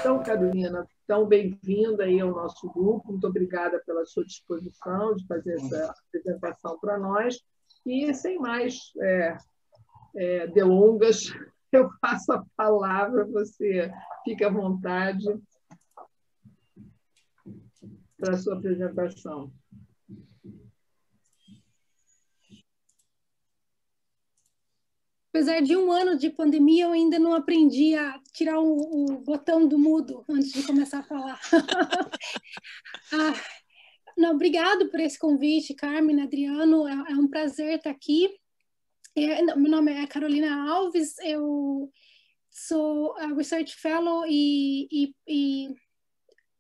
Então, Carolina, tão bem-vinda aí ao nosso grupo. Muito obrigada pela sua disposição de fazer essa apresentação para nós. E, sem mais delongas, eu passo a palavra, você fique à vontade para a sua apresentação. Apesar de 1 ano de pandemia, eu ainda não aprendi a tirar o botão do mudo antes de começar a falar. Não, obrigado por esse convite, Carmen, Adriano. É um prazer estar aqui. Meu nome é Carolina Alves, eu sou a Research Fellow e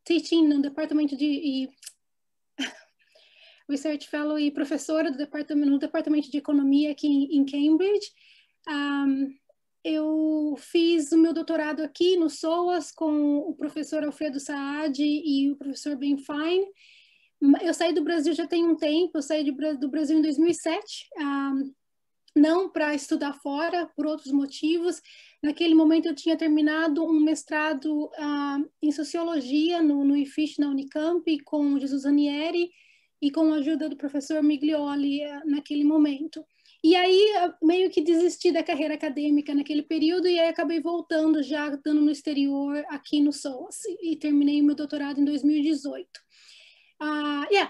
Teaching no departamento de... Research Fellow e professora no departamento de Economia aqui em Cambridge. Eu fiz o meu doutorado aqui no SOAS com o professor Alfredo Saad e o professor Ben Fine. Eu saí do Brasil já tem um tempo, eu saí do Brasil em 2007, não para estudar fora, por outros motivos. Naquele momento eu tinha terminado um mestrado em Sociologia no IFISH, na Unicamp, com Jesus Ranieri e com a ajuda do professor Miglioli naquele momento. E aí, meio que desisti da carreira acadêmica naquele período e aí acabei voltando já, dando no exterior aqui no SOAS e terminei o meu doutorado em 2018.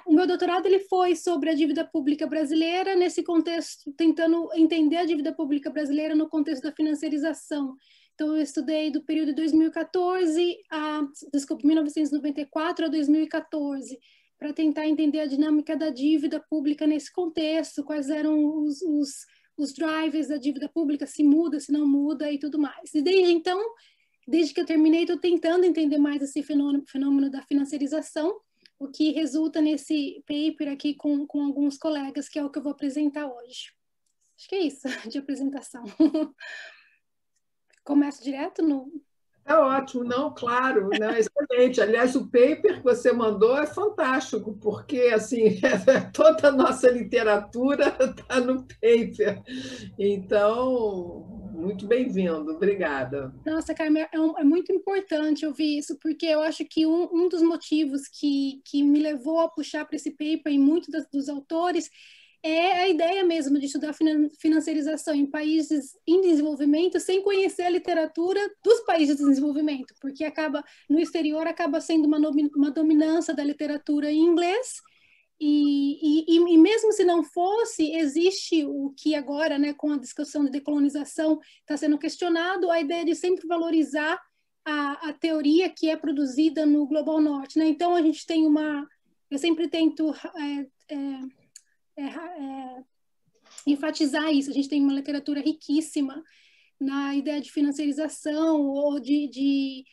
O meu doutorado ele foi sobre a dívida pública brasileira, nesse contexto, tentando entender a dívida pública brasileira no contexto da financiarização. Então, eu estudei do período de 1994 a 2014, para tentar entender a dinâmica da dívida pública nesse contexto, quais eram os drivers da dívida pública, se muda, se não muda e tudo mais. E desde então, desde que eu terminei, estou tentando entender mais esse fenômeno da financiarização, o que resulta nesse paper aqui com alguns colegas, que é o que eu vou apresentar hoje. Acho que é isso de apresentação. Começo direto no... Tá ótimo, não, claro, não, excelente. Aliás, o paper que você mandou é fantástico, porque assim, toda a nossa literatura está no paper. Então, muito bem-vindo, obrigada. Nossa, Carmen, é muito importante ouvir isso, porque eu acho que um dos motivos que me levou a puxar para esse paper e muitos dos autores é a ideia mesmo de estudar financiarização em países em desenvolvimento sem conhecer a literatura dos países de desenvolvimento, porque no exterior acaba sendo uma dominância da literatura em inglês, e mesmo se não fosse, existe o que agora, né, com a discussão de decolonização, está sendo questionado, a ideia de sempre valorizar a teoria que é produzida no Global Norte, né? Então, a gente tem eu sempre tento enfatizar isso. A gente tem uma literatura riquíssima na ideia de financiarização ou de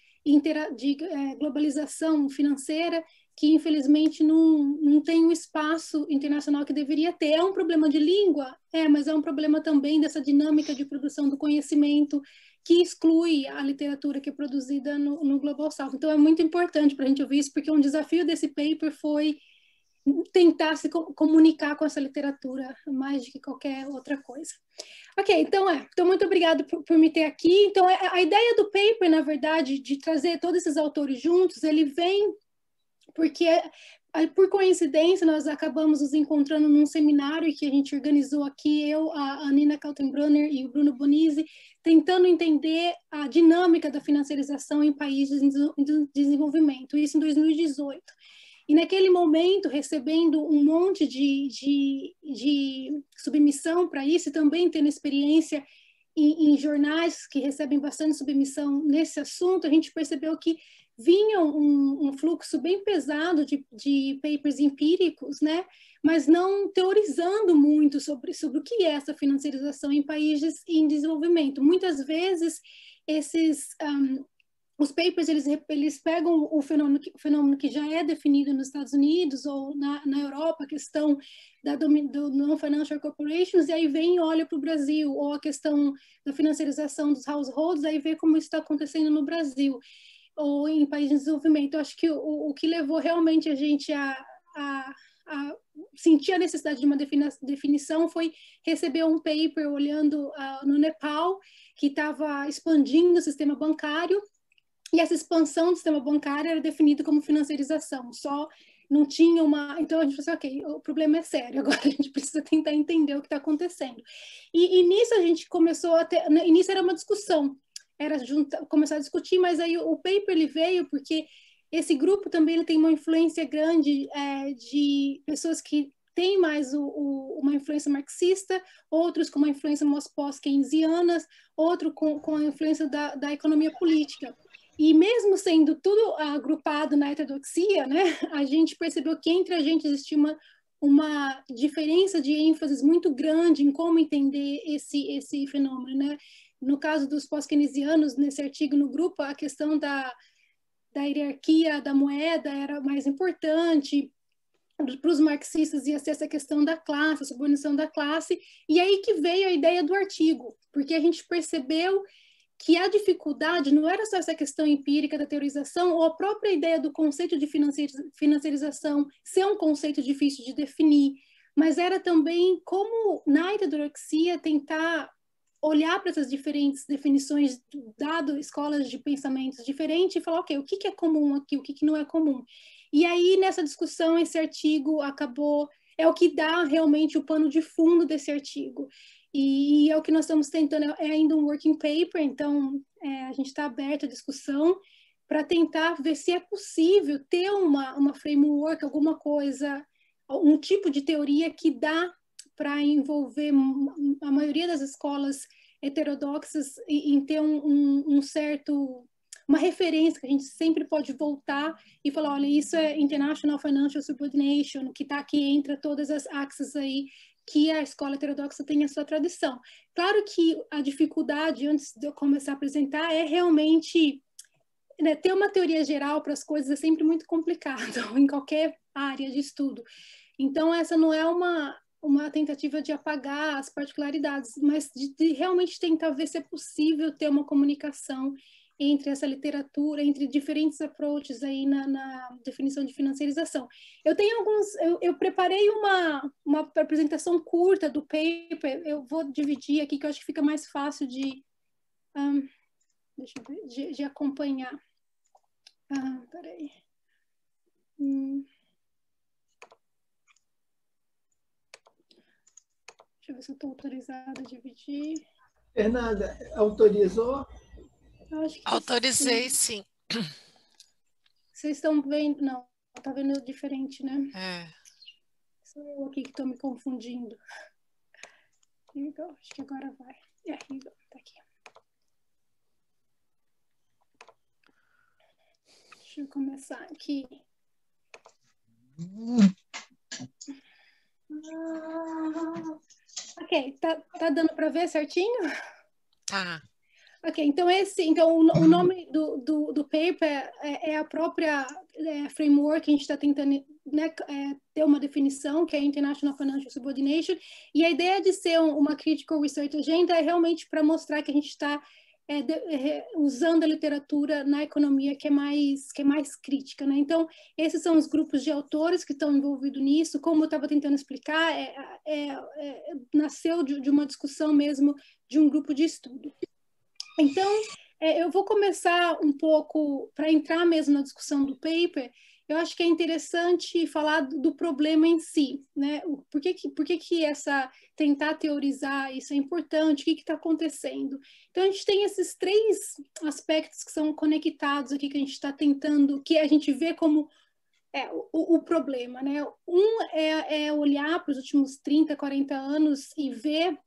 globalização financeira, que infelizmente não tem um espaço internacional que deveria ter. É um problema de língua? Mas é um problema também dessa dinâmica de produção do conhecimento que exclui a literatura que é produzida no Global South. Então é muito importante para a gente ouvir isso, porque um desafio desse paper foi tentar se comunicar com essa literatura mais do que qualquer outra coisa. Ok, então muito obrigada por me ter aqui. Então, a ideia do paper, na verdade, de trazer todos esses autores juntos, ele vem porque, por coincidência, nós acabamos nos encontrando num seminário que a gente organizou aqui, a Nina Kaltenbrunner e o Bruno Bonizzi, tentando entender a dinâmica da financiarização em países em desenvolvimento, isso em 2018. E naquele momento, recebendo um monte de submissão para isso, e também tendo experiência em jornais que recebem bastante submissão nesse assunto, a gente percebeu que vinha um fluxo bem pesado de papers empíricos, né? Mas não teorizando muito sobre o que é essa financiarização em países em desenvolvimento. Muitas vezes, os papers, eles pegam o fenômeno que já é definido nos Estados Unidos ou na Europa, a questão do non-financial corporations, e aí vem e olha para o Brasil, ou a questão da financiarização dos households, aí vê como isso está acontecendo no Brasil, ou em países em desenvolvimento. Eu acho que o que levou realmente a gente a sentir a necessidade de uma definição foi receber um paper olhando no Nepal, que estava expandindo o sistema bancário, E essa expansão do sistema bancário era definida como financiarização, só não tinha uma... Então, a gente pensou, ok, o problema é sério, agora a gente precisa tentar entender o que está acontecendo. E nisso a gente começou a ter... Início era uma discussão, era começar a discutir, mas aí o paper ele veio porque esse grupo também ele tem uma influência grande de pessoas que têm mais uma influência marxista, outros com uma influência pós-keynesianas, outro com a influência da economia política. E mesmo sendo tudo agrupado na heterodoxia, né, a gente percebeu que entre a gente existia uma diferença de ênfases muito grande em como entender esse fenômeno, né? No caso dos pós-keynesianos, nesse artigo no grupo, a questão da hierarquia da moeda era mais importante. Para os marxistas ia ser essa questão da classe, a subordinação da classe, e aí que veio a ideia do artigo, porque a gente percebeu que a dificuldade não era só essa questão empírica da teorização, ou a própria ideia do conceito de financiarização ser um conceito difícil de definir, mas era também como, na heterodoxia, tentar olhar para essas diferentes definições, dado escolas de pensamentos diferentes, e falar, ok, o que é comum aqui, o que não é comum? E aí, nessa discussão, esse artigo acabou... É o que dá realmente o pano de fundo desse artigo. E é o que nós estamos tentando, é ainda um working paper, então a gente está aberto à discussão para tentar ver se é possível ter uma framework, alguma coisa, um tipo de teoria que dá para envolver a maioria das escolas heterodoxas em ter uma referência que a gente sempre pode voltar e falar, olha, isso é International Financial Subordination, que está aqui entre todas as axes aí, que a escola heterodoxa tem a sua tradição. Claro que a dificuldade, antes de eu começar a apresentar, é realmente... Né, ter uma teoria geral para as coisas é sempre muito complicado, em qualquer área de estudo. Então, essa não é uma tentativa de apagar as particularidades, mas de realmente tentar ver se é possível ter uma comunicação entre essa literatura, entre diferentes approaches aí na definição de financiarização. Eu tenho eu preparei uma apresentação curta do paper, eu vou dividir aqui, que eu acho que fica mais fácil deixa eu ver, de acompanhar. Peraí. Deixa eu ver se eu estou autorizada a dividir. Fernanda, autorizou? Acho que autorizei, sim. Vocês estão vendo? Não, está vendo diferente, né? É. Sou eu aqui que estou me confundindo. Here we go. Acho que agora vai. Here we go. Tá aqui. Deixa eu começar aqui. Ok, tá dando para ver certinho? Tá. Ok, então o nome do paper é a própria framework que a gente está tentando, né, ter uma definição, que é International Financial Subordination, e a ideia de ser uma Critical Research Agenda é realmente para mostrar que a gente está usando a literatura na economia que é mais crítica, né? Então, esses são os grupos de autores que estão envolvidos nisso. Como eu estava tentando explicar, nasceu de uma discussão mesmo de um grupo de estudo. Então, eu vou começar um pouco, para entrar mesmo na discussão do paper, eu acho que é interessante falar do problema em si, né? Por que tentar teorizar isso é importante, o que está acontecendo? Então, a gente tem esses três aspectos que são conectados aqui, que a gente está tentando, que a gente vê como o problema, né? Um é olhar para os últimos 30, 40 anos e ver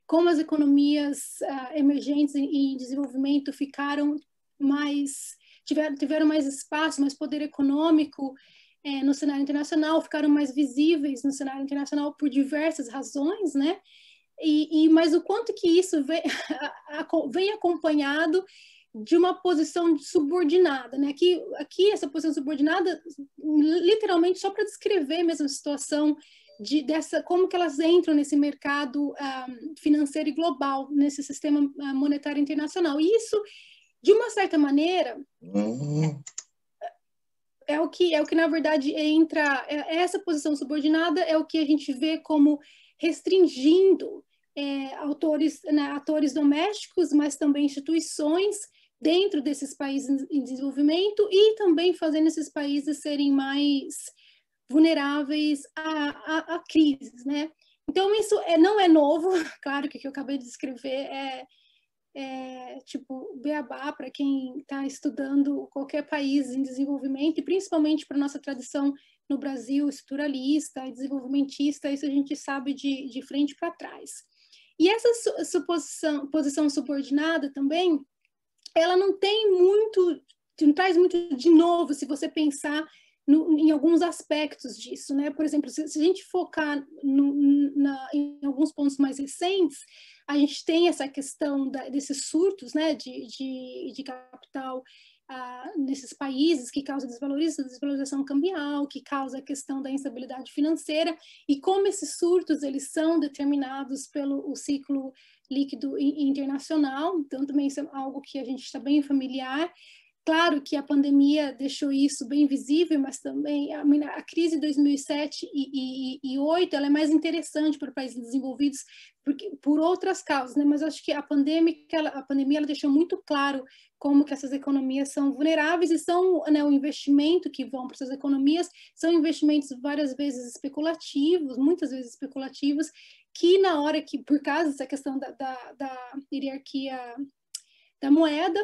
como as economias emergentes em desenvolvimento tiveram mais espaço, mais poder econômico no cenário internacional, ficaram mais visíveis no cenário internacional por diversas razões, né? Mas o quanto que isso vem acompanhado de uma posição subordinada, né? Aqui essa posição subordinada, literalmente só para descrever mesmo a situação como que elas entram nesse mercado financeiro e global, nesse sistema monetário internacional. E isso, de uma certa maneira, é o que na verdade entra, essa posição subordinada é o que a gente vê como restringindo atores domésticos, mas também instituições dentro desses países em desenvolvimento e também fazendo esses países serem mais vulneráveis a crises, né? Então, isso não é novo, claro que o que eu acabei de descrever tipo beabá para quem está estudando qualquer país em desenvolvimento, e principalmente para a nossa tradição no Brasil, estruturalista e desenvolvimentista, isso a gente sabe de frente para trás. E essa posição subordinada também, ela não traz muito de novo, se você pensar em alguns aspectos disso, né? Por exemplo, se a gente focar em alguns pontos mais recentes, a gente tem essa questão desses surtos, né, de capital nesses países, que causa desvalorização cambial, que causa a questão da instabilidade financeira, e como esses surtos eles são determinados pelo ciclo líquido internacional. Então, também isso é algo que a gente está bem familiar. Claro que a pandemia deixou isso bem visível, mas também a crise de 2007 e 2008 ela é mais interessante para países desenvolvidos por outras causas, né? Mas acho que a pandemia ela deixou muito claro como que essas economias são vulneráveis e são, né, o investimento que vão para essas economias são investimentos várias vezes especulativos, muitas vezes especulativos, que na hora que, por causa dessa questão da hierarquia da moeda,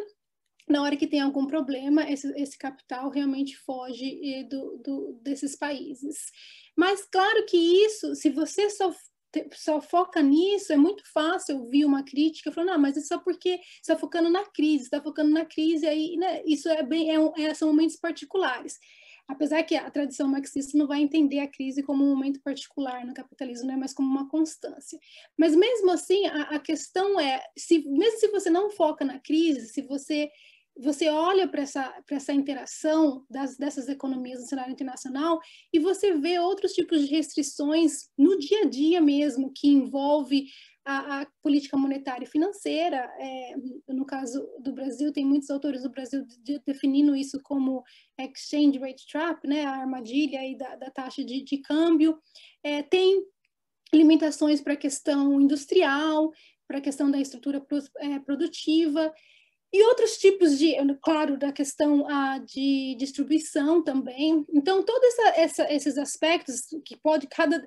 na hora que tem algum problema, esse capital realmente foge desses países. Mas claro que isso, se você só foca nisso, é muito fácil ouvir uma crítica falando, mas isso é porque você está focando na crise, aí, né, isso são momentos particulares. Apesar que a tradição marxista não vai entender a crise como um momento particular no capitalismo, né, mas como uma constância. Mas mesmo assim, a questão é, mesmo se você não foca na crise, se você olha para essa interação dessas economias no cenário internacional e você vê outros tipos de restrições no dia a dia mesmo, que envolve a política monetária e financeira. No caso do Brasil, tem muitos autores do Brasil definindo isso como exchange rate trap, né, a armadilha aí da taxa de câmbio. Tem limitações para a questão industrial, para a questão da estrutura produtiva, e outros tipos claro, da questão de distribuição também. Então, todos esses aspectos, que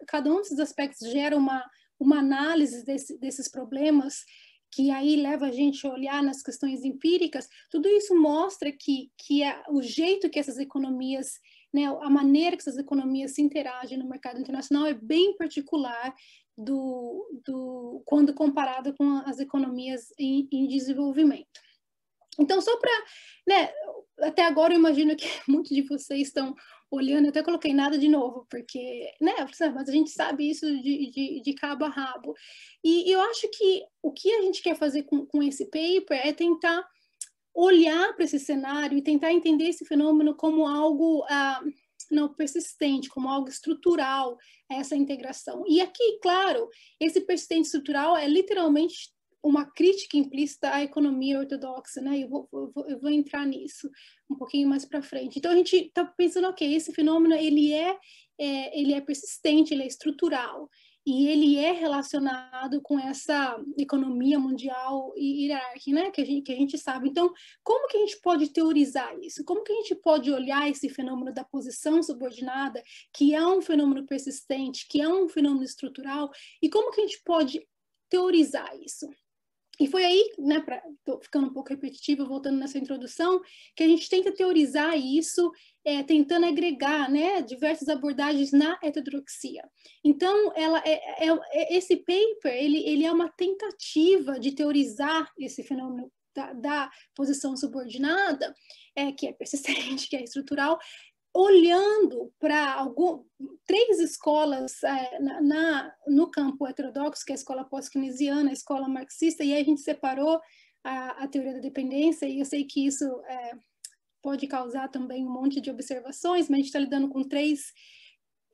cada um desses aspectos gera uma análise desses problemas, que aí leva a gente a olhar nas questões empíricas, tudo isso mostra que o jeito que essas economias, né, a maneira que essas economias se interagem no mercado internacional é bem particular quando comparada com as economias em desenvolvimento. Então, só para, né, até agora eu imagino que muitos de vocês estão olhando, eu até coloquei nada de novo, porque, né, mas a gente sabe isso de cabo a rabo. E eu acho que o que a gente quer fazer com esse paper é tentar olhar para esse cenário e tentar entender esse fenômeno como algo não persistente, como algo estrutural, essa integração. E aqui, claro, esse persistente estrutural é literalmente uma crítica implícita à economia ortodoxa, né? Eu vou entrar nisso um pouquinho mais para frente. Então, a gente está pensando, ok, esse fenômeno, ele é persistente, ele é estrutural, e ele é relacionado com essa economia mundial e hierárquica, né? Que a gente sabe. Então, como que a gente pode teorizar isso? Como que a gente pode olhar esse fenômeno da posição subordinada, que é um fenômeno persistente, que é um fenômeno estrutural, e como que a gente pode teorizar isso? E foi aí, né, tô ficando um pouco repetitiva, voltando nessa introdução, que a gente tenta teorizar isso, tentando agregar, né, diversas abordagens na heterodoxia. Então, esse paper, ele é uma tentativa de teorizar esse fenômeno da posição subordinada, que é persistente, que é estrutural, olhando para 3 escolas no campo heterodoxo, que é a escola pós-keynesiana, a escola marxista, e aí a gente separou a teoria da dependência, e eu sei que isso pode causar também um monte de observações, mas a gente está lidando com 3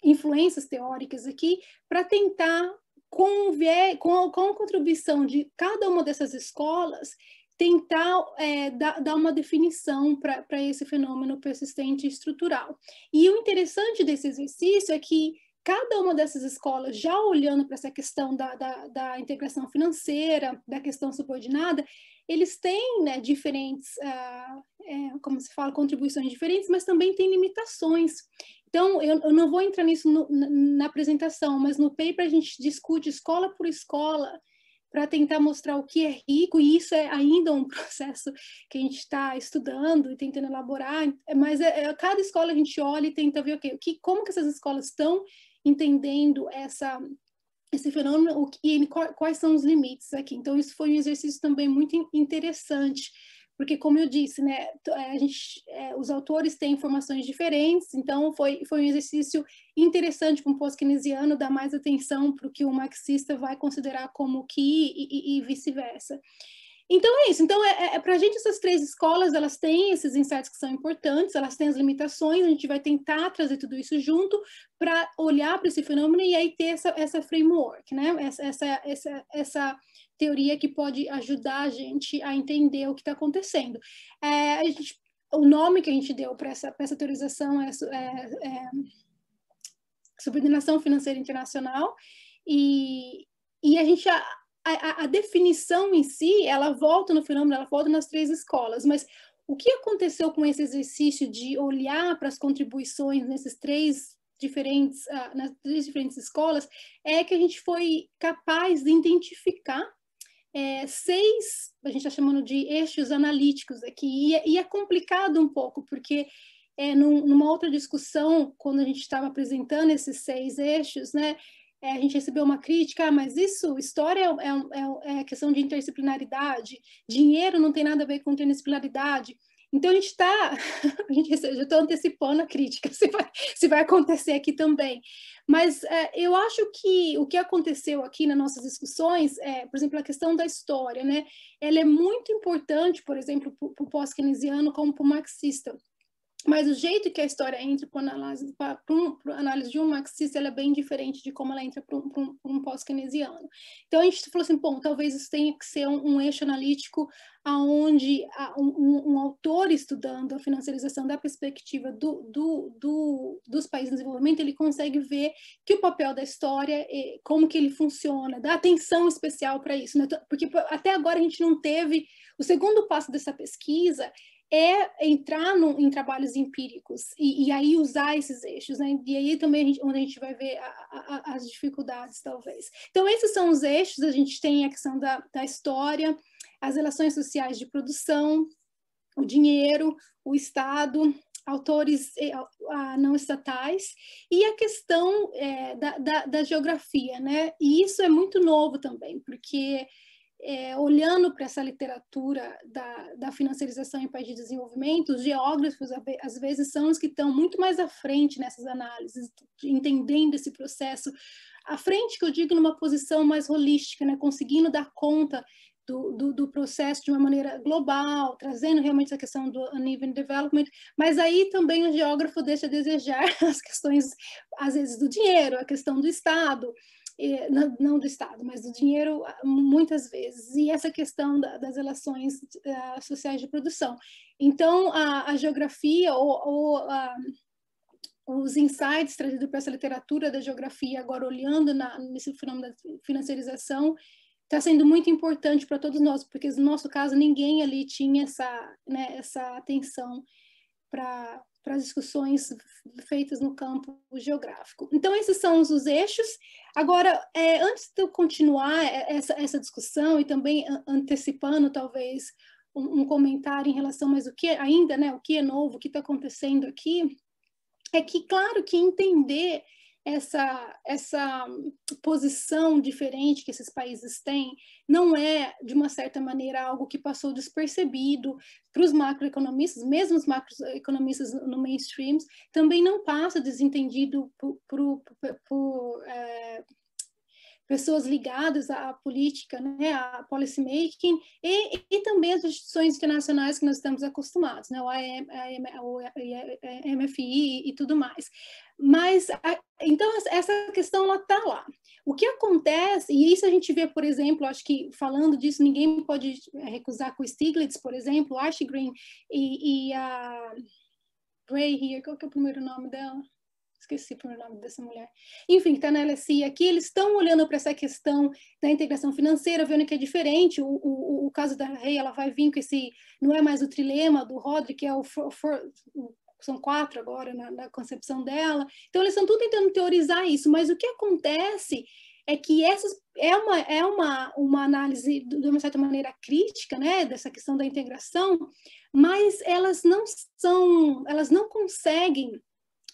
influências teóricas aqui, para tentar, com a contribuição de cada uma dessas escolas, tentar dar uma definição para esse fenômeno persistente e estrutural. E o interessante desse exercício é que cada uma dessas escolas, já olhando para essa questão da integração financeira, da questão subordinada, eles têm, né, diferentes, como se fala, contribuições diferentes, mas também têm limitações. Então, eu não vou entrar nisso na apresentação, mas no paper a gente discute escola por escola para tentar mostrar o que é rico, e isso é ainda um processo que a gente está estudando e tentando elaborar, mas cada escola a gente olha e tenta ver como que essas escolas estão entendendo esse fenômeno e quais são os limites aqui. Então, isso foi um exercício também muito interessante, porque, como eu disse, né, os autores têm informações diferentes, então foi um exercício interessante para um pós-keynesiano dar mais atenção para o que o marxista vai considerar como que e vice-versa. Então é isso. Então, para a gente, essas três escolas, elas têm esses insights que são importantes, elas têm as limitações, a gente vai tentar trazer tudo isso junto para olhar para esse fenômeno e aí ter essa framework, né? Essa teoria que pode ajudar a gente a entender o que está acontecendo. O nome que a gente deu para essa teorização é subordinação financeira internacional, e a gente... A definição em si, ela volta no fenômeno, ela volta nas três escolas, mas o que aconteceu com esse exercício de olhar para as contribuições nas três diferentes escolas é que a gente foi capaz de identificar 6, a gente está chamando de eixos analíticos aqui, e é complicado um pouco, porque numa outra discussão, quando a gente estava apresentando esses 6 eixos, né, a gente recebeu uma crítica, mas história é questão de interdisciplinaridade, dinheiro não tem nada a ver com interdisciplinaridade. Então, já estou antecipando a crítica, se vai acontecer aqui também. Mas eu acho que o que aconteceu aqui nas nossas discussões, por exemplo, a questão da história, né? Ela é muito importante, por exemplo, para o pós-keynesiano como para o marxista. Mas o jeito que a história entra para a análise de um marxista, ela é bem diferente de como ela entra para um pós-keynesiano. Então, a gente falou assim, bom, talvez isso tenha que ser um eixo analítico onde um autor estudando a financiarização da perspectiva dos países em desenvolvimento, ele consegue ver que o papel da história, como que ele funciona, dá atenção especial para isso, né? Porque até agora a gente não teve... O segundo passo dessa pesquisa entrar em trabalhos empíricos e aí usar esses eixos, né? E aí também onde a gente vai ver as dificuldades, talvez. Então, esses são os eixos. A gente tem a questão da história, as relações sociais de produção, o dinheiro, o Estado, autores não estatais, e a questão da geografia, né? E isso é muito novo também, porque... olhando para essa literatura da financiarização em países de desenvolvimento, os geógrafos, às vezes, são os que estão muito mais à frente nessas análises, entendendo esse processo, à frente, que eu digo, numa posição mais holística, né, conseguindo dar conta do processo de uma maneira global, trazendo realmente a questão do uneven development, mas aí também o geógrafo deixa a desejar as questões, às vezes, do dinheiro, a questão do Estado, não do Estado, mas do dinheiro, muitas vezes, e essa questão das relações sociais de produção. Então, a geografia os insights trazidos para essa literatura da geografia, agora olhando nesse fenômeno da financiarização, está sendo muito importante para todos nós, porque no nosso caso ninguém ali tinha essa atenção para as discussões feitas no campo geográfico. Então, esses são os eixos. Agora, antes de eu continuar essa discussão e também antecipando, talvez, um comentário em relação a o que ainda, né, o que é novo, o que está acontecendo aqui, é que, claro, que entender essa posição diferente que esses países têm não é, de uma certa maneira, algo que passou despercebido para os macroeconomistas, mesmo os macroeconomistas no mainstream, também não passa desentendido por pessoas ligadas à política, né, à policy making, e também as instituições internacionais que nós estamos acostumados, né, o MFI e tudo mais. Mas, então, essa questão ela está lá. O que acontece, e isso a gente vê, por exemplo, acho que falando disso, ninguém pode recusar com o Stiglitz, por exemplo, Ashley Green e a Gray here, qual que é o primeiro nome dela? esqueci o nome dessa mulher, enfim, que está na LSI aqui, eles estão olhando para essa questão da integração financeira, vendo que é diferente. O caso da Rei, ela vai vir com esse, não é mais o trilema do Rodri, que é são 4 agora na concepção dela. Então, eles estão tudo tentando teorizar isso, mas o que acontece é que é uma análise, de uma certa maneira, crítica, né, dessa questão da integração, mas elas não conseguem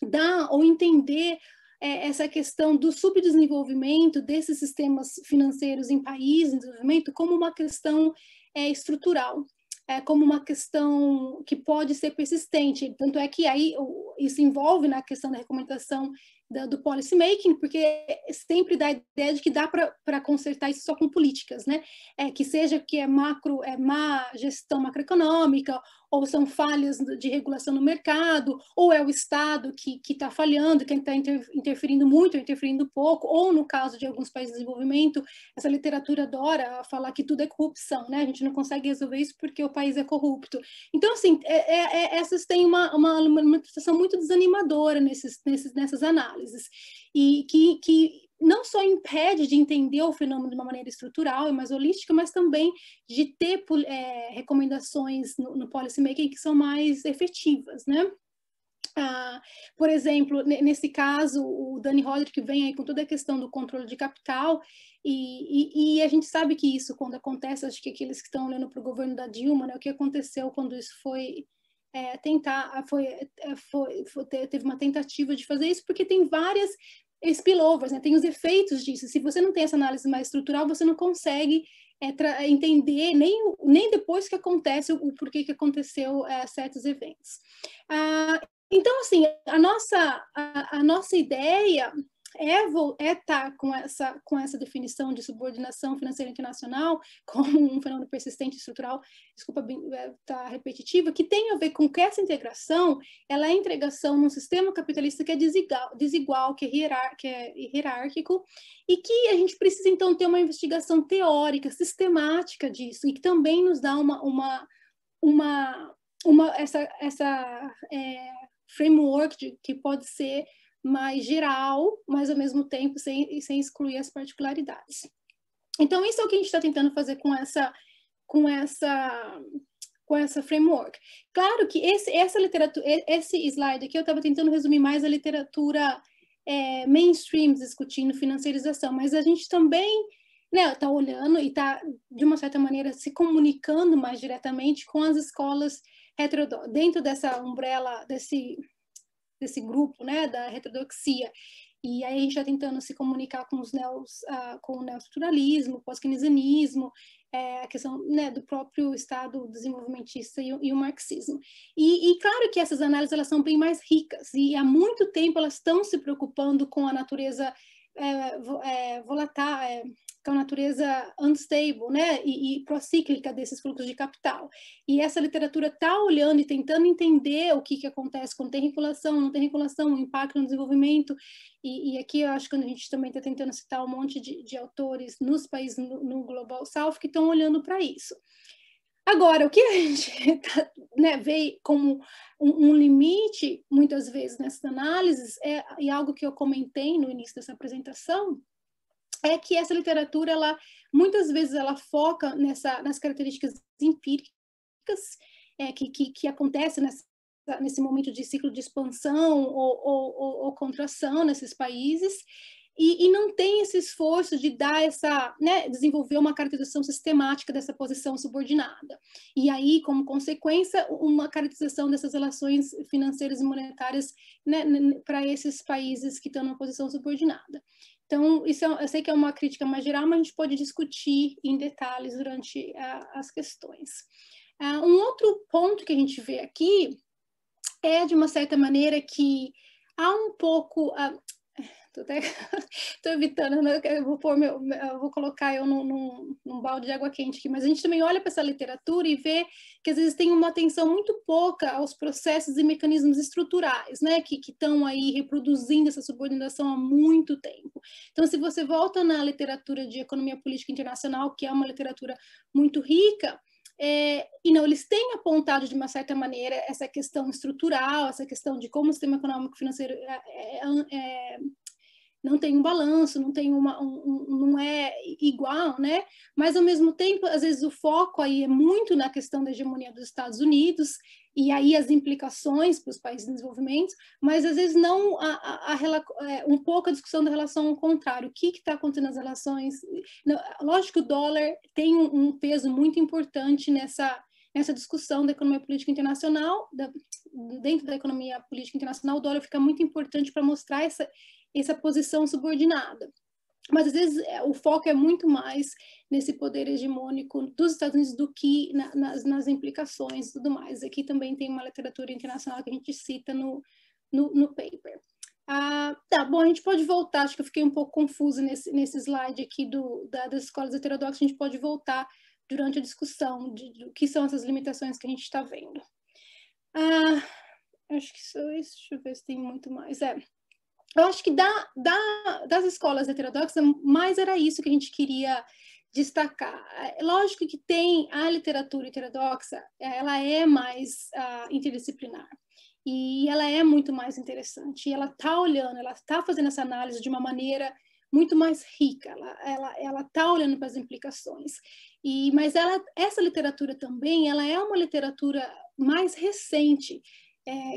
dar ou entender essa questão do subdesenvolvimento desses sistemas financeiros em países em desenvolvimento como uma questão estrutural, como uma questão que pode ser persistente. Tanto é que aí isso envolve na questão da recomendação do policy making, porque sempre dá a ideia de que dá para consertar isso só com políticas, né? Que seja que é má gestão macroeconômica, ou são falhas de regulação no mercado, ou é o Estado que está falhando, que está interferindo muito ou interferindo pouco, ou no caso de alguns países de desenvolvimento, essa literatura adora falar que tudo é corrupção, né? A gente não consegue resolver isso porque o país é corrupto. Então, assim, essas têm uma manifestação muito desanimadora nessas análises, e que não só impede de entender o fenômeno de uma maneira estrutural e mais holística, mas também de ter recomendações no policymaking que são mais efetivas, né? Por exemplo, nesse caso, o Dani Rodrik vem aí com toda a questão do controle de capital, e a gente sabe que isso, quando acontece, acho que aqueles que estão olhando para o governo da Dilma, né, o que aconteceu quando isso foi teve uma tentativa de fazer isso, porque tem várias spillovers, né? Tem os efeitos disso. Se você não tem essa análise mais estrutural, você não consegue entender nem depois que acontece o porquê que aconteceu certos eventos. Então, assim, a nossa ideia estar com essa definição de subordinação financeira internacional como um fenômeno persistente estrutural, desculpa estar repetitiva, que tem a ver com que essa integração, ela é integração num sistema capitalista que é desigual, que é hierárquico, e que a gente precisa, então, ter uma investigação teórica, sistemática disso, e que também nos dá essa framework que pode ser mais geral, mas ao mesmo tempo sem excluir as particularidades. Então, isso é o que a gente está tentando fazer com essa framework. Claro que essa literatura, esse slide aqui, eu estava tentando resumir mais a literatura mainstream discutindo financiarização, mas a gente também está olhando e está, de uma certa maneira, se comunicando mais diretamente com as escolas heterodoxas, dentro dessa umbrella, desse grupo, né, da heterodoxia. E aí a gente está tentando se comunicar com com o neoestruturalismo, o pós-keynesianismo, a questão, né, do próprio Estado desenvolvimentista e o marxismo. E claro que essas análises elas são bem mais ricas, e há muito tempo elas estão se preocupando com a natureza volátil, com a natureza unstable, né, e procíclica desses fluxos de capital. E essa literatura está olhando e tentando entender o que acontece quando tem regulação, não tem regulação, o impacto no desenvolvimento, e aqui eu acho que a gente também está tentando citar um monte de autores nos países no Global South que estão olhando para isso. Agora, o que a gente vê como um limite, muitas vezes, nessas análises, e algo que eu comentei no início dessa apresentação, é que essa literatura, muitas vezes, ela foca nas características empíricas que acontecem nesse momento de ciclo de expansão ou contração nesses países, e não tem esse esforço de dar desenvolver uma caracterização sistemática dessa posição subordinada. E aí, como consequência, uma caracterização dessas relações financeiras e monetárias, né, para esses países que estão numa posição subordinada. Então, isso eu sei que é uma crítica mais geral, mas a gente pode discutir em detalhes durante as questões. Um outro ponto que a gente vê aqui é, de uma certa maneira, que há um pouco... Estou evitando, né? Eu vou colocar eu num balde de água quente aqui, mas a gente também olha para essa literatura e vê que às vezes tem uma atenção muito pouca aos processos e mecanismos estruturais, né, que estão aí reproduzindo essa subordinação há muito tempo. Então, se você volta na literatura de economia política internacional, que é uma literatura muito rica, E não, eles têm apontado de uma certa maneira essa questão estrutural, essa questão de como o sistema econômico financeiro não tem um balanço, não é igual, né? Mas, ao mesmo tempo, às vezes o foco aí é muito na questão da hegemonia dos Estados Unidos, e aí as implicações para os países em desenvolvimento, mas às vezes não um pouco a discussão da relação ao contrário. O que está acontecendo nas relações? Não, lógico que o dólar tem um peso muito importante nessa discussão da economia política internacional, dentro da economia política internacional, o dólar fica muito importante para mostrar essa posição subordinada. Mas, às vezes, o foco é muito mais nesse poder hegemônico dos Estados Unidos do que nas implicações e tudo mais. Aqui também tem uma literatura internacional que a gente cita no paper. Tá, bom, a gente pode voltar, acho que eu fiquei um pouco confusa nesse slide aqui das escolas heterodoxas, a gente pode voltar durante a discussão do que são essas limitações que a gente está vendo. Acho que só isso, deixa eu ver se tem muito mais. Eu acho que das escolas heterodoxas, mais era isso que a gente queria destacar. Lógico que tem a literatura heterodoxa, ela é mais interdisciplinar, e ela é muito mais interessante, e ela está olhando, ela está fazendo essa análise de uma maneira muito mais rica, ela está olhando para as implicações. Mas essa literatura também, ela é uma literatura mais recente,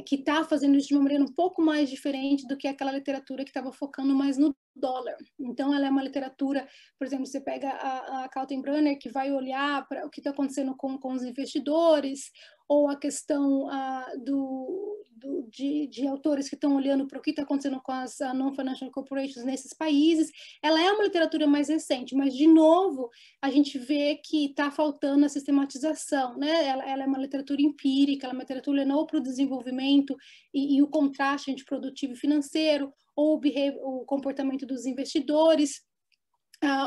que está fazendo isso de uma maneira um pouco mais diferente do que aquela literatura que estava focando mais no dólar. Então, ela é uma literatura, por exemplo, você pega a Kaltenbrunner, que vai olhar para o que está acontecendo com os investidores, ou a questão de autores que estão olhando para o que está acontecendo com as non-financial corporations nesses países. Ela é uma literatura mais recente, mas, de novo, a gente vê que está faltando a sistematização, né? Ela é uma literatura empírica, ela é uma literatura não para o desenvolvimento e o contraste entre produtivo e financeiro, ou o comportamento dos investidores,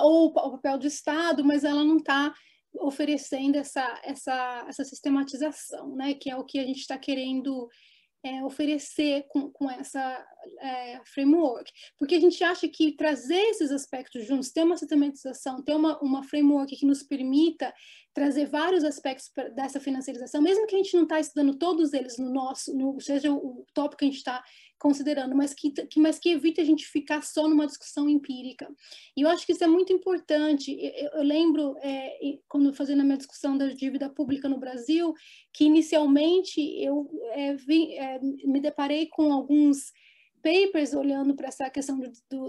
ou o papel do Estado, mas ela não está oferecendo essa sistematização, né? Que é o que a gente está querendo oferecer com essa framework, porque a gente acha que trazer esses aspectos juntos, ter uma sistematização, ter uma framework que nos permita trazer vários aspectos dessa financiarização, mesmo que a gente não está estudando todos eles seja o tópico que a gente está considerando, mas que evite a gente ficar só numa discussão empírica. E eu acho que isso é muito importante. Eu lembro, quando fazendo a minha discussão da dívida pública no Brasil, que inicialmente eu me deparei com alguns papers olhando para essa questão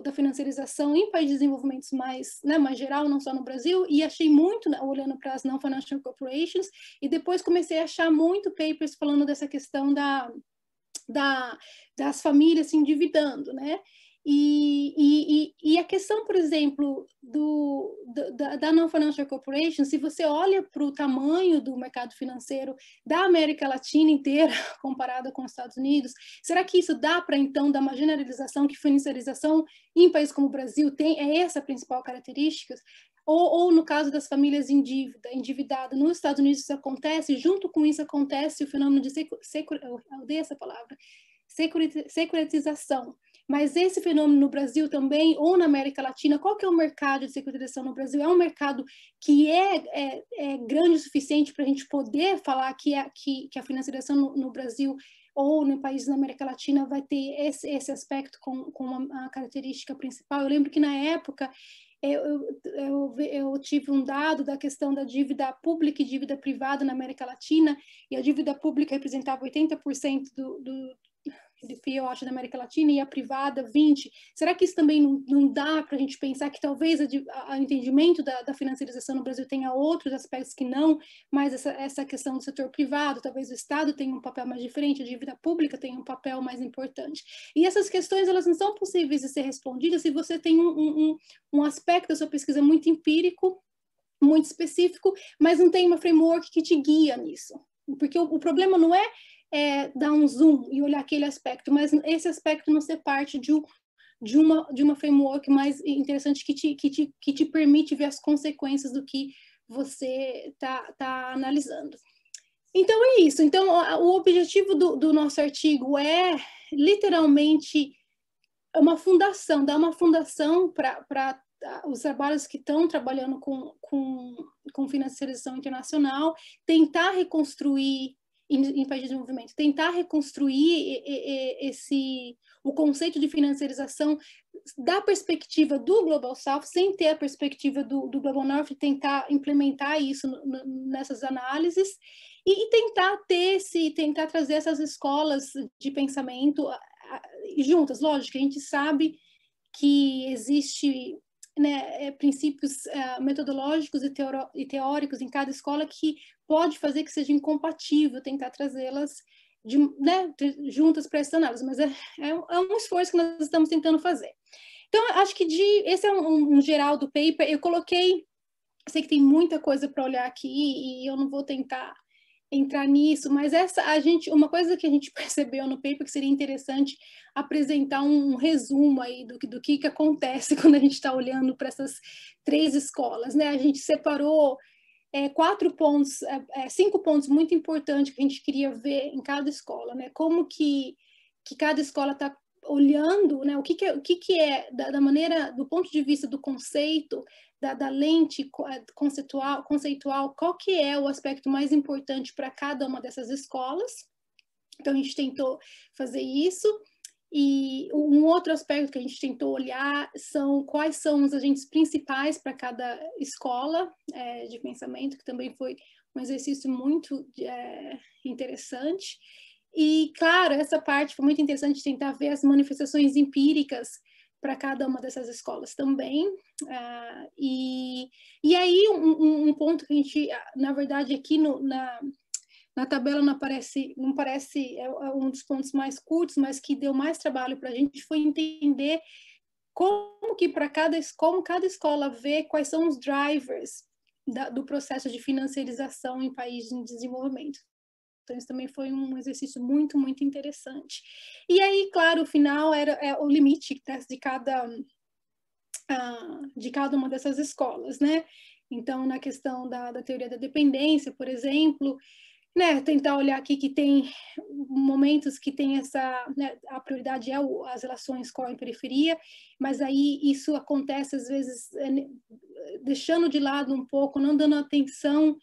da financiarização em países de desenvolvimento mais geral, não só no Brasil, e achei muito olhando para as non-financial corporations, e depois comecei a achar muito papers falando dessa questão das famílias se endividando, né? E a questão, por exemplo, da non-financial corporation, se você olha para o tamanho do mercado financeiro da América Latina inteira, comparado com os Estados Unidos, será que isso dá para, então, dar uma generalização que financiarização em países como o Brasil é essa a principal característica? Ou no caso das famílias endividadas, nos Estados Unidos isso acontece, junto com isso acontece o fenômeno de eu odeio essa palavra, securitização. Mas esse fenômeno no Brasil também, ou na América Latina, qual que é o mercado de securitização no Brasil? É um mercado que é grande o suficiente para a gente poder falar que a financiarização no Brasil ou em países da América Latina vai ter esse aspecto com uma característica principal? Eu lembro que na época eu tive um dado da questão da dívida pública e dívida privada na América Latina, e a dívida pública representava 80% do GDP, eu acho, da América Latina, e a privada 20%. Será que isso também não dá para a gente pensar que talvez o entendimento da financiarização no Brasil tenha outros aspectos que não, mas essa questão do setor privado, talvez o Estado tenha um papel mais diferente, a dívida pública tenha um papel mais importante. E essas questões, elas não são possíveis de ser respondidas se você tem um aspecto da sua pesquisa muito empírico, muito específico, mas não tem uma framework que te guia nisso. Porque o problema não é dar um zoom e olhar aquele aspecto, mas esse aspecto não ser parte de uma framework mais interessante que te permite ver as consequências do que você tá analisando. Então é isso. Então o objetivo do nosso artigo literalmente uma fundação, dar uma fundação para os trabalhos que estão trabalhando com financiarização internacional, tentar reconstruir em países de desenvolvimento, tentar reconstruir o conceito de financiarização da perspectiva do Global South, sem ter a perspectiva do Global North, tentar implementar isso nessas análises e tentar trazer essas escolas de pensamento juntas. Lógico, a gente sabe que existe, né, princípios metodológicos e teóricos em cada escola que pode fazer que seja incompatível tentar trazê-las né, juntas para essa análise, mas é um esforço que nós estamos tentando fazer. Então, acho que esse é um geral do paper. Eu coloquei, sei que tem muita coisa para olhar aqui e eu não vou tentar entrar nisso, mas uma coisa que a gente percebeu no paper que seria interessante apresentar um resumo aí do que acontece quando a gente está olhando para essas 3 escolas, né? A gente separou 5 pontos muito importantes que a gente queria ver em cada escola, né? Como que cada escola está olhando, né? O que é da maneira, do ponto de vista do conceito, da lente conceitual, qual que é o aspecto mais importante para cada uma dessas escolas. Então, a gente tentou fazer isso. E um outro aspecto que a gente tentou olhar são quais são os agentes principais para cada escola de pensamento, que também foi um exercício muito interessante. E, claro, essa parte foi muito interessante, tentar ver as manifestações empíricas para cada uma dessas escolas também. E aí, um ponto que a gente, na verdade, aqui na tabela não parece, é um dos pontos mais curtos, mas que deu mais trabalho para a gente, foi entender como cada escola vê quais são os drivers do processo de financiarização em países em desenvolvimento. Então, isso também foi um exercício muito, muito interessante. E aí, claro, o final é o limite de cada uma dessas escolas, né? Então, na questão da teoria da dependência, por exemplo, né, tentar olhar aqui que tem momentos que tem né, a prioridade as relações core e periferia, mas aí isso acontece às vezes deixando de lado um pouco, não dando atenção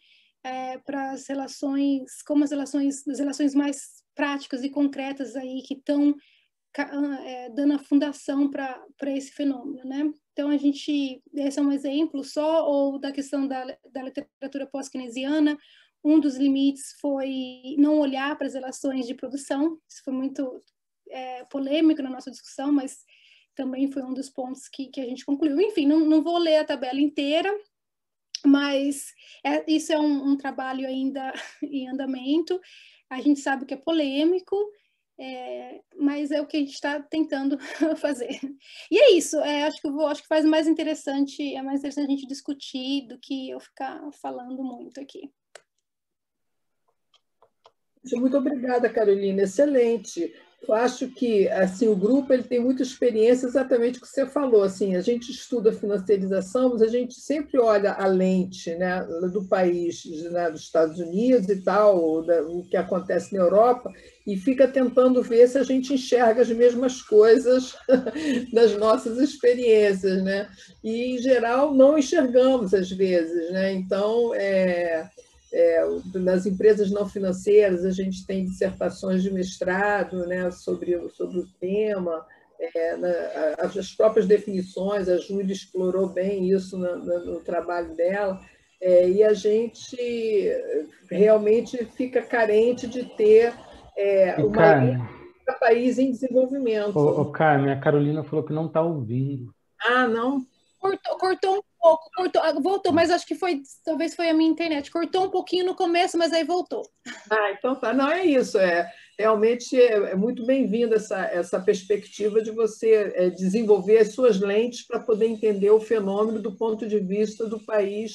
para as relações, como as relações mais práticas e concretas aí que estão dando a fundação para esse fenômeno, né? Então, esse é um exemplo só, ou da questão da literatura pós-keynesiana. Um dos limites foi não olhar para as relações de produção. Isso foi muito polêmico na nossa discussão, mas também foi um dos pontos que a gente concluiu. Enfim, não vou ler a tabela inteira, mas isso é um trabalho ainda em andamento. A gente sabe que é polêmico, mas é o que a gente está tentando fazer. E é isso, acho que faz mais interessante, é mais interessante a gente discutir do que eu ficar falando muito aqui. Muito obrigada, Carolina, excelente. Eu acho que assim, o grupo ele tem muita experiência, exatamente o que você falou. Assim, a gente estuda financiarização, mas a gente sempre olha a lente, né, do país, né, dos Estados Unidos e tal, o que acontece na Europa, e fica tentando ver se a gente enxerga as mesmas coisas das nossas experiências, né? E, em geral, não enxergamos às vezes, né? Então, nas empresas não financeiras, a gente tem dissertações de mestrado, né, sobre o tema, as próprias definições, a Júlia explorou bem isso no trabalho dela, e a gente realmente fica carente de ter uma lei para país em desenvolvimento. Carmen, a Carolina falou que não está ouvindo. Ah, não? Cortou um pouco, voltou, mas acho que talvez foi a minha internet. Cortou um pouquinho no começo, mas aí voltou. Então tá. Não, é isso. Realmente é muito bem-vinda essa perspectiva de você desenvolver as suas lentes para poder entender o fenômeno do ponto de vista do país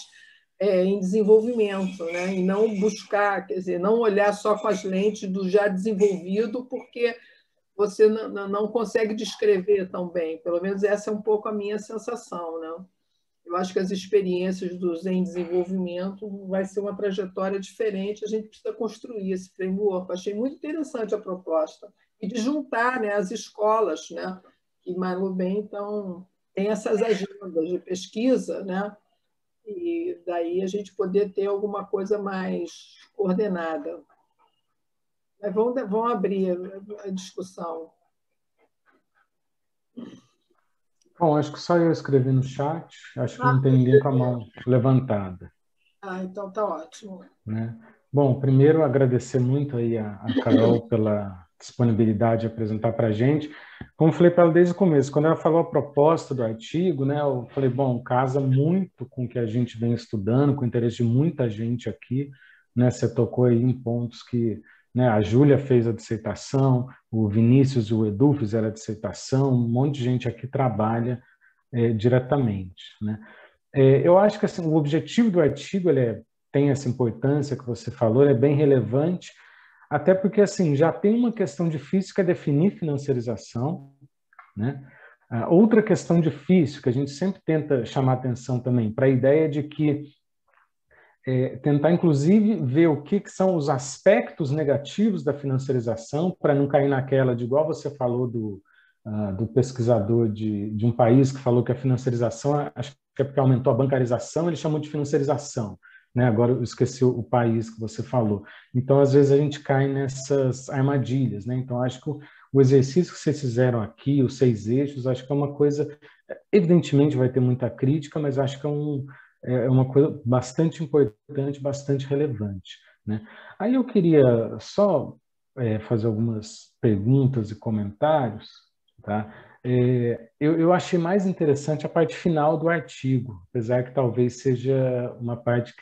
em desenvolvimento, né? E não buscar, quer dizer, não olhar só com as lentes do já desenvolvido, porque você não consegue descrever tão bem. Pelo menos essa é um pouco a minha sensação, né? Eu acho que as experiências dos em desenvolvimento vai ser uma trajetória diferente, a gente precisa construir esse framework. Achei muito interessante a proposta. E de juntar, né, as escolas, né, que Maru bem estão tem essas agendas de pesquisa, né? E daí a gente poder ter alguma coisa mais coordenada. Mas vão abrir a discussão. Bom, acho que só eu escrevi no chat, acho que não tem ninguém com a mão levantada. Então tá ótimo. Né? Bom, primeiro agradecer muito aí a Carol pela disponibilidade de apresentar para a gente. Como eu falei para ela desde o começo, quando ela falou a proposta do artigo, né, eu falei, bom, casa muito com o que a gente vem estudando, com o interesse de muita gente aqui, né? Você tocou aí em pontos que, né, a Júlia fez a dissertação, o Vinícius e o Edu fizeram a dissertação, um monte de gente aqui trabalha diretamente, né? Eu acho que assim, o objetivo do artigo tem essa importância que você falou, é bem relevante, até porque assim já tem uma questão difícil que é definir financiarização, né? Outra questão difícil que a gente sempre tenta chamar atenção também para a ideia de que tentar inclusive ver o que são os aspectos negativos da financiarização para não cair naquela de igual você falou do pesquisador de um país que falou que a financiarização, acho que é porque aumentou a bancarização, ele chamou de financiarização, né? Agora eu esqueci o país que você falou. Então, às vezes, a gente cai nessas armadilhas, né? Então, acho que o exercício que vocês fizeram aqui, os 6 eixos, acho que é uma coisa, evidentemente vai ter muita crítica, mas acho que é uma coisa bastante importante, bastante relevante, né? Aí eu queria só fazer algumas perguntas e comentários, tá? Eu achei mais interessante a parte final do artigo, apesar que talvez seja uma parte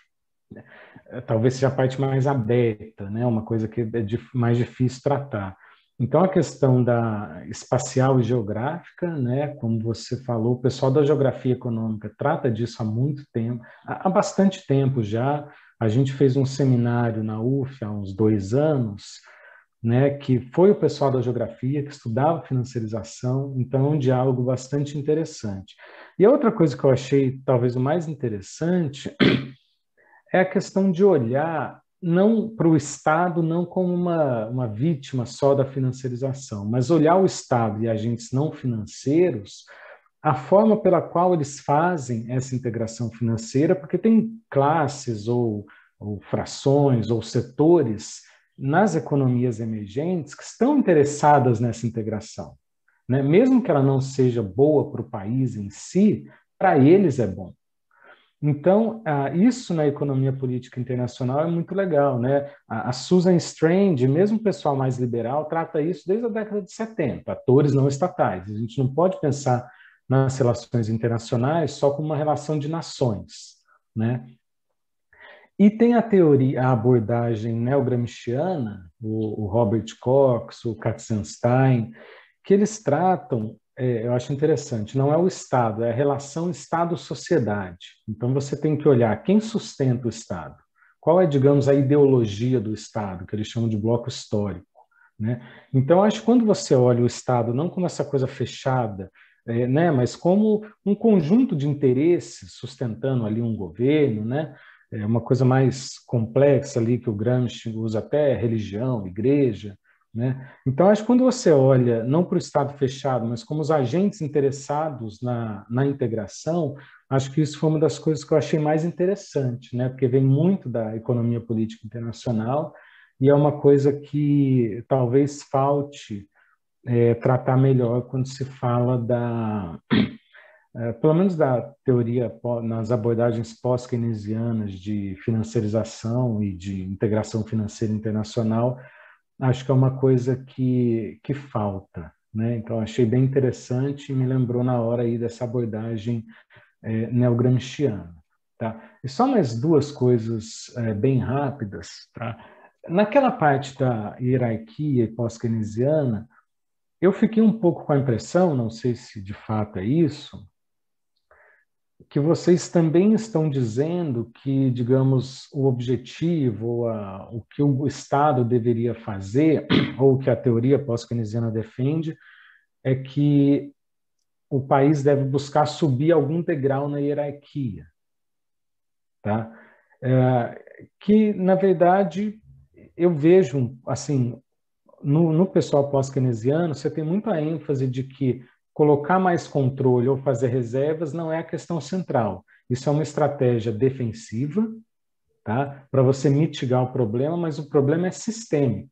talvez seja a parte mais aberta, né? Uma coisa que é mais difícil tratar. Então, a questão da espacial e geográfica, né? Como você falou, o pessoal da geografia econômica trata disso há muito tempo, há bastante tempo já. A gente fez um seminário na UF há uns 2 anos, né, que foi o pessoal da geografia que estudava financiarização, então é um diálogo bastante interessante. E a outra coisa que eu achei talvez o mais interessante é a questão de olhar não para o Estado não como uma vítima só da financiarização, mas olhar o Estado e agentes não financeiros, a forma pela qual eles fazem essa integração financeira, porque tem classes ou frações ou setores nas economias emergentes que estão interessadas nessa integração, né? Mesmo que ela não seja boa para o país em si, para eles é bom. Então, isso na economia política internacional é muito legal, né? A Susan Strand, mesmo o pessoal mais liberal, trata isso desde a década de 70, atores não estatais. A gente não pode pensar nas relações internacionais só como uma relação de nações, né? E tem a teoria, a abordagem neogramsciana, o Robert Cox, o Katzenstein, que eles tratam, eu acho interessante, não é o Estado, é a relação Estado-sociedade. Então você tem que olhar quem sustenta o Estado, qual é, digamos, a ideologia do Estado, que eles chamam de bloco histórico, né? Então acho que quando você olha o Estado não como essa coisa fechada, né, mas como um conjunto de interesses sustentando ali um governo, né? É uma coisa mais complexa ali que o Gramsci usa até religião, igreja, né? Então, acho que quando você olha não para o Estado fechado, mas como os agentes interessados na integração, acho que isso foi uma das coisas que eu achei mais interessante, né? Porque vem muito da economia política internacional e é uma coisa que talvez falte tratar melhor quando se fala pelo menos da teoria, nas abordagens pós-keynesianas de financiarização e de integração financeira internacional, acho que é uma coisa que falta, né? Então, achei bem interessante e me lembrou na hora aí dessa abordagem neogramsciana, tá? E só mais 2 coisas bem rápidas, tá? Naquela parte da hierarquia pós-keynesiana, eu fiquei um pouco com a impressão, não sei se de fato é isso, que vocês também estão dizendo que, digamos, o objetivo, o que o Estado deveria fazer, ou que a teoria pós-keynesiana defende, é que o país deve buscar subir algum degrau na hierarquia, tá? Que, na verdade, eu vejo, assim, no pessoal pós-keynesiano, você tem muita ênfase de que colocar mais controle ou fazer reservas não é a questão central. Isso é uma estratégia defensiva, tá? Para você mitigar o problema, mas o problema é sistêmico,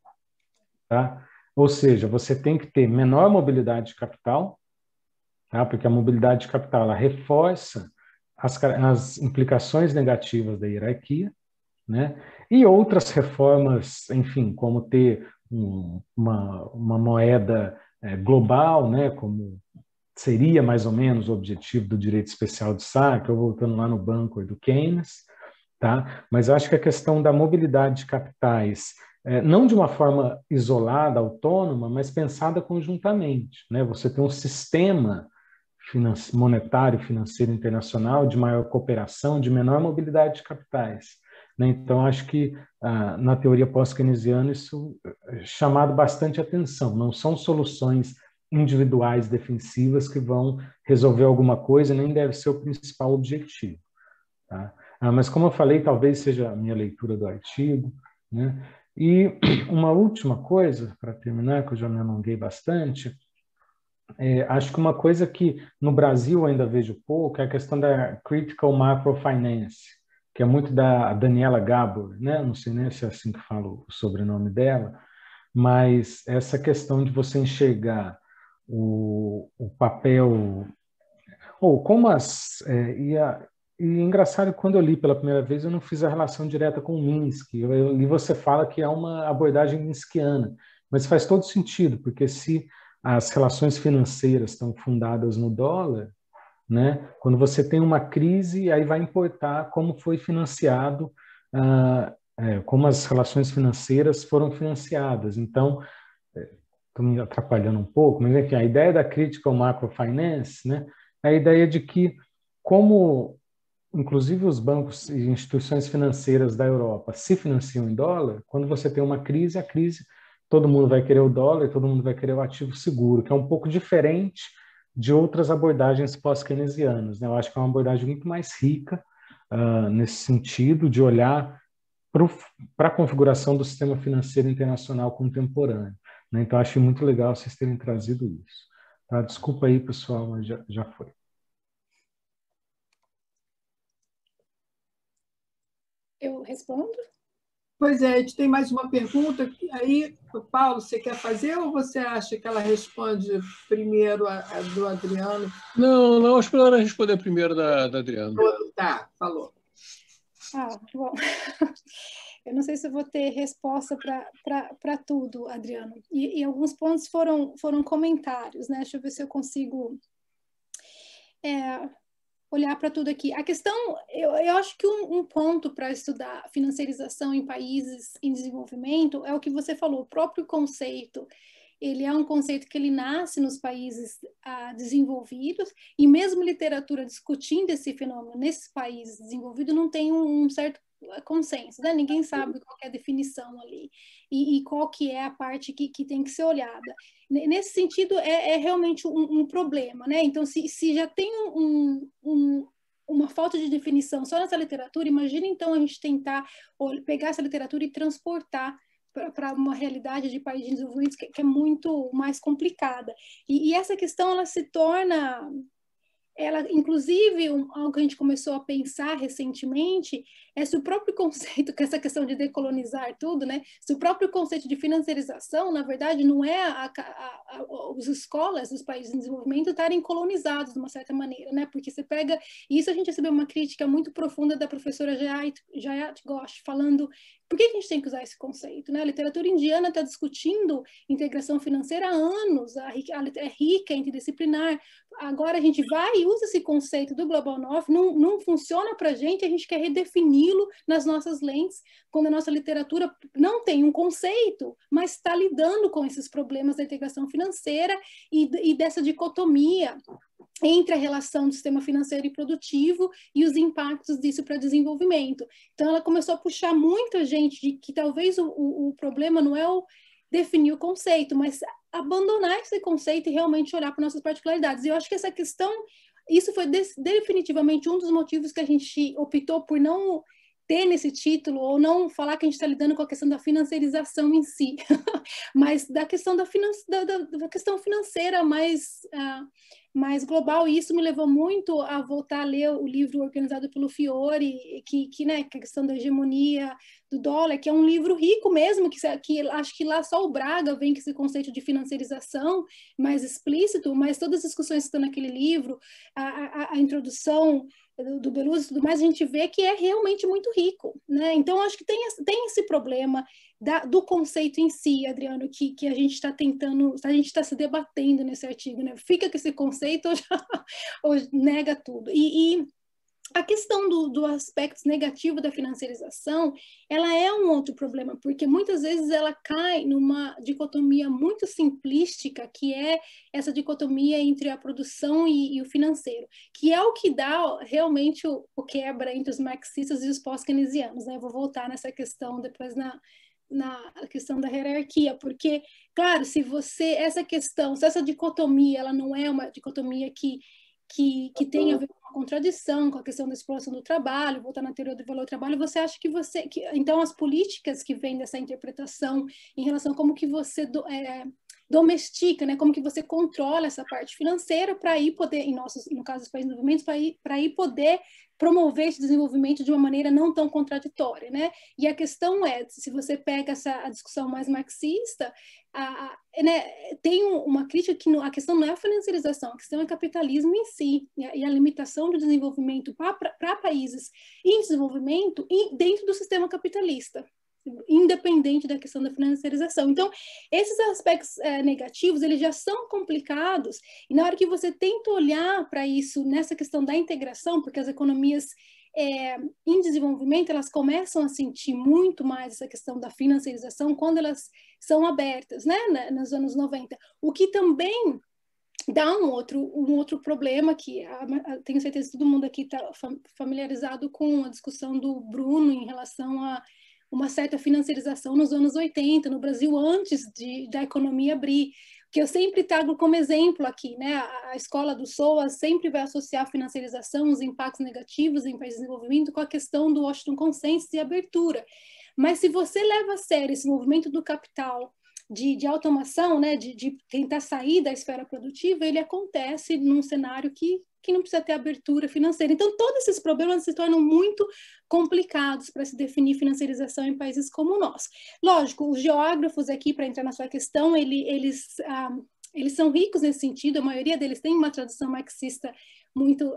tá? Ou seja, você tem que ter menor mobilidade de capital, tá? Porque a mobilidade de capital ela reforça as implicações negativas da hierarquia, né? E outras reformas, enfim, como ter uma moeda global, né? Como seria mais ou menos o objetivo do direito especial de saque, ou voltando lá no banco do Keynes, tá? Mas eu acho que a questão da mobilidade de capitais, não de uma forma isolada, autônoma, mas pensada conjuntamente, né? Você tem um sistema monetário, financeiro internacional de maior cooperação, de menor mobilidade de capitais, né? Então, acho que na teoria pós-keynesiana isso é chamado bastante atenção. Não são soluções individuais defensivas que vão resolver alguma coisa, nem deve ser o principal objetivo, tá? Mas como eu falei, talvez seja a minha leitura do artigo, né? E uma última coisa, para terminar, que eu já me alonguei bastante, acho que uma coisa que no Brasil eu ainda vejo pouco é a questão da Critical Macrofinance, que é muito da Daniela Gabor, né? Não sei nem se é assim que falo o sobrenome dela, mas essa questão de você enxergar o papel, ou como e engraçado, quando eu li pela primeira vez, eu não fiz a relação direta com o Minsky, e você fala que é uma abordagem minskiana, mas faz todo sentido, porque se as relações financeiras estão fundadas no dólar, né, quando você tem uma crise, aí vai importar como foi financiado, como as relações financeiras foram financiadas. Então, estou me atrapalhando um pouco, mas enfim, a ideia da Critical Macrofinance, né, é a ideia de que, como inclusive os bancos e instituições financeiras da Europa se financiam em dólar, quando você tem uma crise, a crise, todo mundo vai querer o dólar e todo mundo vai querer o ativo seguro, que é um pouco diferente de outras abordagens pós-keynesianas, né? Eu acho que é uma abordagem muito mais rica nesse sentido de olhar para a configuração do sistema financeiro internacional contemporâneo, né? Então, acho muito legal vocês terem trazido isso. Tá? Desculpa aí, pessoal, mas já foi. Eu respondo? Pois é, a gente tem mais uma pergunta. Aí, Paulo, você quer fazer ou você acha que ela responde primeiro a do Adriano? Não, acho melhor responder primeiro da Adriano. Tá, falou. Bom, eu não sei se eu vou ter resposta para tudo, Adriano. E alguns pontos foram comentários, né? Deixa eu ver se eu consigo olhar para tudo aqui. A questão, eu acho que um ponto para estudar financiarização em países em desenvolvimento é o que você falou, o próprio conceito. Ele é um conceito que ele nasce nos países desenvolvidos, e mesmo literatura discutindo esse fenômeno nesses países desenvolvidos não tem um certo consenso, né? Ninguém sabe qual é a definição ali e qual que é a parte que tem que ser olhada. Nesse sentido, é realmente um problema, né? Então, se já tem uma falta de definição só nessa literatura, imagina então a gente tentar pegar essa literatura e transportar para uma realidade de países de desenvolvimento que é muito mais complicada. E essa questão, ela se torna... inclusive, algo que a gente começou a pensar recentemente é se o próprio conceito, que essa questão de decolonizar tudo, né? Se o próprio conceito de financiarização, na verdade, não é as escolas dos países em desenvolvimento estarem colonizados de uma certa maneira, né? Porque você pega... E isso a gente recebeu uma crítica muito profunda da professora Jayat Ghosh, falando por que a gente tem que usar esse conceito, né? A literatura indiana está discutindo integração financeira há anos, é rica, é interdisciplinar. Agora a gente vai e usa esse conceito do Global North, não funciona para a gente quer redefini-lo nas nossas lentes, quando a nossa literatura não tem um conceito, mas está lidando com esses problemas da integração financeira e dessa dicotomia entre a relação do sistema financeiro e produtivo e os impactos disso para desenvolvimento. Então, ela começou a puxar muita gente de que talvez o problema não é definir o conceito, mas abandonar esse conceito e realmente olhar para nossas particularidades. E eu acho que essa questão, isso foi definitivamente um dos motivos que a gente optou por não ter nesse título, ou não falar que a gente está lidando com a questão da financiarização em si, mas da questão da questão financeira mais global. E isso me levou muito a voltar a ler o livro organizado pelo Fiore, né, que é a questão da hegemonia do dólar, que é um livro rico mesmo, que acho que lá só o Braga vem com esse conceito de financiarização mais explícito, mas todas as discussões que estão naquele livro, a introdução do Belouzzi e tudo mais, a gente vê que é realmente muito rico, né? Então, acho que tem esse problema do conceito em si, Adriano, que a gente está tentando, a gente está se debatendo nesse artigo, né? Fica com esse conceito ou nega tudo. E a questão do aspecto negativo da financiarização, ela é um outro problema, porque muitas vezes ela cai numa dicotomia muito simplística, que é essa dicotomia entre a produção e o financeiro, que é o que dá realmente o quebra entre os marxistas e os pós-keynesianos, né? Eu vou voltar nessa questão depois na questão da hierarquia, porque, claro, se essa dicotomia, ela não é uma dicotomia que tem a ver com a contradição, com a questão da exploração do trabalho, voltar na teoria do valor do trabalho, você acha que então as políticas que vêm dessa interpretação em relação a como que você domestica, né, como que você controla essa parte financeira para aí poder, no caso dos países de desenvolvimento, para aí poder promover esse desenvolvimento de uma maneira não tão contraditória, né? E a questão é, se você pega a discussão mais marxista, né, tem uma crítica que a questão não é a financiarização, a questão é o capitalismo em si, e a limitação do desenvolvimento para países em desenvolvimento dentro do sistema capitalista, independente da questão da financiarização. Então, esses aspectos negativos, eles já são complicados, e na hora que você tenta olhar para isso, nessa questão da integração, porque as economias em desenvolvimento, elas começam a sentir muito mais essa questão da financiarização quando elas são abertas, né, nos anos 90, o que também dá um outro problema que tenho certeza que todo mundo aqui está familiarizado com a discussão do Bruno em relação a uma certa financiarização nos anos 80, no Brasil, antes da economia abrir, que eu sempre trago como exemplo aqui, né? A escola do SOAS sempre vai associar a financiarização, os impactos negativos em países de desenvolvimento com a questão do Washington Consensus e abertura. Mas se você leva a sério esse movimento do capital, de automação, né? de tentar sair da esfera produtiva, ele acontece num cenário que não precisa ter abertura financeira. Então, todos esses problemas se tornam muito complicados para se definir financiarização em países como o nosso. Lógico, os geógrafos aqui, para entrar na sua questão, eles são ricos nesse sentido, a maioria deles tem uma tradição marxista muito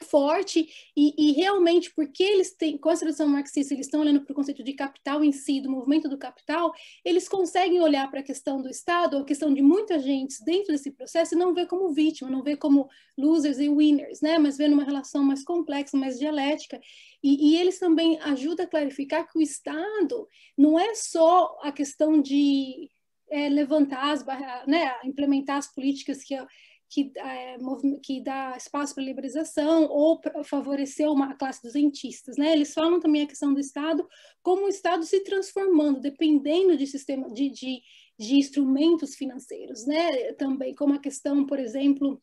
forte, e realmente, porque eles têm, com a tradição marxista, eles estão olhando para o conceito de capital em si, do movimento do capital, eles conseguem olhar para a questão do Estado, a questão de muita gente dentro desse processo, e não ver como vítima, não ver como losers e winners, né? Mas ver numa relação mais complexa, mais dialética, e eles também ajudam a clarificar que o Estado não é só a questão de levantar as barreiras, né? Implementar as políticas que dá espaço para liberalização ou para favorecer uma classe dos rentistas, né? Eles falam também a questão do Estado, como o Estado se transformando, dependendo de sistema de instrumentos financeiros, né? Também como a questão, por exemplo,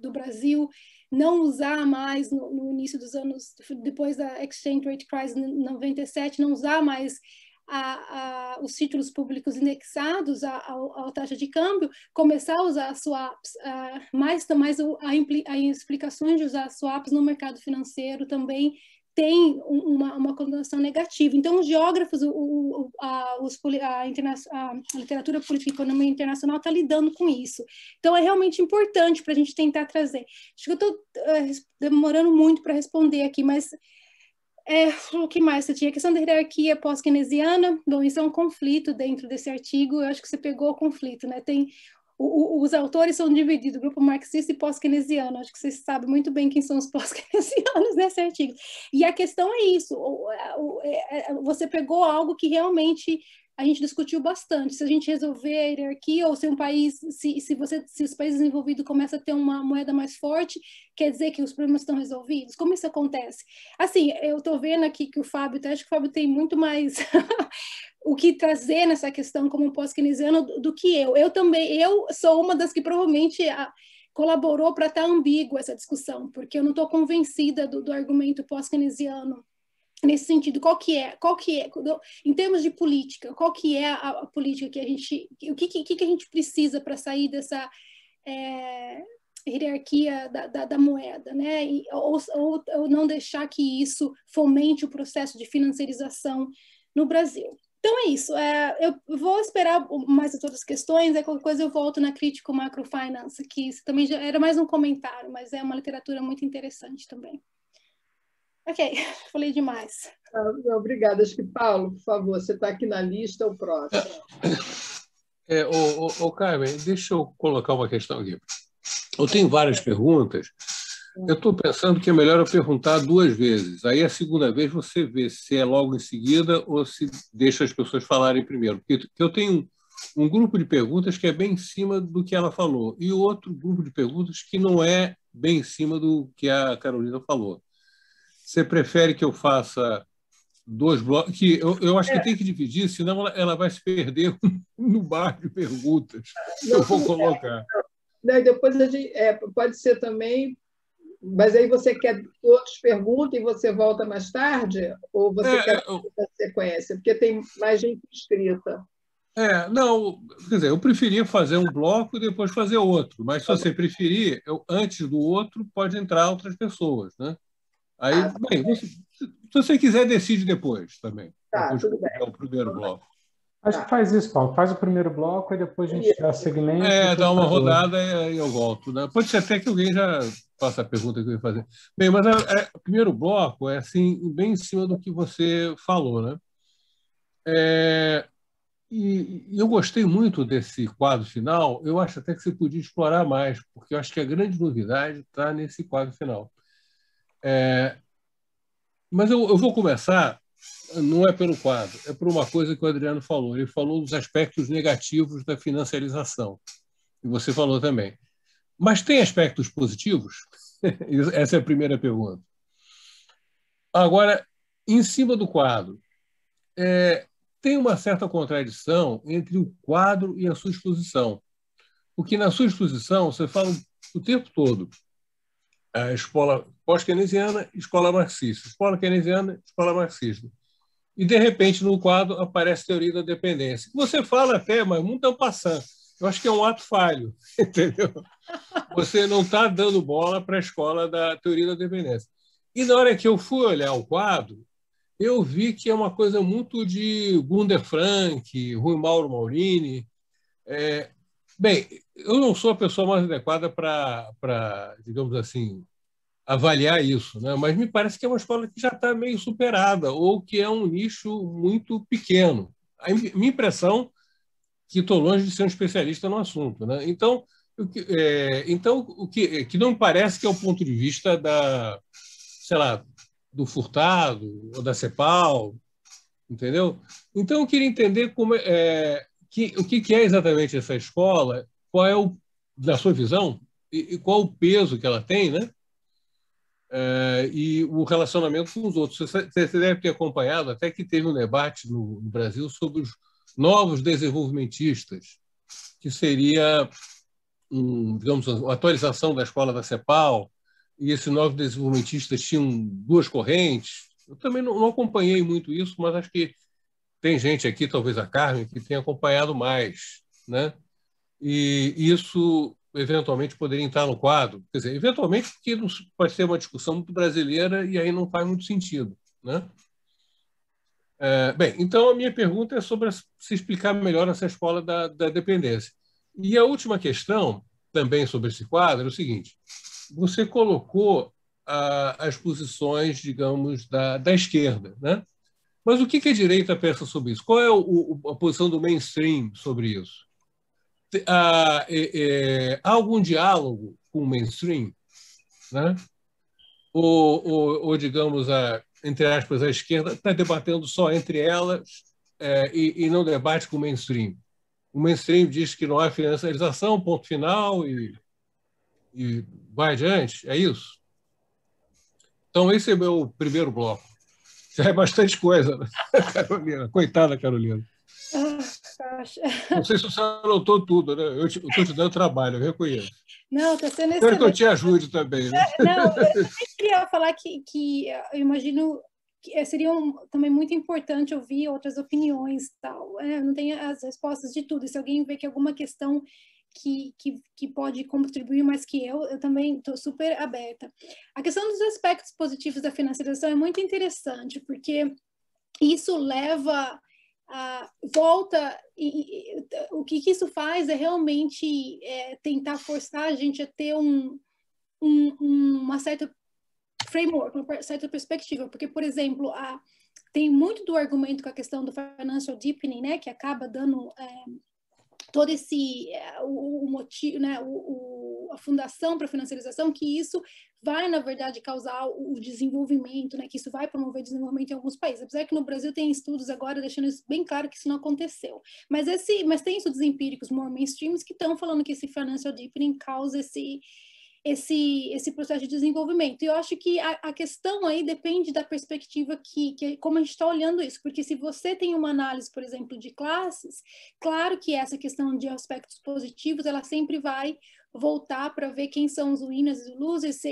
do Brasil não usar mais no início dos anos, depois da Exchange Rate Crisis em 97, não usar mais os títulos públicos indexados à taxa de câmbio, começar a usar swaps, mais as explicações de usar swaps no mercado financeiro também tem uma conotação negativa. Então, os geógrafos, a literatura política e economia internacional está lidando com isso. Então, é realmente importante para a gente tentar trazer. Acho que eu estou demorando muito para responder aqui, mas o que mais você tinha? A questão da hierarquia pós-keynesiana. Bom, isso é um conflito dentro desse artigo. Eu acho que você pegou o conflito, né? Os autores são divididos, grupo marxista e pós-keynesiano. Acho que vocês sabem muito bem quem são os pós-keynesianos nesse artigo. E a questão é isso. Você pegou algo que realmente a gente discutiu bastante. Se a gente resolver a hierarquia, ou se um país, se os países desenvolvidos começam a ter uma moeda mais forte, quer dizer que os problemas estão resolvidos? Como isso acontece? Assim, eu estou vendo aqui que acho que o Fábio tem muito mais o que trazer nessa questão como pós-keynesiano do que eu. Eu sou uma das que provavelmente, colaborou para estar ambígua essa discussão, porque eu não estou convencida do argumento pós-keynesiano nesse sentido. Qual que é, em termos de política, qual que é a política que a gente, o que a gente precisa para sair dessa hierarquia da moeda, né? Ou não deixar que isso fomente o processo de financiarização no Brasil. Então é isso. Eu vou esperar mais as outras questões, qualquer coisa eu volto na Crítico Macrofinance, que também já era mais um comentário, mas é uma literatura muito interessante também. Ok, falei demais. Obrigada. Acho que, Paulo, por favor, você está aqui na lista, o próximo. Carmen, deixa eu colocar uma questão aqui. Eu tenho várias perguntas. Eu estou pensando que é melhor eu perguntar 2 vezes. Aí a segunda vez você vê se é logo em seguida ou se deixa as pessoas falarem primeiro. Porque eu tenho um grupo de perguntas que é bem em cima do que ela falou e outro grupo de perguntas que não é bem em cima do que a Carolina falou. Você prefere que eu faça 2 blocos? Que eu acho que tem que dividir, senão ela vai se perder no bar de perguntas. Eu vou colocar. Depois a gente, pode ser também, mas aí você quer que outros perguntem e você volta mais tarde? Ou você quer a sequência? Porque tem mais gente inscrita. Não, quer dizer, eu preferia fazer um bloco e depois fazer outro, mas se você preferir, antes do outro pode entrar outras pessoas, né? Aí, bem, se você quiser, decide depois também. Tá, depois tudo bem. O primeiro bloco. Acho que faz isso, Paulo. Faz o primeiro bloco e depois a gente dá segmento. Dá uma rodada e eu volto, né? Pode ser até que alguém já faça a pergunta que eu ia fazer. Bem, mas o primeiro bloco é assim, bem em cima do que você falou, né? E eu gostei muito desse quadro final. Eu acho até que você podia explorar mais, porque eu acho que a grande novidade está nesse quadro final. Mas eu vou começar, não é pelo quadro, é por uma coisa que o Adriano falou. Ele falou dos aspectos negativos da financiarização, e você falou também. Mas tem aspectos positivos? Essa é a primeira pergunta. Agora, em cima do quadro, tem uma certa contradição entre o quadro e a sua exposição. Porque na sua exposição você fala o tempo todo a escola pós-keynesiana, escola marxista. Escola keynesiana, escola marxista. E, de repente, no quadro aparece a teoria da dependência. Você fala até, mas muito en passant. Eu acho que é um ato falho, entendeu? Você não está dando bola para a escola da teoria da dependência. E, na hora que eu fui olhar o quadro, eu vi que é uma coisa muito de Gunder Frank, Rui Mauro Maurini. Bem, eu não sou a pessoa mais adequada para, digamos assim, avaliar isso, né? Mas me parece que é uma escola que já está meio superada ou que é um nicho muito pequeno. A minha impressão é que estou longe de ser um especialista no assunto, né? Então, o que não me parece que é o ponto de vista sei lá, do Furtado ou da CEPAL, entendeu? Então, eu queria entender o que é exatamente essa escola, qual é na sua visão, e qual o peso que ela tem, né? E o relacionamento com os outros. Você deve ter acompanhado até que teve um debate no Brasil sobre os novos desenvolvimentistas, que seria, digamos, uma atualização da escola da CEPAL, e esses novos desenvolvimentistas tinham 2 correntes. Eu também não acompanhei muito isso, mas acho que tem gente aqui, talvez a Carmen, que tem acompanhado mais, né? E isso eventualmente poderia entrar no quadro. Quer dizer, eventualmente, porque pode ser uma discussão muito brasileira e aí não faz muito sentido, né? Bem, então a minha pergunta é sobre se explicar melhor essa escola da dependência. E a última questão, também sobre esse quadro, é o seguinte: você colocou as posições, digamos, da esquerda, né? Mas o que a direita pensa sobre isso? Qual é a posição do mainstream sobre isso? Há algum diálogo com o mainstream, né? Ou digamos, entre aspas, a esquerda está debatendo só entre elas e não debate com o mainstream. O mainstream diz que não há financiarização, ponto final, e vai adiante, é isso? Então, esse é o meu primeiro bloco. Já é bastante coisa, né? Carolina, coitada Carolina. Não sei se você anotou tudo, né? Eu estou te dando trabalho, eu reconheço. Não, está sendo excelente. Espero que eu te ajude também. Né? Não, eu queria falar que eu imagino que seria também muito importante ouvir outras opiniões, tal. Eu não tenho as respostas de tudo. E se alguém vê que alguma questão que pode contribuir mais que eu também estou super aberta. A questão dos aspectos positivos da financiarização é muito interessante, porque isso leva volta, e o que isso faz é realmente tentar forçar a gente a ter uma certa framework, uma certa perspectiva, porque, por exemplo, tem muito do argumento com a questão do financial deepening, né, que acaba dando todo esse o motivo, né, a fundação para a financiarização, que isso vai, na verdade, causar o desenvolvimento, né, que isso vai promover desenvolvimento em alguns países. Apesar que no Brasil tem estudos agora deixando isso bem claro que isso não aconteceu. Mas tem estudos empíricos more mainstreams que estão falando que esse financial deepening causa esse processo de desenvolvimento. E eu acho que a questão aí depende da perspectiva que como a gente está olhando isso, porque se você tem uma análise, por exemplo, de classes, claro que essa questão de aspectos positivos, ela sempre vai voltar para ver quem são os winners e os losers, se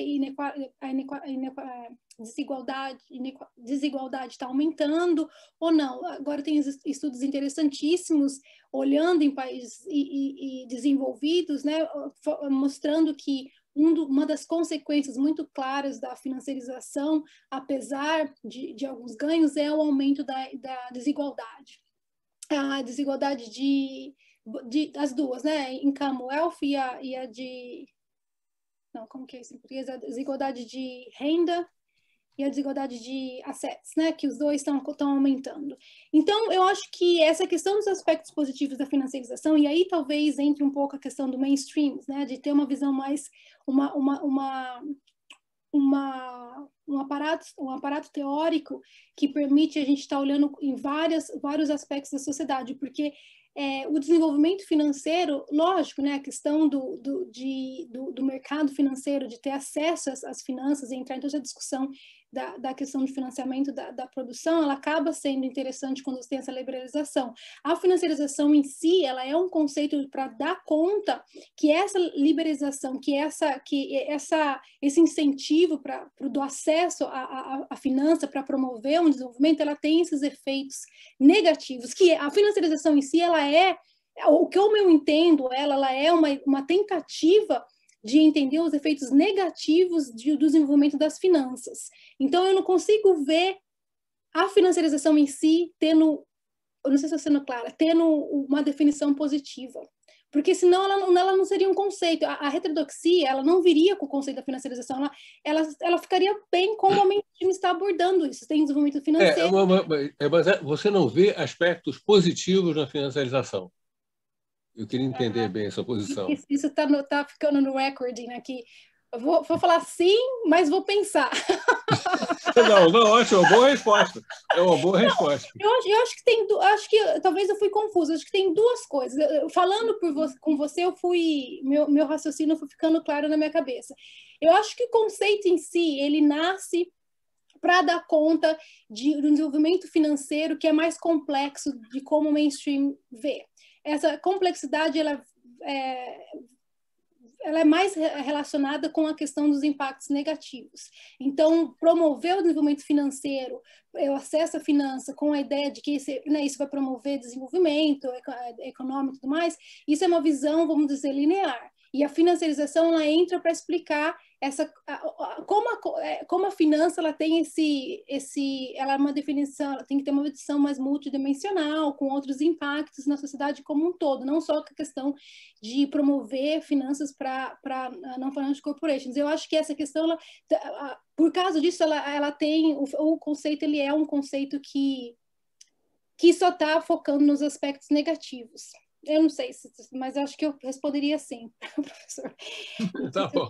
a desigualdade está aumentando ou não. Agora tem estudos interessantíssimos olhando em países desenvolvidos, né, mostrando que uma das consequências muito claras da financiarização, apesar de alguns ganhos, é o aumento da desigualdade. A desigualdade das duas, né? Income wealth e a de... Não, como que é isso em português? A desigualdade de renda e a desigualdade de assets, né? Que os dois estão aumentando. Então, eu acho que essa questão dos aspectos positivos da financiarização, e aí talvez entre um pouco a questão do mainstream, né? De ter uma visão mais... um aparato teórico que permite a gente estar olhando em vários aspectos da sociedade, porque o desenvolvimento financeiro, lógico, né, a questão do mercado financeiro, de ter acesso às finanças, e entrar em toda a discussão da questão de financiamento da produção, ela acaba sendo interessante quando você tem essa liberalização. A financiarização em si, ela é um conceito para dar conta que essa liberalização, que esse incentivo do acesso à finança para promover um desenvolvimento, ela tem esses efeitos negativos, que a financiarização em si, como eu entendo ela é uma tentativa de entender os efeitos negativos do desenvolvimento das finanças. Então, eu não consigo ver a financiarização em si tendo, eu não sei se estou sendo clara, tendo uma definição positiva. Porque senão ela não seria um conceito. A heterodoxia, ela não viria com o conceito da financiarização, ela ficaria bem como a mainstream está abordando isso. Tem desenvolvimento financeiro. Mas você não vê aspectos positivos na financiarização. Eu queria entender bem essa posição. Isso tá ficando no recording aqui. Eu vou falar sim, mas vou pensar. Não, ótimo, uma boa resposta. É uma boa resposta. Eu acho que talvez eu fui confusa. Acho que tem duas coisas. Falando com você, meu raciocínio foi ficando claro na minha cabeça. Eu acho que o conceito em si, ele nasce para dar conta de um desenvolvimento financeiro que é mais complexo de como o mainstream vê. Essa complexidade, ela é mais relacionada com a questão dos impactos negativos. Então, promover o desenvolvimento financeiro, o acesso à finança com a ideia de que isso vai promover desenvolvimento econômico e tudo mais, isso é uma visão, vamos dizer, linear. E a financiarização, ela entra para explicar como a finança ela tem ela é uma definição, ela tem que ter uma visão mais multidimensional, com outros impactos na sociedade como um todo, não só a questão de promover finanças para non-financial corporations. Eu acho que essa questão, por causa disso, ela tem o conceito, ele é um conceito que só está focando nos aspectos negativos. Eu não sei, mas acho que eu responderia sim, professor. Tá bom.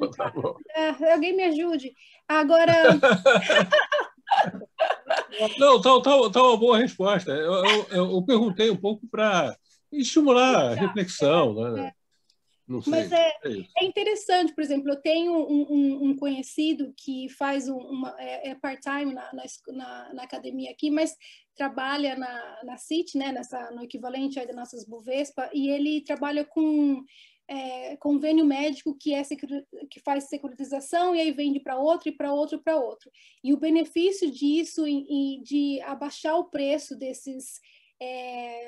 Alguém me ajude. Agora... Não, tá uma boa resposta. Eu perguntei um pouco para estimular a reflexão. Né? Não sei. Mas é interessante, por exemplo, eu tenho um conhecido que faz é part-time na academia aqui, mas trabalha na CIT, né, no equivalente aí das nossas Bovespa, e ele trabalha com convênio médico que faz securitização e aí vende para outro, e para outro, para outro. E o benefício disso de abaixar o preço desses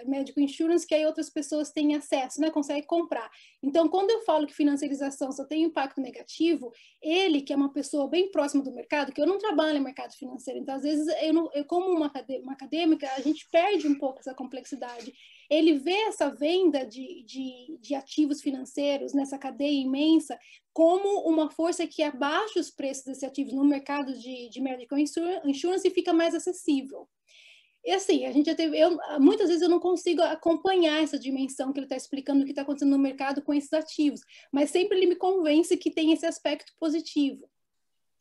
medical insurance, que aí outras pessoas têm acesso, né, conseguem comprar. Então, quando eu falo que financiarização só tem impacto negativo, ele, que é uma pessoa bem próxima do mercado, que eu não trabalho no mercado financeiro, então, às vezes, eu como uma acadêmica, a gente perde um pouco essa complexidade. Ele vê essa venda de ativos financeiros nessa cadeia imensa como uma força que abaixa os preços desses ativos no mercado de medical insurance e fica mais acessível. E assim, a gente já teve, muitas vezes eu não consigo acompanhar essa dimensão que ele está explicando do que está acontecendo no mercado com esses ativos, mas sempre ele me convence que tem esse aspecto positivo.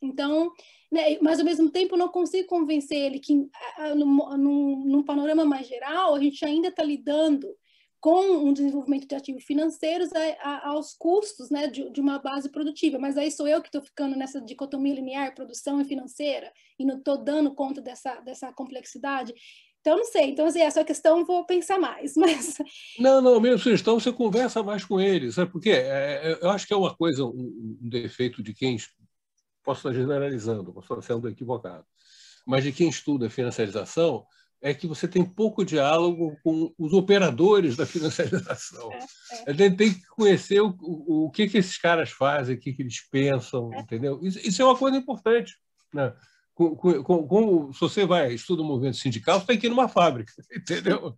Então, né, mas ao mesmo tempo eu não consigo convencer ele que num panorama mais geral, a gente ainda está lidando com um desenvolvimento de ativos financeiros aos custos, né, de uma base produtiva. Mas aí sou eu que estou ficando nessa dicotomia linear, produção e financeira, e não estou dando conta dessa complexidade. Então, não sei. Então, assim, essa questão eu vou pensar mais. Mas... Não, minha sugestão, você conversa mais com eles, sabe por quê? Eu acho que é uma coisa, um defeito de quem... Posso estar generalizando, posso estar sendo equivocado, mas de quem estuda financiarização, é que você tem pouco diálogo com os operadores da financiarização. A gente tem que conhecer o que esses caras fazem, o que eles pensam, entendeu? Isso é uma coisa importante, né? Se você estuda o movimento sindical, você tem que ir numa fábrica, entendeu?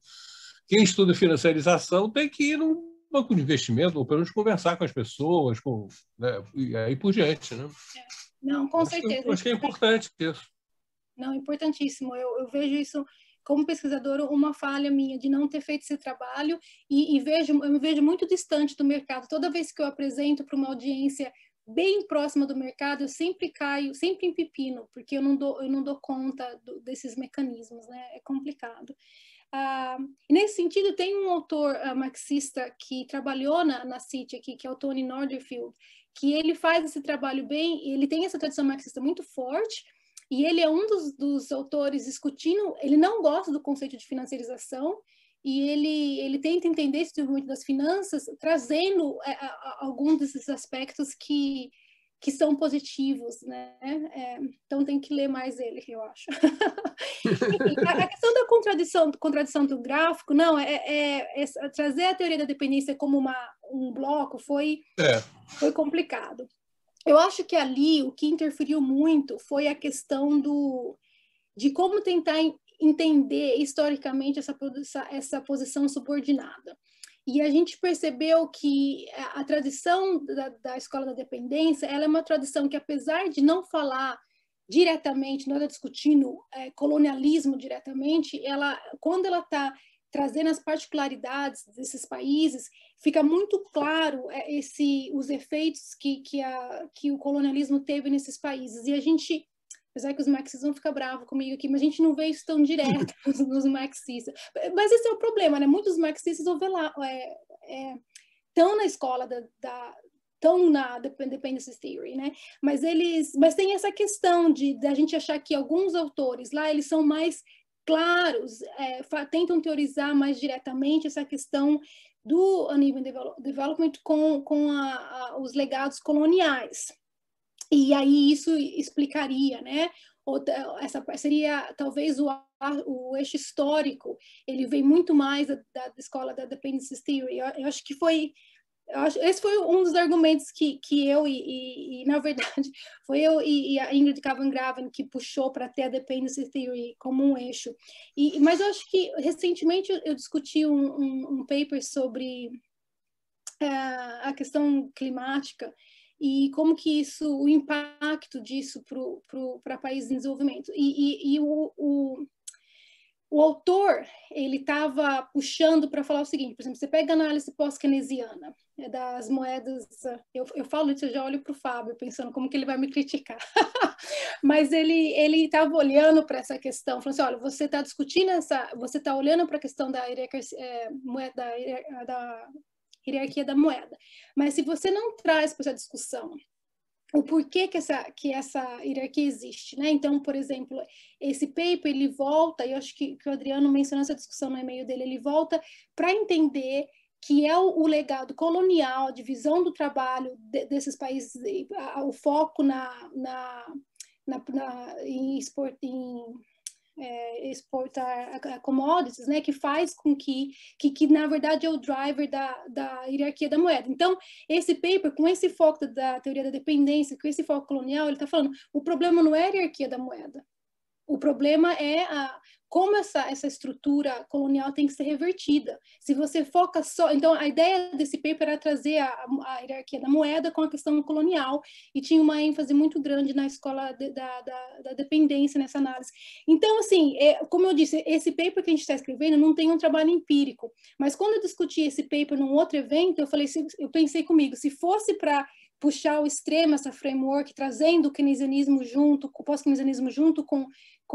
Quem estuda financiarização tem que ir num banco de investimento, ou pelo menos conversar com as pessoas, né? E aí por diante, né? Não, com certeza. Acho que é importante isso. Não, importantíssimo. Eu vejo isso como pesquisadora uma falha minha de não ter feito esse trabalho e eu me vejo muito distante do mercado. Toda vez que eu apresento para uma audiência bem próxima do mercado, eu sempre caio, sempre em pepino, porque eu não dou conta desses mecanismos, né? É complicado. Nesse sentido, tem um autor marxista que trabalhou na CIT aqui, que é o Tony Norderfield, que ele faz esse trabalho bem, ele tem essa tradição marxista muito forte, e ele é um dos autores discutindo, ele não gosta do conceito de financiarização, e ele tenta entender esse desenvolvimento das finanças, trazendo alguns desses aspectos que são positivos, né? Então tem que ler mais ele, eu acho. Enfim, a questão da contradição do gráfico, não, trazer a teoria da dependência como um bloco foi complicado. Eu acho que ali o que interferiu muito foi a questão de como tentar entender historicamente essa posição subordinada. E a gente percebeu que a tradição da escola da dependência, ela é uma tradição que, apesar de não falar diretamente, não está discutindo colonialismo diretamente, quando ela está trazendo as particularidades desses países, fica muito claro os efeitos que o colonialismo teve nesses países. E a gente, apesar que os marxistas vão ficar bravos comigo aqui, mas a gente não vê isso tão direto nos marxistas. Mas esse é o problema, né? Muitos marxistas estão na escola estão na Dependency Theory, né? Mas tem essa questão da gente achar que alguns autores lá, eles são mais claros, tentam teorizar mais diretamente essa questão do uneven development com os legados coloniais. E aí isso explicaria, né? Essa seria talvez o eixo histórico, ele vem muito mais da escola da Dependency Theory. Eu acho que esse foi um dos argumentos que eu na verdade, foi eu e a Ingrid Kavan-Graven que puxou para ter a Dependency Theory como um eixo. Mas eu acho que, recentemente, eu discuti um paper sobre a questão climática e como que o impacto disso para países em desenvolvimento. O autor, ele estava puxando para falar o seguinte, por exemplo, você pega a análise pós-keynesiana das moedas, eu falo isso, eu já olho para o Fábio, pensando como que ele vai me criticar, mas ele estava olhando para essa questão, falando assim, olha, você está discutindo você está olhando para a questão da hierarquia da moeda. Mas se você não traz para essa discussão o porquê que essa hierarquia existe, né? Então, por exemplo, esse paper, ele volta, e eu acho que o Adriano mencionou essa discussão no e-mail dele, ele volta para entender que é o legado colonial, a divisão do trabalho desses países, o foco em exportar commodities, né, que faz com que na verdade é o driver da hierarquia da moeda. Então, esse paper, com esse foco da teoria da dependência, com esse foco colonial, ele está falando, o problema não é a hierarquia da moeda, o problema é como essa estrutura colonial tem que ser revertida. Se você foca só... Então, a ideia desse paper era trazer a hierarquia da moeda com a questão colonial, e tinha uma ênfase muito grande na escola da dependência nessa análise. Então, assim, como eu disse, esse paper que a gente está escrevendo não tem um trabalho empírico, mas quando eu discuti esse paper num outro evento, eu pensei comigo, se fosse para puxar ao extremo essa framework, trazendo o keynesianismo junto, o pós-keynesianismo junto com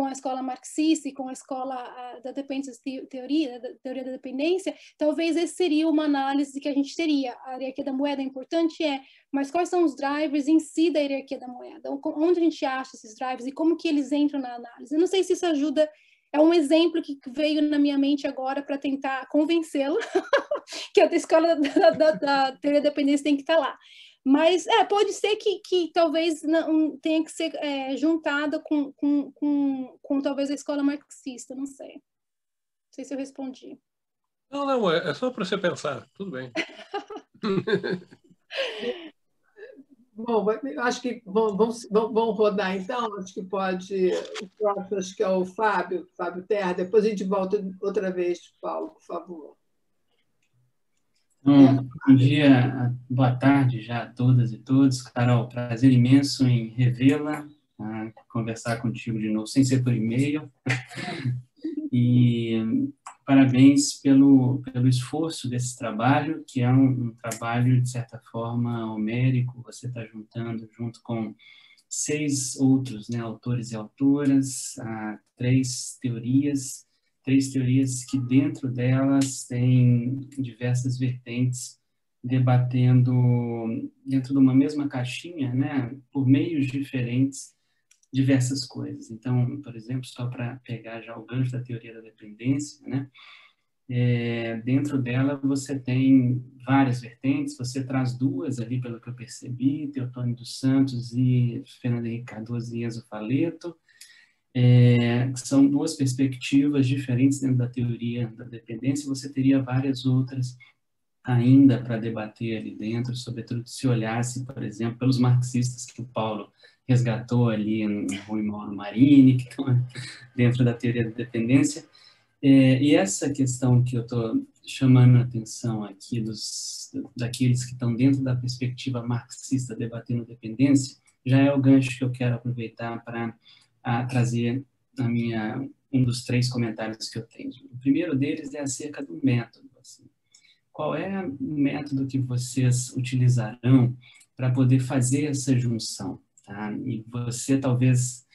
a escola marxista e com a escola da teoria da dependência, talvez esse seria uma análise que a gente teria. A hierarquia da moeda é importante, mas quais são os drivers em si da hierarquia da moeda? Onde a gente acha esses drivers e como que eles entram na análise? Eu não sei se isso ajuda, é um exemplo que veio na minha mente agora para tentar convencê-lo que a escola da teoria da dependência tem que estar lá. Mas pode ser que talvez não tenha que ser juntada com talvez a escola marxista, não sei. Não sei se eu respondi. Não, é só para você pensar, tudo bem. Bom, acho que vamos rodar então, acho que pode, o próximo acho que é o Fábio Terra, depois a gente volta outra vez, Paulo, por favor. Bom dia, boa tarde já a todas e todos. Carol, prazer imenso em revê-la, conversar contigo de novo, sem ser por e-mail. E parabéns pelo esforço desse trabalho, que é um trabalho, de certa forma, homérico. Você está juntando, junto com 6 outros, né, autores e autoras, 3 teorias que dentro delas têm diversas vertentes debatendo dentro de uma mesma caixinha, né, por meios diferentes, diversas coisas. Então, por exemplo, só para pegar já o gancho da teoria da dependência, né, dentro dela você tem várias vertentes, você traz 2 ali, pelo que eu percebi, Teotônio dos Santos e Fernando Henrique Cardoso e Enzo Faleto, são 2 perspectivas diferentes dentro da teoria da dependência. Você teria várias outras ainda para debater ali dentro, sobretudo se olhasse, por exemplo, pelos marxistas que o Paulo resgatou ali em Rui Mauro Marini, que estão dentro da teoria da dependência. E essa questão que eu estou chamando a atenção aqui daqueles que estão dentro da perspectiva marxista debatendo dependência, já é o gancho que eu quero aproveitar para trazer um dos 3 comentários que eu tenho. O primeiro deles é acerca do método. Assim. Qual é o método que vocês utilizarão para poder fazer essa junção? Tá? E você talvez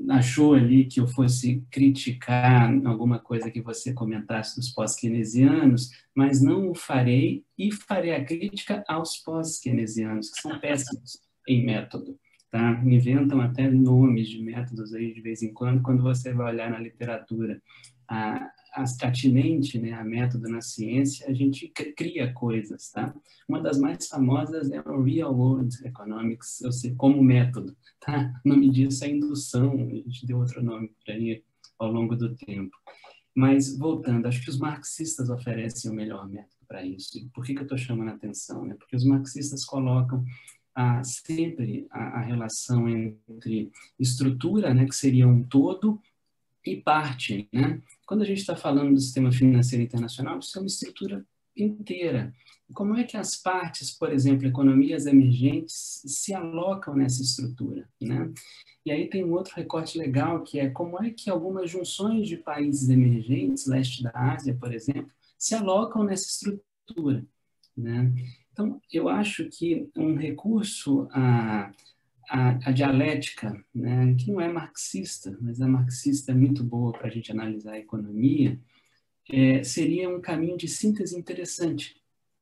achou ali que eu fosse criticar alguma coisa que você comentasse dos pós-keynesianos, mas não o farei, e farei a crítica aos pós-keynesianos, que são péssimos em método. Tá? Inventam até nomes de métodos aí de vez em quando você vai olhar na literatura atinente, né, a método na ciência, a gente cria coisas, tá? Uma das mais famosas é o Real World Economics, ou seja, como método, tá? O nome disso é indução, a gente deu outro nome para ele ao longo do tempo. Mas, voltando, acho que os marxistas oferecem o melhor método para isso. E por que eu estou chamando a atenção? Né? Porque os marxistas colocam sempre a relação entre estrutura, né, que seria um todo, e parte, né? Quando a gente está falando do sistema financeiro internacional, isso é uma estrutura inteira. Como é que as partes, por exemplo, economias emergentes, se alocam nessa estrutura, né? E aí tem um outro recorte legal, que é como é que algumas junções de países emergentes, leste da Ásia, por exemplo, se alocam nessa estrutura, né? Então, eu acho que um recurso a dialética, né, que não é marxista, mas a marxista é muito boa para a gente analisar a economia, seria um caminho de síntese interessante,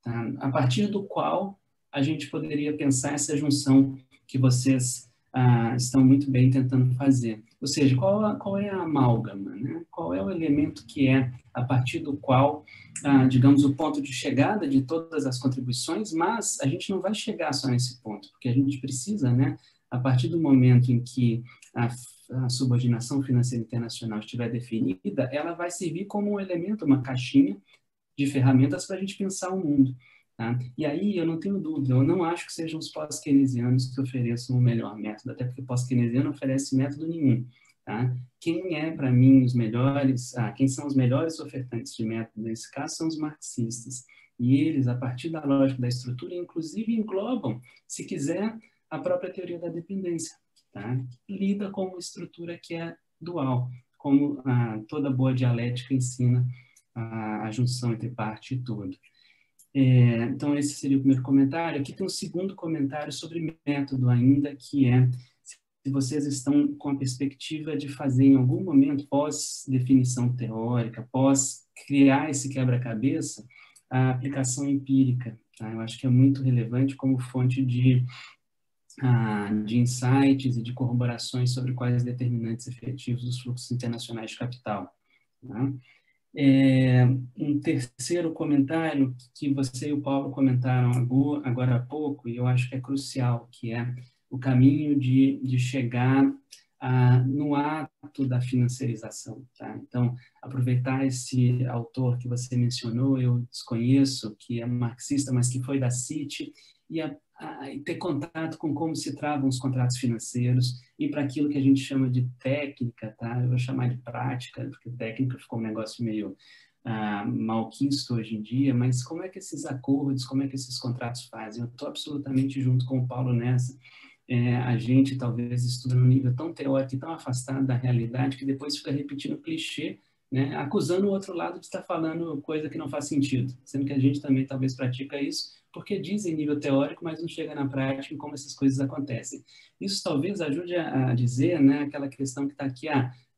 tá? A partir do qual a gente poderia pensar essa junção que vocês estão muito bem tentando fazer. Ou seja, qual é a amálgama, né? Qual é o elemento que é a partir do qual, digamos, o ponto de chegada de todas as contribuições, mas a gente não vai chegar só nesse ponto, porque a gente precisa, né, a partir do momento em que a subordinação financeira internacional estiver definida, ela vai servir como um elemento, uma caixinha de ferramentas para a gente pensar o mundo. Tá? E aí, eu não tenho dúvida, eu não acho que sejam os pós-keynesianos que ofereçam o melhor método, até porque pós-keynesiano não oferece método nenhum. Tá? Quem é, para mim, os melhores, quem são os melhores ofertantes de método nesse caso são os marxistas. E eles, a partir da lógica da estrutura, inclusive englobam, se quiser, a própria teoria da dependência. Tá? Lida com uma estrutura que é dual, como toda boa dialética ensina a junção entre parte e todo. Então, esse seria o primeiro comentário. Aqui tem um segundo comentário sobre método ainda, que é se vocês estão com a perspectiva de fazer em algum momento, pós-definição teórica, pós-criar esse quebra-cabeça, a aplicação empírica. Tá? Eu acho que é muito relevante como fonte de insights e de corroborações sobre quais determinantes efetivos dos fluxos internacionais de capital. Tá? Um terceiro comentário que você e o Paulo comentaram agora há pouco, e eu acho que é crucial, que é o caminho de chegar no ato da financiarização. Tá? Então, aproveitar esse autor que você mencionou, eu desconheço, que é marxista, mas que foi da Citi, e ter contato com como se travam os contratos financeiros e para aquilo que a gente chama de técnica, tá? Eu vou chamar de prática, porque técnica ficou um negócio meio malquisto hoje em dia, mas como é que esses acordos, como é que esses contratos fazem? Eu estou absolutamente junto com o Paulo nessa. A gente talvez estuda num nível tão teórico e tão afastado da realidade que depois fica repetindo clichê, né? Acusando o outro lado de estar falando coisa que não faz sentido, sendo que a gente também talvez pratica isso, porque diz em nível teórico, mas não chega na prática em como essas coisas acontecem. Isso talvez ajude a dizer, né, aquela questão que está aqui,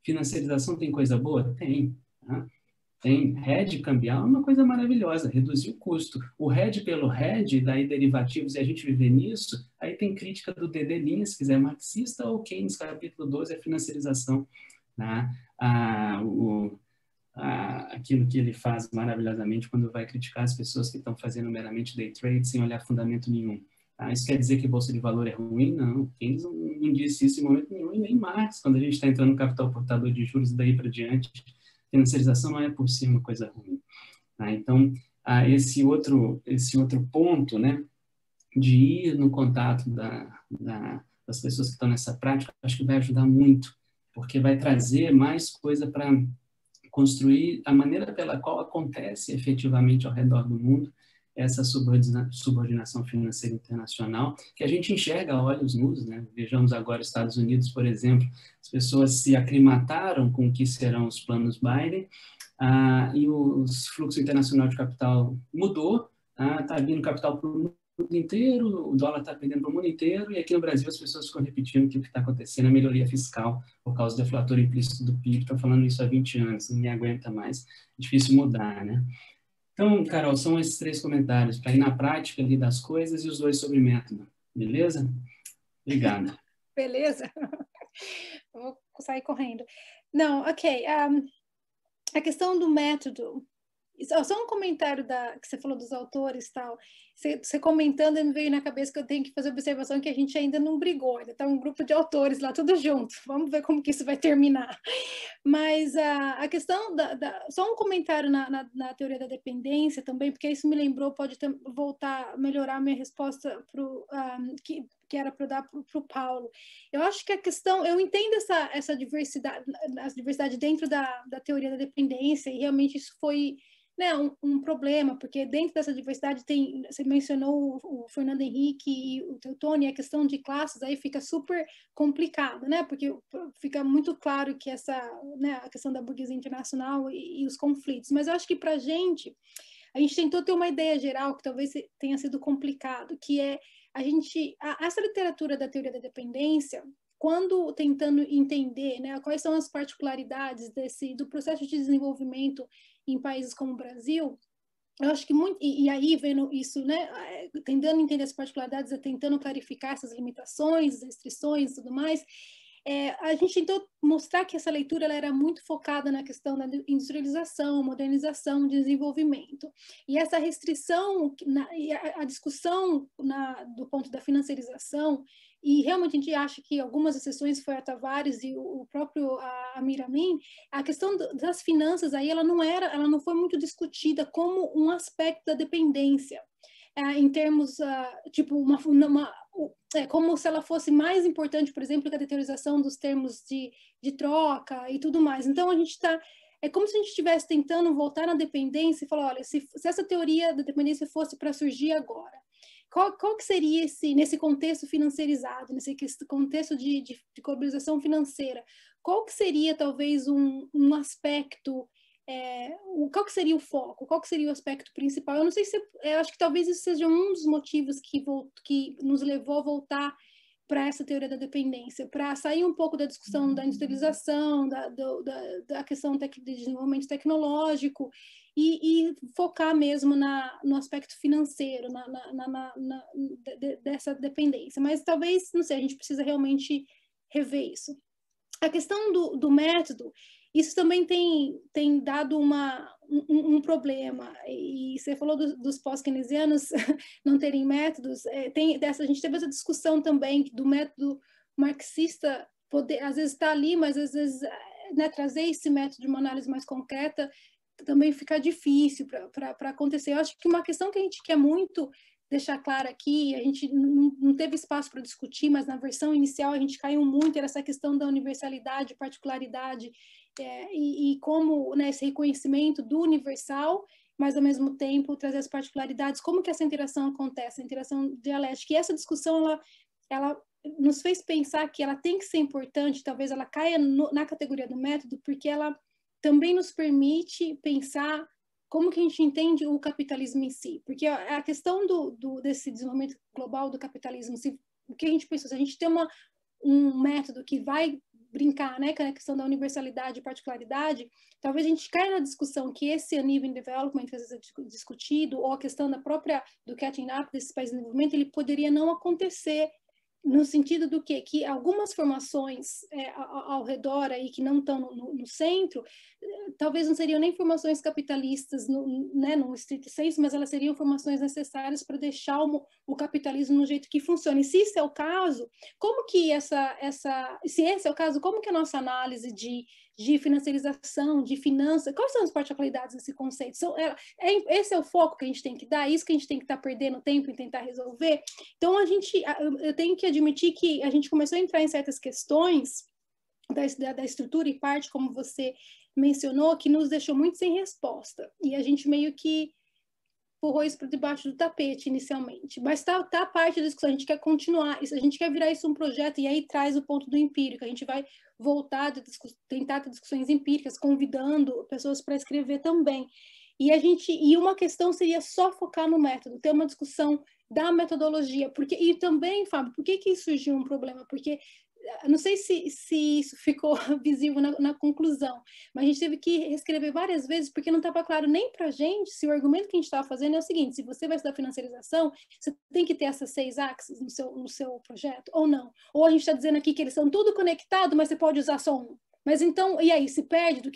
financiarização tem coisa boa? Tem. Tá? Tem. Hedge cambial é uma coisa maravilhosa, reduzir o custo. O hedge pelo hedge, daí derivativos, e a gente viver nisso, aí tem crítica do D.D. Linha, se quiser marxista, ou Keynes, capítulo 12, a financiarização. Tá? Aquilo que ele faz maravilhosamente quando vai criticar as pessoas que estão fazendo meramente day trade sem olhar fundamento nenhum. Isso quer dizer que bolsa de valor é ruim? Não, Keynes não disse isso em momento nenhum, e nem Marx, quando a gente está entrando no capital portador de juros daí para diante, financiarização não é por si uma coisa ruim. Então, esse outro ponto, né, de ir no contato das pessoas que estão nessa prática, acho que vai ajudar muito, porque vai trazer mais coisa para construir a maneira pela qual acontece efetivamente ao redor do mundo essa subordinação financeira internacional, que a gente enxerga a olhos nus, né? Vejamos agora os Estados Unidos, por exemplo, as pessoas se aclimataram com o que serão os planos Biden, e os fluxos internacional de capital mudou, está vindo capital para o mundo inteiro, o dólar está perdendo para o mundo inteiro, e aqui no Brasil as pessoas ficam repetindo que o que está acontecendo é melhoria fiscal por causa do deflator implícito do PIB. Estou falando isso há 20 anos, ninguém aguenta mais, é difícil mudar, né? Então, Carol, são esses 3 comentários, para ir na prática ali das coisas e os 2 sobre método, beleza? Obrigado. Beleza. Vou sair correndo. Não, ok. A questão do método, só um comentário que você falou dos autores e tal. Você comentando, me veio na cabeça que eu tenho que fazer observação que a gente ainda não brigou, ainda está um grupo de autores lá, tudo junto. Vamos ver como que isso vai terminar. Mas a questão só um comentário na teoria da dependência também, porque isso me lembrou, pode voltar a melhorar a minha resposta que era para dar para o Paulo. Eu acho que a questão, eu entendo essa diversidade, a diversidade dentro da teoria da dependência, e realmente isso foi, né, um problema, porque dentro dessa diversidade você mencionou o Fernando Henrique e o Teutônio, e a questão de classes aí fica super complicada, né, porque fica muito claro que né, a questão da burguesia internacional e os conflitos, mas eu acho que para a gente tentou ter uma ideia geral que talvez tenha sido complicado, que é essa literatura da teoria da dependência, quando tentando entender, né, quais são as particularidades do processo de desenvolvimento em países como o Brasil, eu acho que muito, e aí vendo isso, né, tentando entender as particularidades, tentando clarificar essas limitações, restrições e tudo mais, a gente tentou mostrar que essa leitura ela era muito focada na questão da industrialização, modernização, desenvolvimento. E essa restrição, a discussão do ponto da financiarização, e realmente a gente acha que algumas exceções foi a Tavares e o próprio Amir Amin, a questão das finanças aí ela não foi muito discutida como um aspecto da dependência, em termos tipo como se ela fosse mais importante, por exemplo, que a deteriorização dos termos de troca e tudo mais. Então a gente está é como se a gente estivesse tentando voltar na dependência e falar, olha, se essa teoria da dependência fosse para surgir agora, qual que seria nesse contexto financiarizado, nesse contexto de globalização financeira, qual que seria talvez um aspecto, qual que seria o foco, qual que seria o aspecto principal? Eu não sei se, eu acho que talvez isso seja um dos motivos que nos levou a voltar para essa teoria da dependência, para sair um pouco da discussão da industrialização, da questão de desenvolvimento tecnológico e focar mesmo no aspecto financeiro, dessa dependência. Mas talvez, não sei, a gente precisa realmente rever isso. A questão do método, isso também tem dado um problema, e você falou dos pós-keynesianos não terem métodos, a gente teve essa discussão também do método marxista, às vezes está ali, mas às vezes trazer esse método de uma análise mais concreta também fica difícil para acontecer. Eu acho que uma questão que a gente quer muito deixar claro aqui, a gente não teve espaço para discutir, mas na versão inicial a gente caiu muito, era essa questão da universalidade, particularidade, e como esse reconhecimento do universal, mas ao mesmo tempo trazer as particularidades, como que essa interação acontece, a interação dialética. E essa discussão, ela nos fez pensar que ela tem que ser importante, talvez ela caia na categoria do método, porque ela também nos permite pensar como que a gente entende o capitalismo em si. Porque a questão desse desenvolvimento global do capitalismo, o que a gente pensa, se a gente tem um método que vai brincar, né, com a questão da universalidade e particularidade, talvez a gente caia na discussão que esse uneven development, que às vezes é discutido, ou a questão do catching up desses países em desenvolvimento, ele poderia não acontecer no sentido do quê? Que algumas formações ao redor aí que não estão no centro, talvez não seriam nem formações capitalistas no estrito senso, mas elas seriam formações necessárias para deixar o capitalismo no jeito que funciona. E se isso é o caso, como que se esse é o caso, como que a nossa análise de financiarização, de finanças, quais são as particularidades desse conceito? Esse é o foco que a gente tem que dar, isso que a gente tem que estar perdendo tempo em tentar resolver. Então, eu tenho que admitir que a gente começou a entrar em certas questões da estrutura e parte, como você mencionou, que nos deixou muito sem resposta. E a gente meio que empurrou isso para debaixo do tapete inicialmente. Mas tá parte da discussão, a gente quer continuar, a gente quer virar isso um projeto, e aí traz o ponto do empírico, a gente vai voltar a tentar ter discussões empíricas, convidando pessoas para escrever também. E uma questão seria só focar no método, ter uma discussão da metodologia, e também, Fábio, por que surgiu um problema? Porque não sei se isso ficou visível na conclusão, mas a gente teve que reescrever várias vezes, porque não estava claro nem para a gente se o argumento que a gente estava fazendo é o seguinte: se você vai estudar financiarização, você tem que ter essas 6 axes no seu projeto, ou não. Ou a gente está dizendo aqui que eles são tudo conectados, mas você pode usar só um. Mas então, e aí, se perde?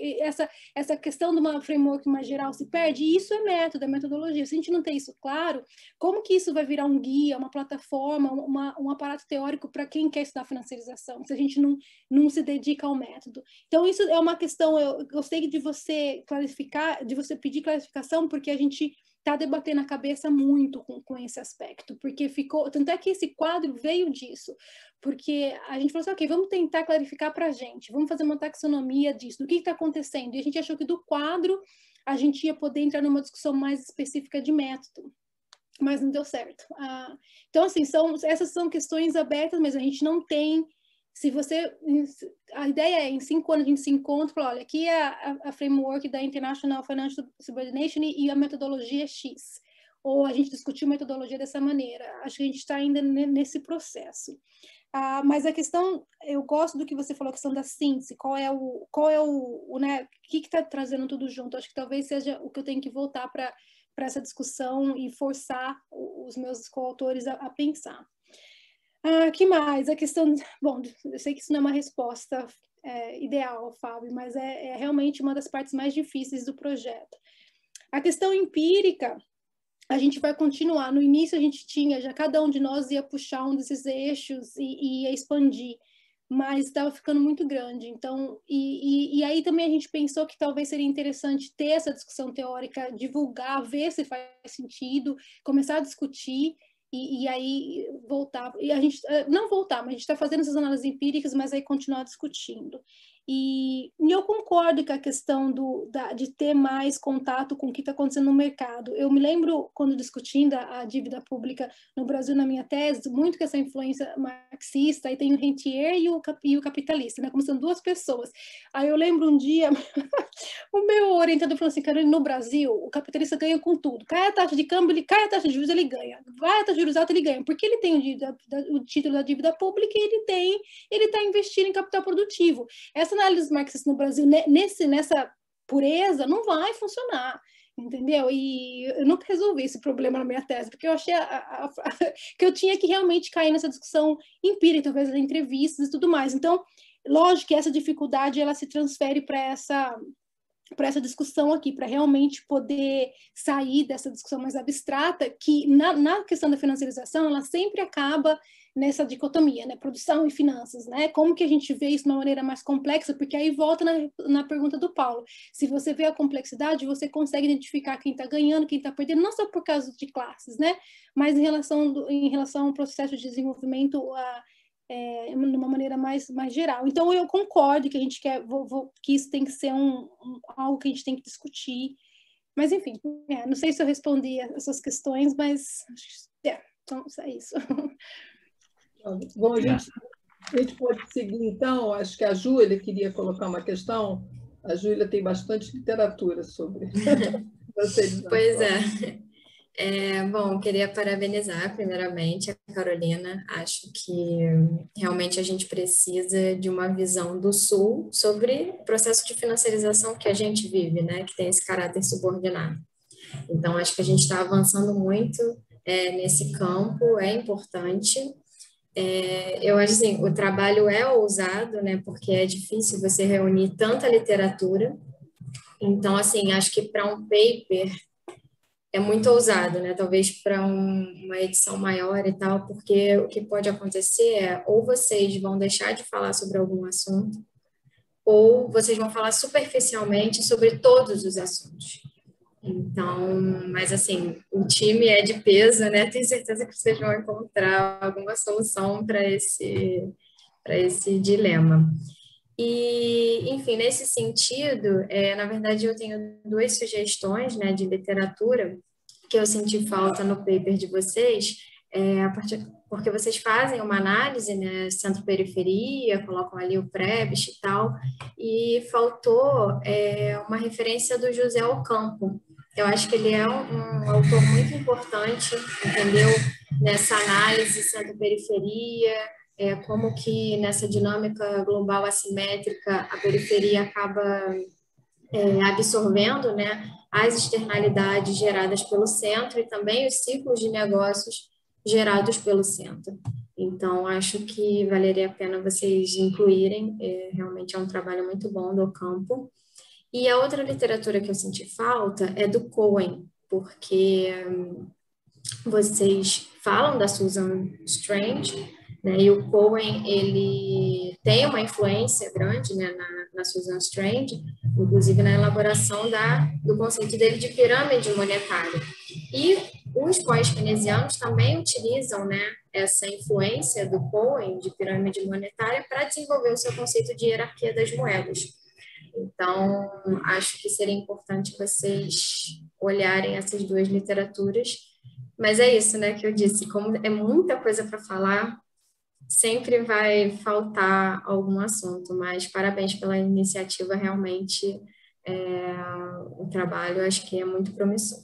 Essa questão de uma framework mais geral se perde? E isso é método, é metodologia. Se a gente não tem isso claro, como que isso vai virar um guia, uma plataforma, um aparato teórico para quem quer estudar financiarização, se a gente não se dedica ao método? Então, isso é uma questão, eu gostei de você clarificar, de você pedir clarificação, porque a gente está debatendo a cabeça muito com esse aspecto, porque tanto é que esse quadro veio disso, porque a gente falou assim, ok, vamos tentar clarificar para a gente, vamos fazer uma taxonomia disso, do que está acontecendo, e a gente achou que do quadro a gente ia poder entrar numa discussão mais específica de método, mas não deu certo. Então, assim, essas são questões abertas, mas a gente não tem. A ideia é, em 5 anos a gente se encontra e fala, olha, aqui é a framework da International Financial Subordination e a metodologia é X. Ou a gente discutiu metodologia dessa maneira. Acho que a gente está ainda nesse processo. Mas a questão, eu gosto do que você falou, a questão da síntese, qual é o né, o que está trazendo tudo junto. Acho que talvez seja o que eu tenho que voltar para para essa discussão e forçar os meus coautores a pensar. Que mais? A questão... Bom, eu sei que isso não é uma resposta ideal, Fábio, mas é realmente uma das partes mais difíceis do projeto. A questão empírica, a gente vai continuar. No início a gente tinha, já cada um de nós ia puxar um desses eixos e ia expandir, mas estava ficando muito grande. Então, e aí também a gente pensou que talvez seria interessante ter essa discussão teórica, divulgar, ver se faz sentido, começar a discutir, e aí voltar. E a gente, não voltar, mas a gente está fazendo essas análises empíricas, mas aí continuar discutindo. E eu concordo com a questão de ter mais contato com o que está acontecendo no mercado. Eu me lembro, quando discutindo a dívida pública no Brasil, na minha tese, muito que essa influência marxista, aí tem o rentier e o capitalista, né? Como são duas pessoas. Aí eu lembro um dia, o meu orientador falou assim, Carolina, no Brasil, o capitalista ganha com tudo. Cai a taxa de câmbio, cai a taxa de juros, ele ganha. Vai a taxa de juros alta, ele ganha. Porque ele tem o título da dívida pública e ele está investindo em capital produtivo. Essa análise marxista no Brasil, nessa pureza, não vai funcionar, entendeu? E eu nunca resolvi esse problema na minha tese, porque eu achei que eu tinha que realmente cair nessa discussão empírica, talvez nas entrevistas e tudo mais. Então, lógico que essa dificuldade, ela se transfere para essa discussão aqui, para realmente poder sair dessa discussão mais abstrata, que na questão da financiarização, ela sempre acaba nessa dicotomia, né? Produção e finanças, né? Como que a gente vê isso de uma maneira mais complexa? Porque aí volta na pergunta do Paulo. Se você vê a complexidade, você consegue identificar quem está ganhando, quem está perdendo, não só por causa de classes, né? Mas em relação ao processo de desenvolvimento de uma maneira mais geral. Então, eu concordo que a gente quer, que isso tem que ser algo que a gente tem que discutir. Mas, enfim, não sei se eu respondi essas questões, mas então, é isso. Bom, a gente pode seguir, então. Acho que a Júlia queria colocar uma questão. A Júlia tem bastante literatura sobre você. Pois é. Bom, queria parabenizar primeiramente a Carolina. Acho que realmente a gente precisa de uma visão do Sul sobre o processo de financiarização que a gente vive, né? Que tem esse caráter subordinado. Então, acho que a gente está avançando muito nesse campo, é importante. Eu acho assim, o trabalho é ousado, né? Porque é difícil você reunir tanta literatura. Então, assim, acho que para um paper é muito ousado, né? Talvez para uma edição maior e tal, porque o que pode acontecer é ou vocês vão deixar de falar sobre algum assunto, ou vocês vão falar superficialmente sobre todos os assuntos. Então, mas assim, o time é de peso, né? Tenho certeza que vocês vão encontrar alguma solução para esse dilema. E, enfim, nesse sentido, na verdade, eu tenho duas sugestões, né, de literatura que eu senti falta no paper de vocês, porque vocês fazem uma análise, né, centro-periferia, colocam ali o Prebisch e tal, e faltou uma referência do José Ocampo. Eu acho que ele é um autor muito importante, entendeu? Nessa análise centro-periferia, como que nessa dinâmica global assimétrica a periferia acaba absorvendo, né, as externalidades geradas pelo centro e também os ciclos de negócios gerados pelo centro. Então, acho que valeria a pena vocês incluírem, realmente é um trabalho muito bom do Ocampo. E a outra literatura que eu senti falta é do Cohen, porque vocês falam da Susan Strange, né, e o Cohen, ele tem uma influência grande, né, na Susan Strange, inclusive na elaboração do conceito dele de pirâmide monetária. E os pós-keynesianos também utilizam, né, essa influência do Cohen de pirâmide monetária para desenvolver o seu conceito de hierarquia das moedas. Então, acho que seria importante vocês olharem essas duas literaturas. Mas é isso, né, que eu disse, como é muita coisa para falar, sempre vai faltar algum assunto, mas parabéns pela iniciativa, realmente o trabalho acho que é muito promissor.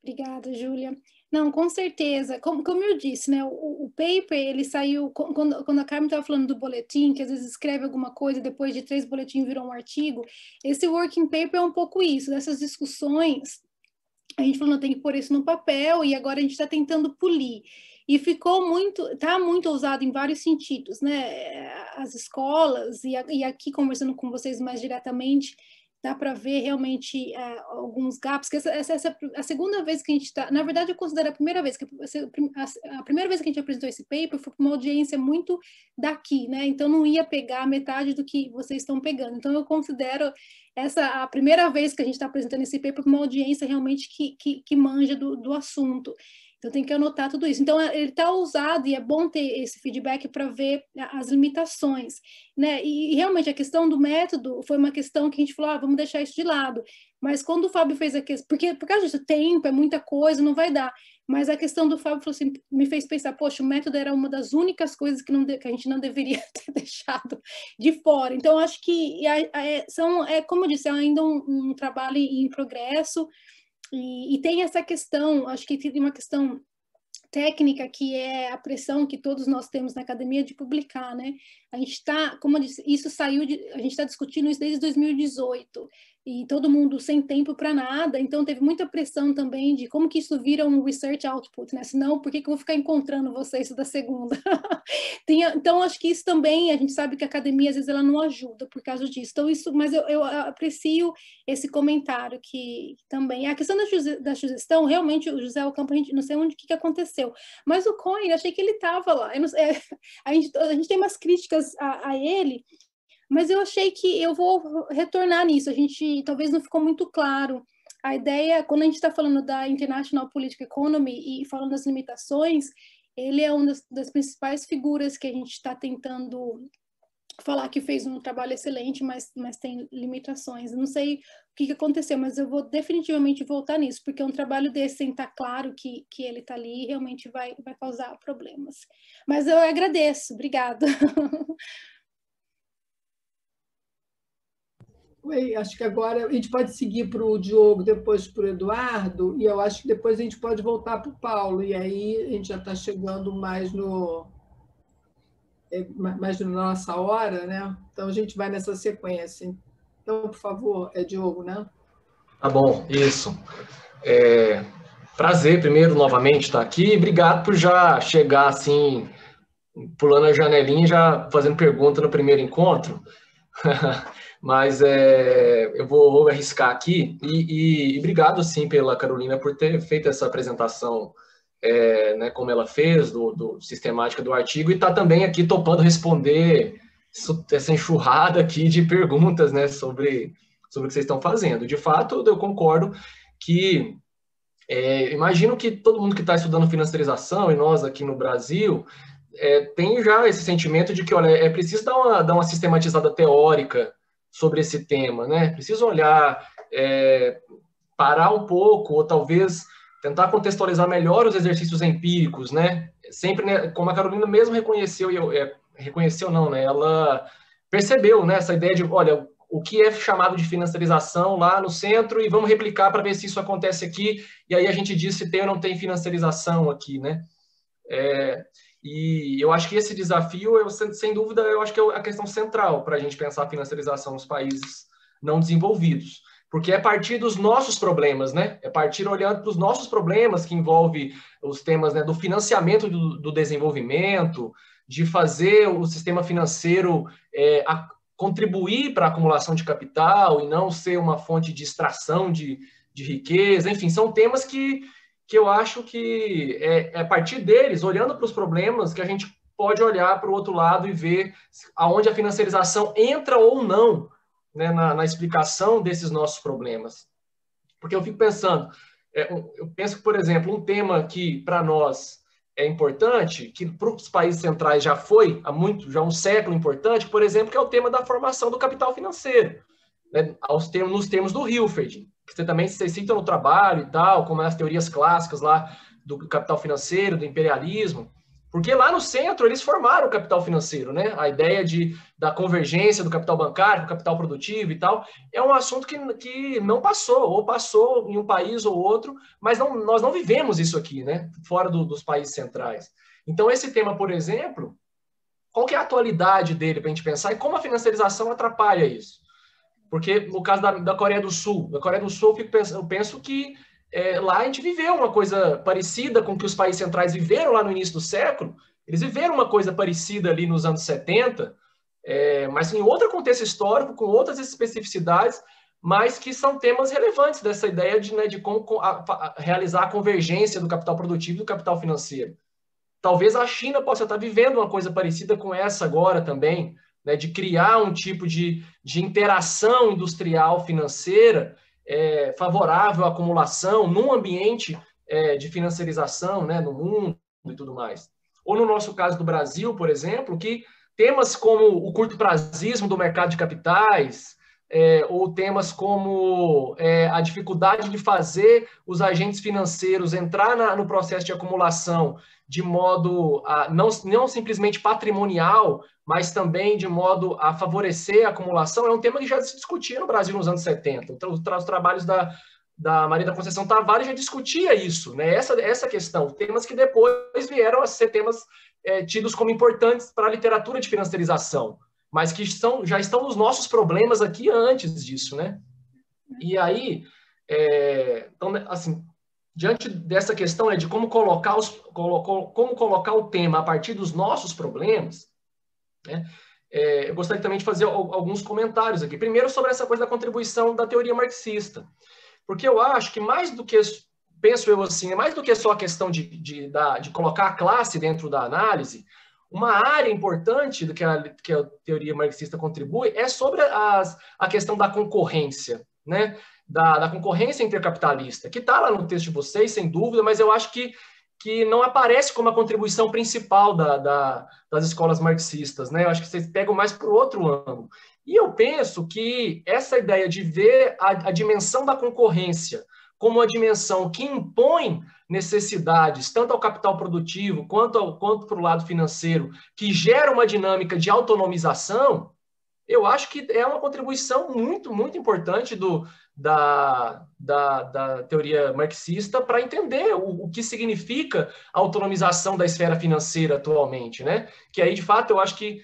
Obrigada, Júlia. Não, com certeza. Como eu disse, né? O paper, ele saiu... Quando a Carmen estava falando do boletim, que às vezes escreve alguma coisa e depois de 3 boletins virou um artigo, esse working paper é um pouco isso, dessas discussões. A gente falou, não, tem que pôr isso no papel e agora a gente está tentando polir. E está muito ousado em vários sentidos, né? As escolas, e aqui conversando com vocês mais diretamente, dá para ver realmente alguns gaps, que essa é a segunda vez que a gente está, na verdade eu considero a primeira vez, que a primeira vez que a gente apresentou esse paper foi para uma audiência muito daqui, né, então não ia pegar metade do que vocês estão pegando, então eu considero essa a primeira vez que a gente está apresentando esse paper para uma audiência realmente que manja do assunto. Então, tem que anotar tudo isso. Então, ele está ousado e é bom ter esse feedback para ver as limitações, né? E, realmente, a questão do método foi uma questão que a gente falou, vamos deixar isso de lado. Mas quando o Fábio fez a questão... Por causa disso, tempo, é muita coisa, não vai dar. Mas a questão do Fábio falou assim, me fez pensar, poxa, o método era uma das únicas coisas que a gente não deveria ter deixado de fora. Então, acho que, como eu disse, é ainda um trabalho em progresso. E tem essa questão, acho que tem uma questão técnica, que é a pressão que todos nós temos na academia de publicar, né? A gente está, como eu disse, a gente está discutindo isso desde 2018, e todo mundo sem tempo para nada, então teve muita pressão também de como que isso vira um research output, né? Senão, por que eu vou ficar encontrando vocês da segunda? Então, acho que isso também, a gente sabe que a academia, às vezes, ela não ajuda por causa disso. Então, mas eu aprecio esse comentário que também... A questão da sugestão, realmente, o José Ocampo, a gente não sei o que aconteceu, mas o Cohen, eu achei que ele estava lá. A gente tem umas críticas a ele, mas eu achei que eu vou retornar nisso. A gente talvez não ficou muito claro. A ideia, quando a gente está falando da International Political Economy e falando das limitações, ele é uma das principais figuras que a gente está tentando falar que fez um trabalho excelente, mas tem limitações. Eu não sei o que aconteceu, mas eu vou definitivamente voltar nisso, porque um trabalho desse, sem estar claro que ele está ali, realmente vai causar problemas. Mas eu agradeço. Obrigada. Oi, acho que agora a gente pode seguir para o Diogo, depois para o Eduardo, e eu acho que depois a gente pode voltar para o Paulo, e aí a gente já está chegando mais na nossa hora, né? Então a gente vai nessa sequência. Então, por favor, Diogo, né? Tá bom, isso. Prazer, primeiro, novamente, estar aqui. Obrigado por já chegar assim, pulando a janelinha, já fazendo pergunta no primeiro encontro. Mas eu vou arriscar aqui e obrigado, sim, pela Carolina por ter feito essa apresentação, né, como ela fez, do sistemática do artigo, e está também aqui topando responder essa enxurrada aqui de perguntas, né, sobre o que vocês estão fazendo. De fato, eu concordo que imagino que todo mundo que está estudando financiarização, e nós aqui no Brasil, tem já esse sentimento de que, olha, é preciso dar uma sistematizada teórica sobre esse tema, né? Preciso olhar, parar um pouco, ou talvez tentar contextualizar melhor os exercícios empíricos, né? Sempre, né, como a Carolina mesmo reconheceu, reconheceu não, né? Ela percebeu, né, essa ideia de, olha, o que é chamado de financiarização lá no centro, e vamos replicar para ver se isso acontece aqui, e aí a gente diz se tem ou não tem financiarização aqui, né? E eu acho que esse desafio, sem dúvida, eu acho que é a questão central para a gente pensar a financiarização nos países não desenvolvidos. Porque é a partir dos nossos problemas, né? É a partir olhando para os nossos problemas, que envolve os temas, né, do financiamento do desenvolvimento, de fazer o sistema financeiro contribuir para a acumulação de capital e não ser uma fonte de extração de riqueza. Enfim, são temas que eu acho que é a partir deles, olhando para os problemas, que a gente pode olhar para o outro lado e ver aonde a financiarização entra ou não, né, na explicação desses nossos problemas. Porque eu fico pensando, eu penso que, por exemplo, um tema que para nós é importante, que para os países centrais já foi já um século importante, por exemplo, que é o tema da formação do capital financeiro, né, nos termos do Hilferd, que vocês citam no trabalho e tal, como as teorias clássicas lá do capital financeiro, do imperialismo. Porque lá no centro eles formaram o capital financeiro, né? A ideia da convergência do capital bancário, do capital produtivo e tal, é um assunto que não passou, ou passou em um país ou outro, mas nós não vivemos isso aqui, né? Fora dos países centrais. Então, esse tema, por exemplo, qual que é a atualidade dele para a gente pensar e como a financiarização atrapalha isso? Porque no caso da Coreia do Sul, eu penso que lá a gente viveu uma coisa parecida com o que os países centrais viveram lá no início do século. Eles viveram uma coisa parecida ali nos anos 70, mas em outro contexto histórico, com outras especificidades, mas que são temas relevantes dessa ideia de como realizar a convergência do capital produtivo e do capital financeiro. Talvez a China possa estar vivendo uma coisa parecida com essa agora também, né, de criar um tipo de interação industrial financeira favorável à acumulação num ambiente de financiarização, né, no mundo e tudo mais. Ou no nosso caso do Brasil, por exemplo, que temas como o curto-prazismo do mercado de capitais, ou temas como a dificuldade de fazer os agentes financeiros entrar no processo de acumulação de modo não simplesmente patrimonial, mas também de modo a favorecer a acumulação, é um tema que já se discutia no Brasil nos anos 70. Então, os trabalhos da Maria da Conceição Tavares já discutia isso, né? Essa questão, temas que depois vieram a ser temas tidos como importantes para a literatura de financiarização, mas que já estão nos nossos problemas aqui antes disso, né? E aí, então, assim, diante dessa questão de como colocar o tema a partir dos nossos problemas, né, eu gostaria também de fazer alguns comentários aqui. Primeiro, sobre essa coisa da contribuição da teoria marxista, porque eu acho que mais do que, penso eu assim, mais do que só a questão de colocar a classe dentro da análise, uma área importante do que a teoria marxista contribui é sobre a questão da concorrência, né? Da concorrência intercapitalista, que está lá no texto de vocês, sem dúvida, mas eu acho que não aparece como a contribuição principal das escolas marxistas, né? Eu acho que vocês pegam mais por outro ângulo. E eu penso que essa ideia de ver a dimensão da concorrência como uma dimensão que impõe necessidades, tanto ao capital produtivo quanto para o lado financeiro, que gera uma dinâmica de autonomização, eu acho que é uma contribuição muito, muito importante da teoria marxista para entender o que significa a autonomização da esfera financeira atualmente, né? Que aí, de fato, eu acho que,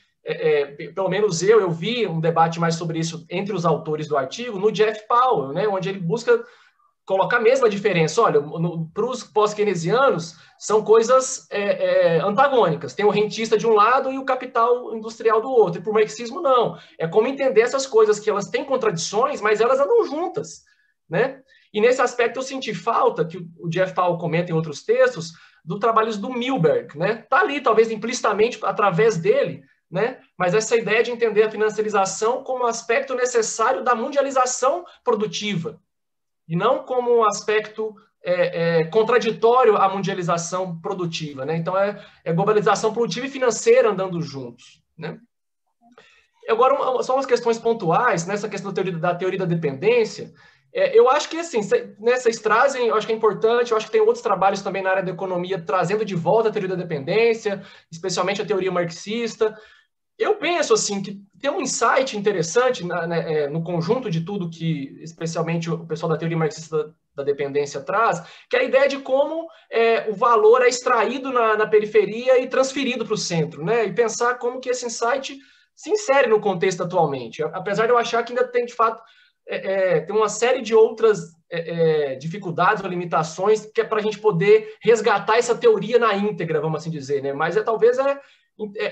pelo menos eu vi um debate mais sobre isso entre os autores do artigo no Jeff Powell, né? Onde ele busca colocar mesmo a diferença. Olha, para os pós-keynesianos, são coisas antagônicas. Tem o rentista de um lado e o capital industrial do outro. E para o marxismo, não. É como entender essas coisas que elas têm contradições, mas elas andam juntas, né? E nesse aspecto eu senti falta, que o Jeff Powell comenta em outros textos, do trabalhos do Milberg, né? Está ali, talvez implicitamente, através dele, né? Mas essa ideia de entender a financiarização como um aspecto necessário da mundialização produtiva, e não como um aspecto contraditório à mundialização produtiva, né? Então, é globalização produtiva e financeira andando juntos, né? Agora, só umas questões pontuais, nessa questão da teoria da dependência, eu acho que, assim, vocês trazem, eu acho que é importante, eu acho que tem outros trabalhos também na área da economia trazendo de volta a teoria da dependência, especialmente a teoria marxista. Eu penso assim que tem um insight interessante no conjunto de tudo que, especialmente, o pessoal da teoria marxista da dependência traz, que é a ideia de como o valor é extraído na periferia e transferido para o centro, né? E pensar como que esse insight se insere no contexto atualmente. Apesar de eu achar que ainda tem, de fato, tem uma série de outras dificuldades ou limitações que é para a gente poder resgatar essa teoria na íntegra, vamos assim dizer, né? Mas talvez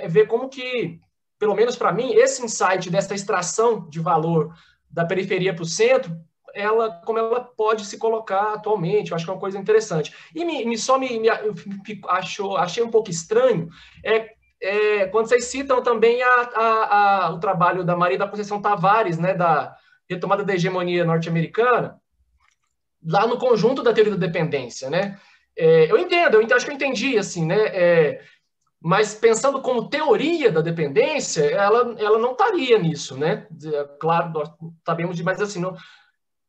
ver como que, pelo menos para mim, esse insight dessa extração de valor da periferia para o centro, como ela pode se colocar atualmente, eu acho que é uma coisa interessante. E achei um pouco estranho quando vocês citam também o trabalho da Maria da Conceição Tavares, né, da retomada da hegemonia norte-americana, lá no conjunto da teoria da dependência, né? Eu acho que eu entendi, assim, né? Mas pensando como teoria da dependência, ela não estaria nisso, né? Claro, nós sabemos mas assim, não,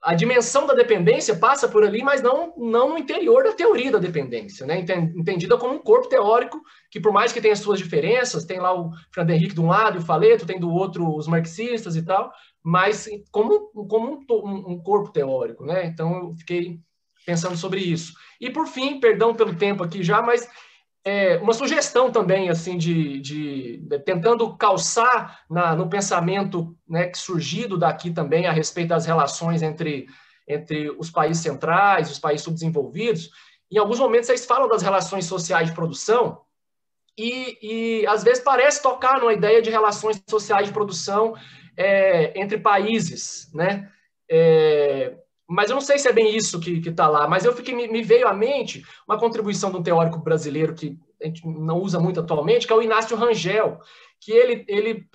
a dimensão da dependência passa por ali, mas não no interior da teoria da dependência, né? Entendida como um corpo teórico que, por mais que tenha suas diferenças, tem lá o Fernando Henrique de um lado e o Faleto, tem do outro os marxistas e tal, mas como um corpo teórico, né? Então, eu fiquei pensando sobre isso. E, por fim, perdão pelo tempo aqui já, mas uma sugestão também, assim, tentando calçar no pensamento, né, surgido daqui também a respeito das relações entre os países centrais, os países subdesenvolvidos. Em alguns momentos, vocês falam das relações sociais de produção e às vezes, parece tocar numa ideia de relações sociais de produção entre países, né? Mas eu não sei se é bem isso que está lá, mas me veio à mente uma contribuição de um teórico brasileiro que a gente não usa muito atualmente, que é o Inácio Rangel, que ele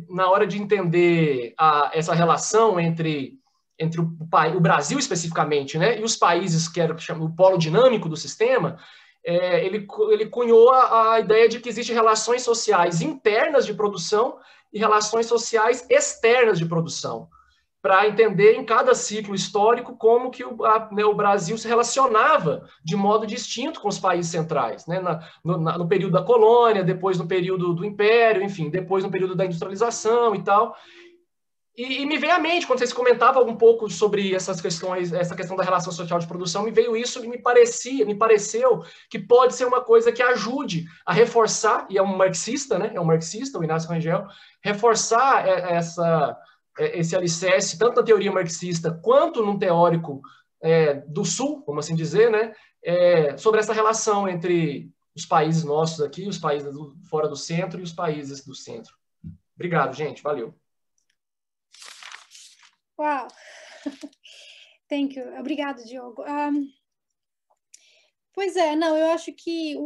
na hora de entender essa relação entre o Brasil especificamente, né, e os países que era o polo dinâmico do sistema, ele cunhou a ideia de que existem relações sociais internas de produção e relações sociais externas de produção, para entender em cada ciclo histórico como que o Brasil se relacionava de modo distinto com os países centrais, né? No período da colônia, depois no período do Império, enfim, depois no período da industrialização e tal. E me veio à mente, quando vocês comentavam um pouco sobre essas questões, essa questão da relação social de produção, me veio isso e me pareceu que pode ser uma coisa que ajude a reforçar, e é um marxista, né? É um marxista, o Inácio Rangel, reforçar esse alicerce, tanto na teoria marxista quanto num teórico do Sul, vamos assim dizer, né, sobre essa relação entre os países nossos aqui, os países fora do centro e os países do centro. Obrigado, gente. Valeu. Uau! Thank you. Obrigado, Diogo. Pois não, eu acho que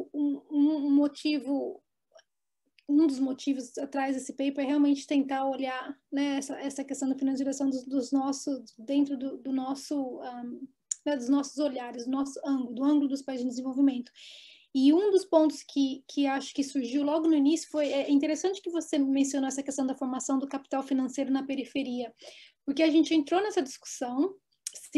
um dos motivos atrás desse paper é realmente tentar olhar, né, essa questão da financiarização dos nossos, dentro do nosso, né, dos nossos olhares, do ângulo dos países de desenvolvimento. E um dos pontos que acho que surgiu logo no início é interessante que você mencionou essa questão da formação do capital financeiro na periferia, porque a gente entrou nessa discussão,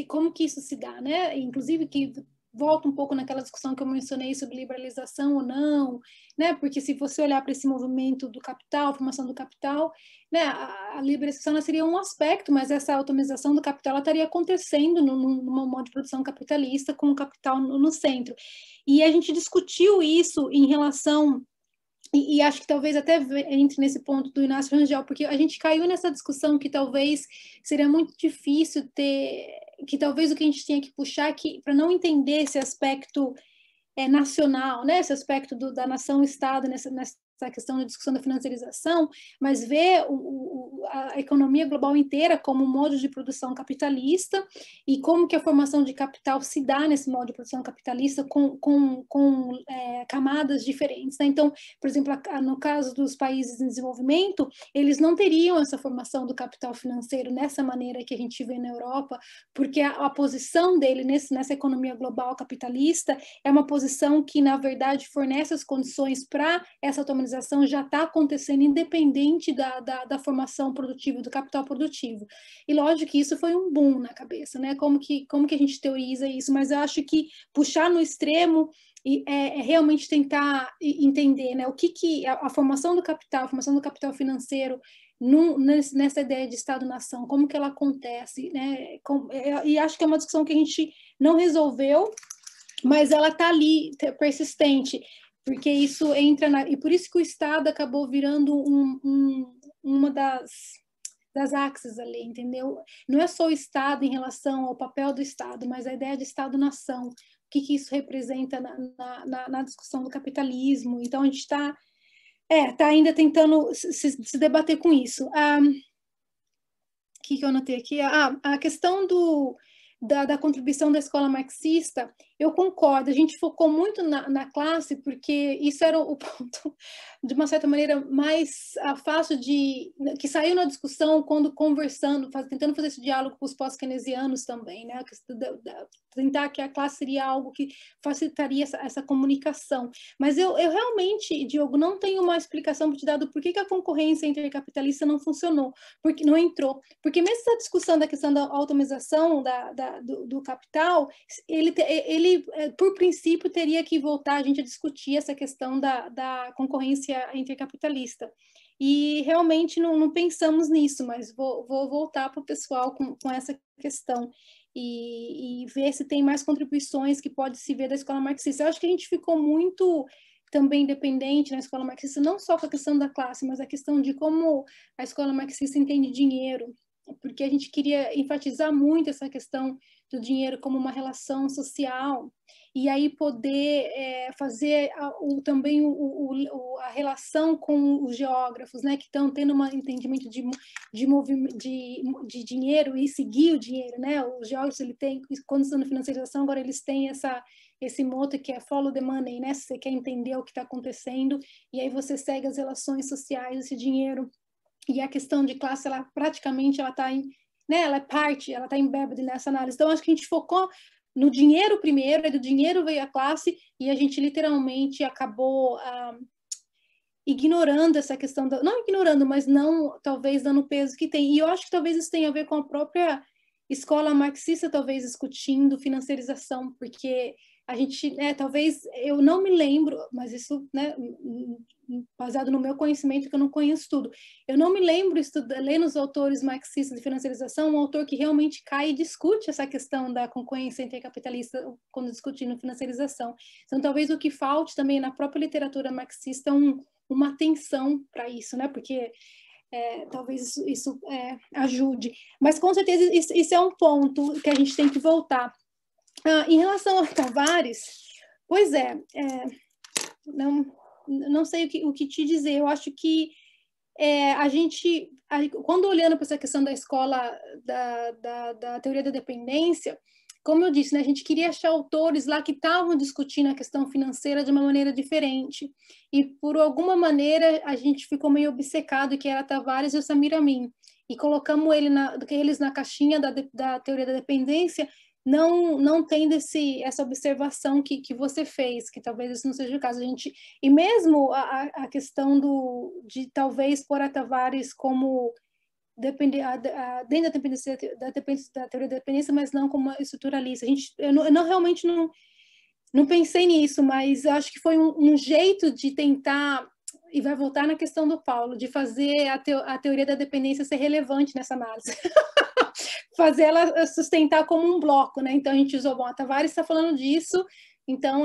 como que isso se dá, né? Inclusive que volta um pouco naquela discussão que eu mencionei sobre liberalização ou não, né? Porque se você olhar para esse movimento do capital, formação do capital, né? A liberalização seria um aspecto, mas essa autonomização do capital ela estaria acontecendo numa modo de produção capitalista com o capital no centro. E a gente discutiu isso em relação, e acho que talvez até entre nesse ponto do Inácio Rangel, porque a gente caiu nessa discussão que talvez seria muito difícil que talvez o que a gente tinha que puxar para não entender esse aspecto nacional, né? Esse aspecto da nação-estado nessa questão da discussão da financiarização, mas ver a economia global inteira como um modo de produção capitalista e como que a formação de capital se dá nesse modo de produção capitalista com camadas diferentes, né? Então, por exemplo, no caso dos países em desenvolvimento, eles não teriam essa formação do capital financeiro nessa maneira que a gente vê na Europa, porque a posição dele nessa economia global capitalista é uma posição que, na verdade, fornece as condições para essa automatização já está acontecendo independente da formação produtiva, do capital produtivo. E lógico que isso foi um boom na cabeça, né? Como que a gente teoriza isso? Mas eu acho que puxar no extremo é realmente tentar entender, né? O que a formação do capital, a formação do capital financeiro nessa ideia de Estado-nação, como que ela acontece, né? E acho que é uma discussão que a gente não resolveu, mas ela está ali, persistente, porque isso entra e por isso que o Estado acabou virando uma das axes ali, entendeu? Não é só o Estado em relação ao papel do Estado, mas a ideia de Estado-nação, o que isso representa na discussão do capitalismo. Então, a gente está ainda tentando se debater com isso. O que eu anotei aqui? A questão da contribuição da escola marxista, Eu concordo, a gente focou muito na classe, porque isso era o ponto, de uma certa maneira, mais fácil que saiu na discussão quando conversando, tentando fazer esse diálogo com os pós-keynesianos também, né? Tentar que a classe seria algo que facilitaria essa comunicação. Mas eu realmente, Diogo, não tenho uma explicação para te dar do porquê que a concorrência intercapitalista não funcionou, porque não entrou. Porque mesmo essa discussão da questão da automização do capital, ele, por princípio, teria que voltar a gente a discutir essa questão da concorrência intercapitalista. E realmente não pensamos nisso, mas vou voltar para o pessoal com essa questão e ver se tem mais contribuições que pode se ver da escola marxista. Eu acho que a gente ficou muito também dependente na escola marxista, não só com a questão da classe, mas a questão de como a escola marxista entende dinheiro, porque a gente queria enfatizar muito essa questão do dinheiro como uma relação social, e aí poder fazer também a relação com os geógrafos, né, que estão tendo um entendimento de dinheiro e seguir o dinheiro, né? Os geógrafos, quando estão na financiarização, agora eles têm esse moto que é follow the money, né? Se você quer entender o que está acontecendo, e aí você segue as relações sociais, esse dinheiro. E a questão de classe, ela praticamente está né, ela é parte, ela está embebida nessa análise. Então, acho que a gente focou no dinheiro primeiro, aí do dinheiro veio a classe, e a gente literalmente acabou ignorando essa questão, não ignorando, mas não, talvez, dando o peso que tem. E eu acho que talvez isso tenha a ver com a própria escola marxista, talvez, discutindo financiarização, porque a gente, talvez, eu não me lembro, mas isso, né, baseado no meu conhecimento, que eu não conheço tudo, eu não me lembro, lendo os autores marxistas de financiarização, um autor que realmente cai e discute essa questão da concorrência intercapitalista quando discutindo financiarização. Então, talvez o que falte também na própria literatura marxista uma atenção para isso, né, porque talvez isso ajude. Mas, com certeza, isso é um ponto que a gente tem que voltar. Em relação a Tavares, pois não sei o que te dizer. Eu acho que a gente, quando olhando para essa questão da escola, da teoria da dependência, como eu disse, né, a gente queria achar autores lá que estavam discutindo a questão financeira de uma maneira diferente. E, por alguma maneira, a gente ficou meio obcecado, que era Tavares e o Samir Amin. E colocamos eles na caixinha da teoria da dependência, não tendo essa observação que você fez, que talvez isso não seja o caso. E mesmo a questão de talvez pôr a Tavares como dentro da dependência, da teoria da dependência, mas não como estruturalista. Eu realmente não pensei nisso, mas acho que foi um jeito de tentar, e vai voltar na questão do Paulo, de fazer a teoria da dependência ser relevante nessa análise. Fazer ela sustentar como um bloco, né? Então a gente usou, a Tavares está falando disso, então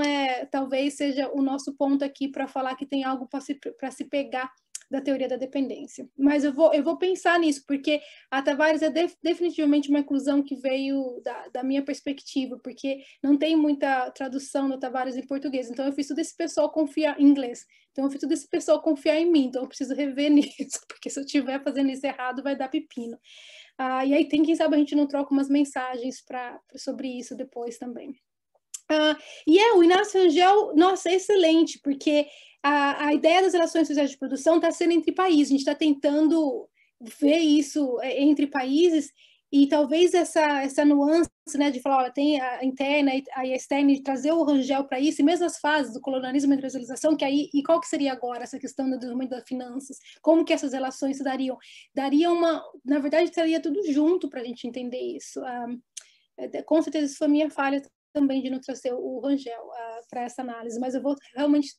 talvez seja o nosso ponto aqui para falar que tem algo para se pegar da teoria da dependência. Mas eu vou pensar nisso, porque a Tavares é definitivamente uma inclusão que veio da minha perspectiva, porque não tem muita tradução da Tavares em português, então eu fiz tudo esse pessoal confiar em inglês, então eu fiz tudo esse pessoal confiar em mim, então eu preciso rever nisso, porque se eu estiver fazendo isso errado vai dar pepino. E aí quem sabe a gente não troca umas mensagens sobre isso depois também. O Inácio Rangel, nossa, é excelente, porque a ideia das relações sociais de produção está sendo entre países, a gente está tentando ver isso entre países, e talvez essa nuance, né, de falar, tem a interna e a externa, de trazer o Rangel para isso, e mesmo as fases do colonialismo e industrialização, e qual que seria agora essa questão do desenvolvimento das finanças, como que essas relações se dariam? Na verdade, estaria tudo junto para a gente entender isso. Com certeza isso foi minha falha também de não trazer o Rangel para essa análise, mas eu vou realmente,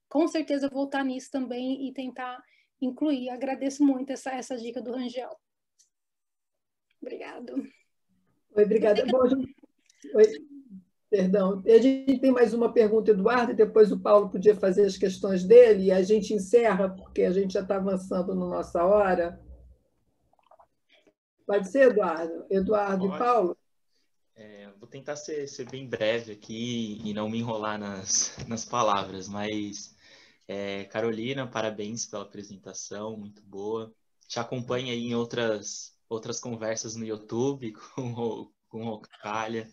com certeza, voltar nisso também e tentar incluir. Agradeço muito essa dica do Rangel. Obrigado. Oi, obrigada. Bom, perdão. A gente tem mais uma pergunta, Eduardo, e depois o Paulo podia fazer as questões dele, e a gente encerra, porque a gente já está avançando na nossa hora. Pode ser, Eduardo? Eduardo e Paulo? Vou tentar ser bem breve aqui e não me enrolar nas palavras, mas, Carolina, parabéns pela apresentação, muito boa. Te acompanho aí em outras conversas no YouTube com o Rocalha.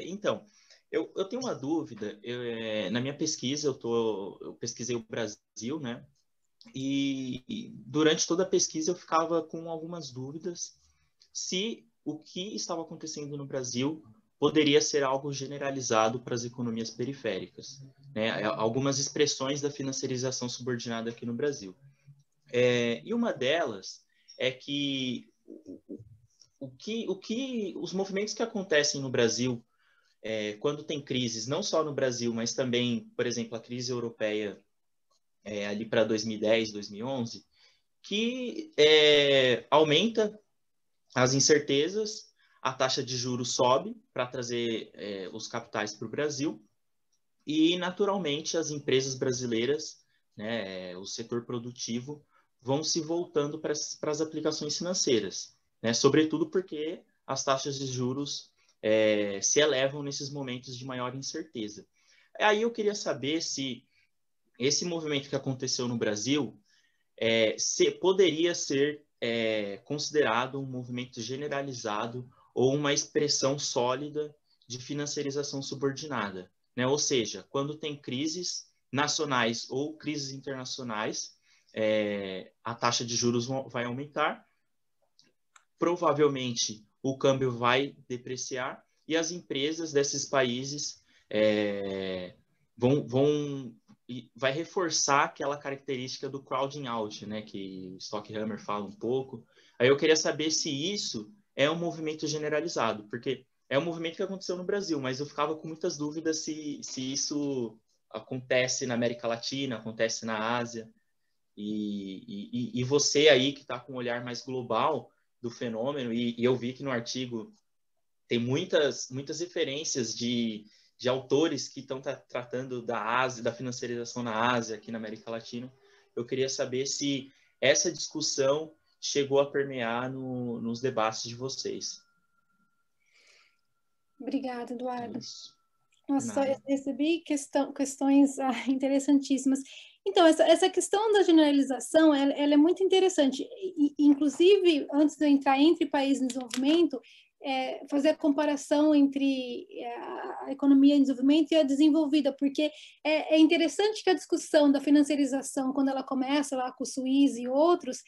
Então, Eu tenho uma dúvida. Na minha pesquisa, eu pesquisei o Brasil, né? E durante toda a pesquisa eu ficava com algumas dúvidas se o que estava acontecendo no Brasil poderia ser algo generalizado para as economias periféricas, né? Algumas expressões da financiarização subordinada aqui no Brasil. E uma delas é que os movimentos que acontecem no Brasil quando tem crises, não só no Brasil, mas também, por exemplo, a crise europeia ali para 2010, 2011, que aumenta as incertezas, a taxa de juros sobe para trazer os capitais para o Brasil e, naturalmente, as empresas brasileiras, né, o setor produtivo, vão se voltando para as aplicações financeiras, né, sobretudo porque as taxas de juros se elevam nesses momentos de maior incerteza. Aí eu queria saber se esse movimento que aconteceu no Brasil poderia ser considerado um movimento generalizado ou uma expressão sólida de financiarização subordinada, né? Ou seja, quando tem crises nacionais ou crises internacionais, a taxa de juros vai aumentar, provavelmente o câmbio vai depreciar e as empresas desses países vai reforçar aquela característica do crowding out, né, que Stockhammer fala um pouco. Aí eu queria saber se isso é um movimento generalizado, porque é um movimento que aconteceu no Brasil, mas eu ficava com muitas dúvidas se isso acontece na América Latina, acontece na Ásia, e você aí que está com um olhar mais global do fenômeno, e eu vi que no artigo tem muitas referências de autores que estão tratando da Ásia, da financiarização na Ásia, aqui na América Latina. Eu queria saber se essa discussão chegou a permear nos debates de vocês. Obrigada, Eduardo. Isso. Nossa, eu recebi questões interessantíssimas. Então, essa questão da generalização, ela é muito interessante. Inclusive, antes de eu entrar entre países em desenvolvimento, fazer a comparação entre a economia em desenvolvimento e a desenvolvida, porque é interessante que a discussão da financiarização, quando ela começa lá com o Suíça e outros,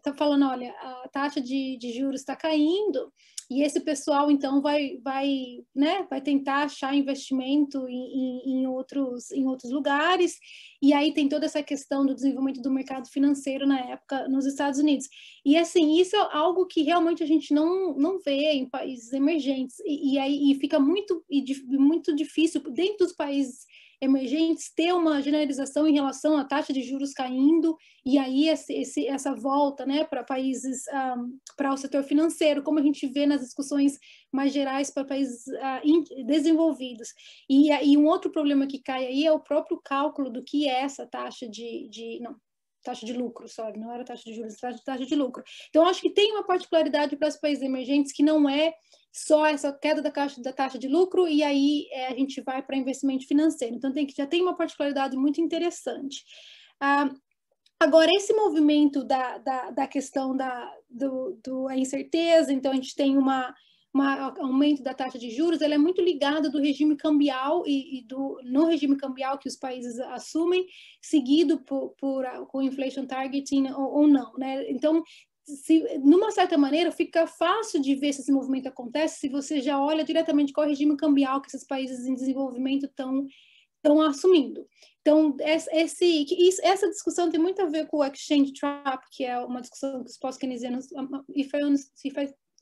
tá falando, olha, a taxa de juros está caindo, e esse pessoal, então, vai tentar achar investimento em outros lugares, e aí tem toda essa questão do desenvolvimento do mercado financeiro na época nos Estados Unidos. E, assim, isso é algo que realmente a gente não vê em países emergentes, e aí fica muito difícil, dentro dos países emergentes, ter uma generalização em relação à taxa de juros caindo, e aí essa volta, né, para países, para o setor financeiro, como a gente vê nas discussões mais gerais para países desenvolvidos. E um outro problema que cai aí é o próprio cálculo do que é essa taxa taxa de lucro, não era taxa de juros, taxa de lucro. Então, acho que tem uma particularidade para os países emergentes que não é só essa queda da taxa de lucro e aí a gente vai para investimento financeiro. Então, já tem uma particularidade muito interessante. Agora, esse movimento da questão da incerteza, então a gente tem um aumento da taxa de juros, ela é muito ligada do regime cambial no regime cambial que os países assumem, seguido com inflation targeting ou não, né? Então, numa certa maneira, fica fácil de ver se esse movimento acontece se você já olha diretamente qual é o regime cambial que esses países em desenvolvimento estão assumindo. Então, essa discussão tem muito a ver com o exchange trap, que é uma discussão que os pós-keynesianos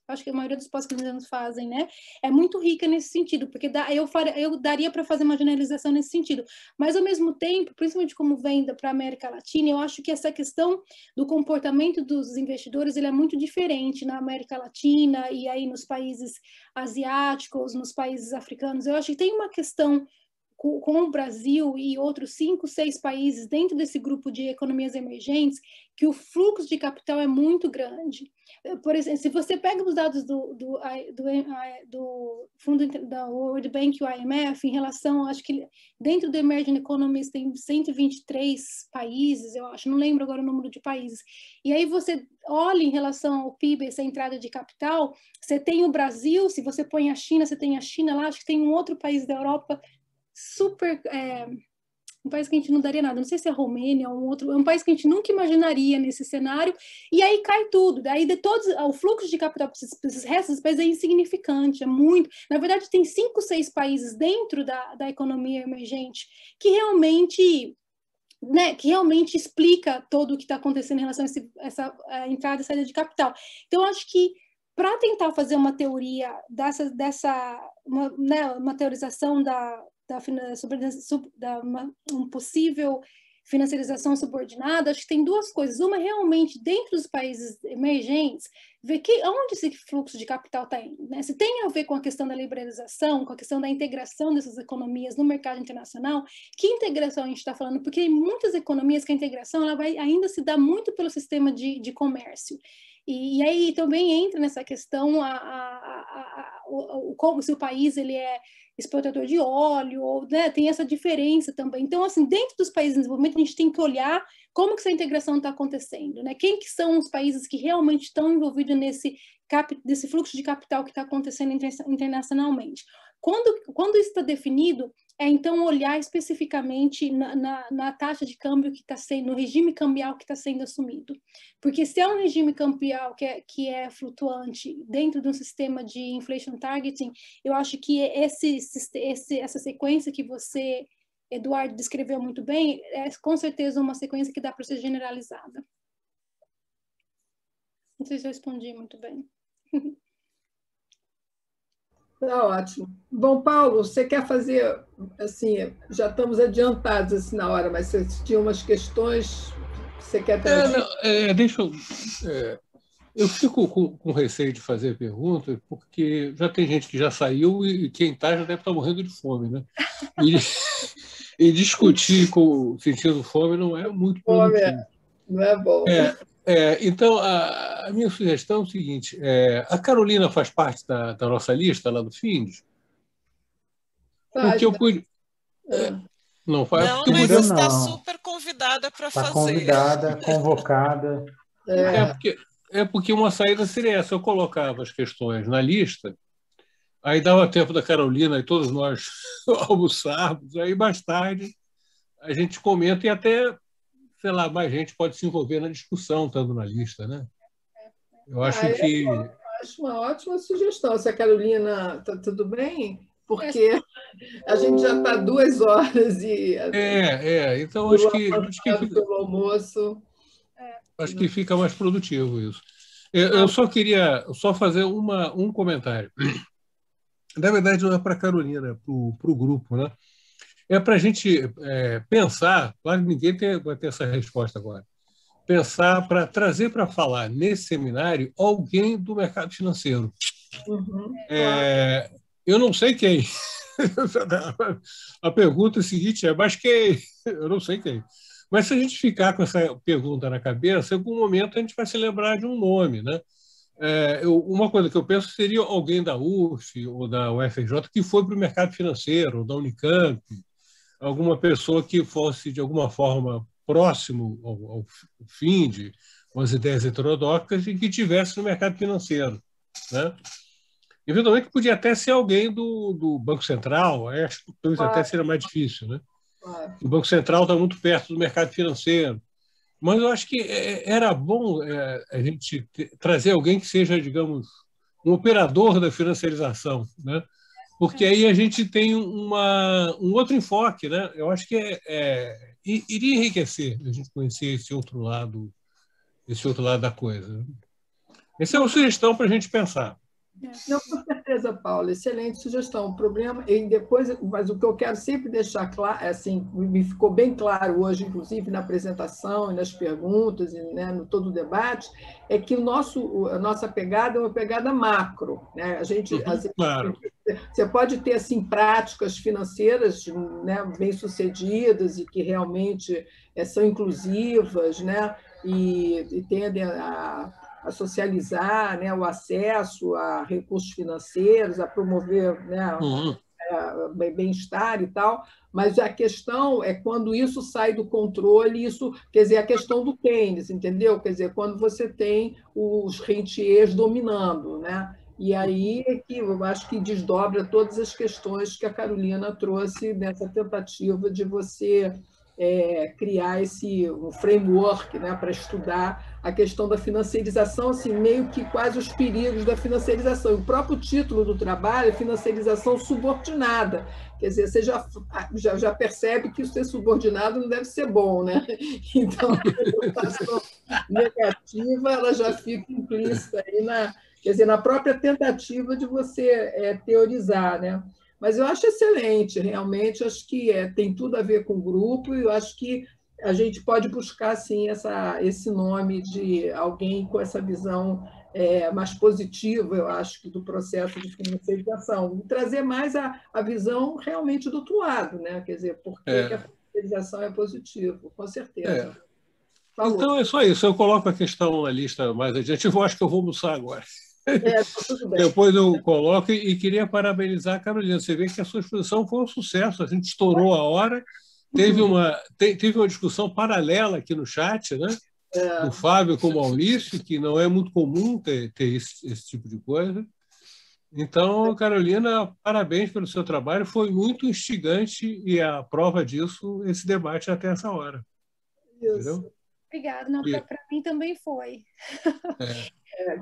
acho que a maioria dos pós-keynesianos fazem, né? É muito rica nesse sentido, porque eu daria para fazer uma generalização nesse sentido. Mas, ao mesmo tempo, principalmente como vem para a América Latina, eu acho que essa questão do comportamento dos investidores ele é muito diferente na América Latina e aí nos países asiáticos, nos países africanos. Eu acho que tem uma questão com o Brasil e outros 5, 6 países dentro desse grupo de economias emergentes, que o fluxo de capital é muito grande. Por exemplo, se você pega os dados do fundo da World Bank e o IMF em relação, acho que dentro do Emerging Economies tem 123 países, eu acho, não lembro agora o número de países. E aí você olha em relação ao PIB, essa entrada de capital, você tem o Brasil, se você põe a China, você tem a China lá, acho que tem um outro país da Europa super... um país que a gente não daria nada, não sei se é a Romênia ou um outro, é um país que a gente nunca imaginaria nesse cenário, e aí cai tudo, daí de todos, o fluxo de capital para esses restos dos países é insignificante, é muito, na verdade tem 5, 6 países dentro da economia emergente que realmente, né, que realmente explica todo o que está acontecendo em relação a essa entrada e saída de capital. Então, eu acho que para tentar fazer uma teoria uma teorização uma possível financiarização subordinada, acho que tem duas coisas. Uma, realmente, dentro dos países emergentes, ver onde esse fluxo de capital está indo, né? Se tem a ver com a questão da liberalização, com a questão da integração dessas economias no mercado internacional, que integração a gente está falando? Porque em muitas economias que a integração ela vai ainda se dar muito pelo sistema de comércio. E aí também entra nessa questão como se o país ele é exportador de óleo, ou, né, tem essa diferença também. Então, assim, dentro dos países em desenvolvimento, a gente tem que olhar como que essa integração está acontecendo, né? Quem que são os países que realmente estão envolvidos nesse fluxo de capital que está acontecendo internacionalmente. Quando isso está definido, então olhar especificamente na taxa de câmbio que está sendo, no regime cambial que está sendo assumido. Porque se é um regime cambial que é flutuante dentro de um sistema de inflation targeting, eu acho que essa sequência que você, Eduardo, descreveu muito bem, é com certeza uma sequência que dá para ser generalizada. Não sei se eu respondi muito bem. Tá ótimo. Bom, Paulo, você quer fazer, assim, já estamos adiantados assim, na hora, mas você tinha umas questões que você quer trazer? Eu fico com receio de fazer perguntas, porque já tem gente que já saiu e quem está já deve estar morrendo de fome, né? E discutir com sentindo fome não é muito produtivo. Não é bom. Então, a minha sugestão é o seguinte, a Carolina faz parte da nossa lista lá do FINDES? Porque eu pude... Não faz? Não, mas está super convidada para fazer. Está convidada, convocada. Porque uma saída seria essa, eu colocava as questões na lista, aí dava tempo da Carolina e todos nós almoçarmos, aí mais tarde a gente comenta e até... sei lá, mais gente pode se envolver na discussão, estando na lista, né? Eu acho que... Acho uma ótima sugestão. Se a Carolina está tudo bem, porque a gente já está 2 horas e... então acho que pelo almoço. Acho que fica mais produtivo isso. Eu só queria fazer um comentário. Na verdade, não é para a Carolina, é para o grupo, né? É para a gente pensar, claro que ninguém vai ter essa resposta agora, pensar para trazer para falar nesse seminário alguém do mercado financeiro. Eu não sei quem. A pergunta seguinte mas quem? Eu não sei quem. Mas se a gente ficar com essa pergunta na cabeça, em algum momento a gente vai se lembrar de um nome, né? Uma coisa que eu penso seria alguém da UF ou da UFRJ que foi para o mercado financeiro, ou da Unicamp, alguma pessoa que fosse, de alguma forma, próximo ao FINDE, com as ideias heterodoxas, e que estivesse no mercado financeiro, né? Eventualmente, podia até ser alguém do Banco Central, acho que talvez até seria mais difícil, né? O Banco Central está muito perto do mercado financeiro. Mas eu acho que era bom a gente trazer alguém que seja, digamos, um operador da financiarização, né? Porque aí a gente tem um outro enfoque, né? Eu acho que iria enriquecer a gente conhecer esse outro lado da coisa. Essa é uma sugestão para a gente pensar. Não, com certeza. Beleza, Paula, excelente sugestão. O problema, e depois, mas o que eu quero sempre deixar claro, assim, me ficou bem claro hoje, inclusive na apresentação e nas perguntas, e, né, no todo o debate, é que a nossa pegada é uma pegada macro, né? A gente, claro. Você pode ter assim práticas financeiras, né, bem-sucedidas e que realmente são inclusivas, né, e tendem a socializar, né, o acesso a recursos financeiros, a promover, né, bem-estar e tal, mas a questão é quando isso sai do controle, isso, quer dizer, a questão do Keynes, entendeu? Quer dizer, quando você tem os rentiers dominando, né? E aí é que eu acho que desdobra todas as questões que a Carolina trouxe nessa tentativa de você criar um framework, né, para estudar a questão da financiarização, assim, meio que quase os perigos da financiarização. O próprio título do trabalho é financiarização subordinada. Quer dizer, você já percebe que ser subordinado não deve ser bom, né? Então, a financiarização negativa ela já fica implícita aí quer dizer, na própria tentativa de você teorizar, né? Mas eu acho excelente, realmente, acho que tem tudo a ver com o grupo, e eu acho que a gente pode buscar, assim, esse nome de alguém com essa visão mais positiva, eu acho, que do processo de financiarização, e trazer mais a visão realmente do outro lado, né? Quer dizer, por que a financiarização é positiva, com certeza. Então, é só isso, eu coloco a questão na lista mais adiante, eu acho que eu vou almoçar agora. Tudo bem. Depois eu coloco e queria parabenizar a Carolina. Você vê que a sua exposição foi um sucesso, a gente estourou a hora. Teve uma discussão paralela aqui no chat, né? Do Fábio com o Maurício, que não é muito comum ter esse tipo de coisa. Então, Carolina, parabéns pelo seu trabalho, foi muito instigante e a prova disso, esse debate até essa hora. Isso. Entendeu? Obrigada, para mim também foi.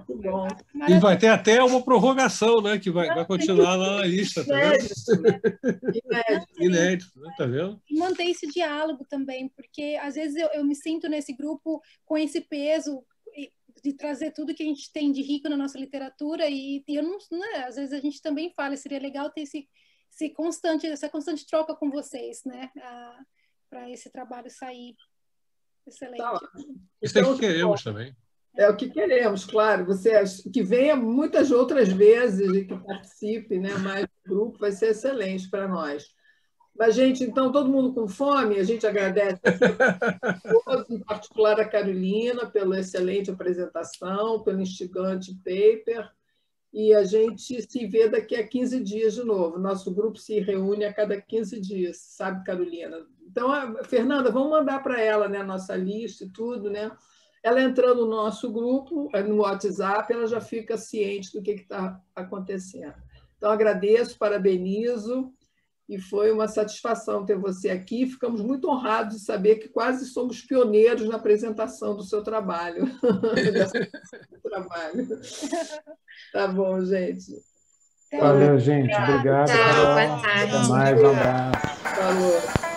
Que bom. E vai ter até uma prorrogação, né? Que vai continuar lá na lista. Tá Inédito, né? Tá vendo? E manter esse diálogo também, porque às vezes eu me sinto nesse grupo com esse peso de trazer tudo que a gente tem de rico na nossa literatura e eu não, né? Às vezes a gente também fala, seria legal ter essa constante troca com vocês, né? Para esse trabalho sair excelente. Tá. Isso é o que queremos também. É o que queremos, claro. Que venha muitas outras vezes e que participe, né, mais do grupo, vai ser excelente para nós. Mas, gente, então, todo mundo com fome, a gente agradece a todos, em particular a Carolina, pela excelente apresentação, pelo instigante paper, e a gente se vê daqui a 15 dias de novo. Nosso grupo se reúne a cada 15 dias, sabe, Carolina? Então, Fernanda, vamos mandar para ela, né, a nossa lista e tudo, né? Ela entrando no nosso grupo, no WhatsApp, ela já fica ciente do que está acontecendo. Então, agradeço, parabenizo, e foi uma satisfação ter você aqui. Ficamos muito honrados de saber que quase somos pioneiros na apresentação do seu trabalho. Tá bom, gente. Valeu, gente. Obrigado. Tchau, boa tarde. Até mais, um abraço. Falou.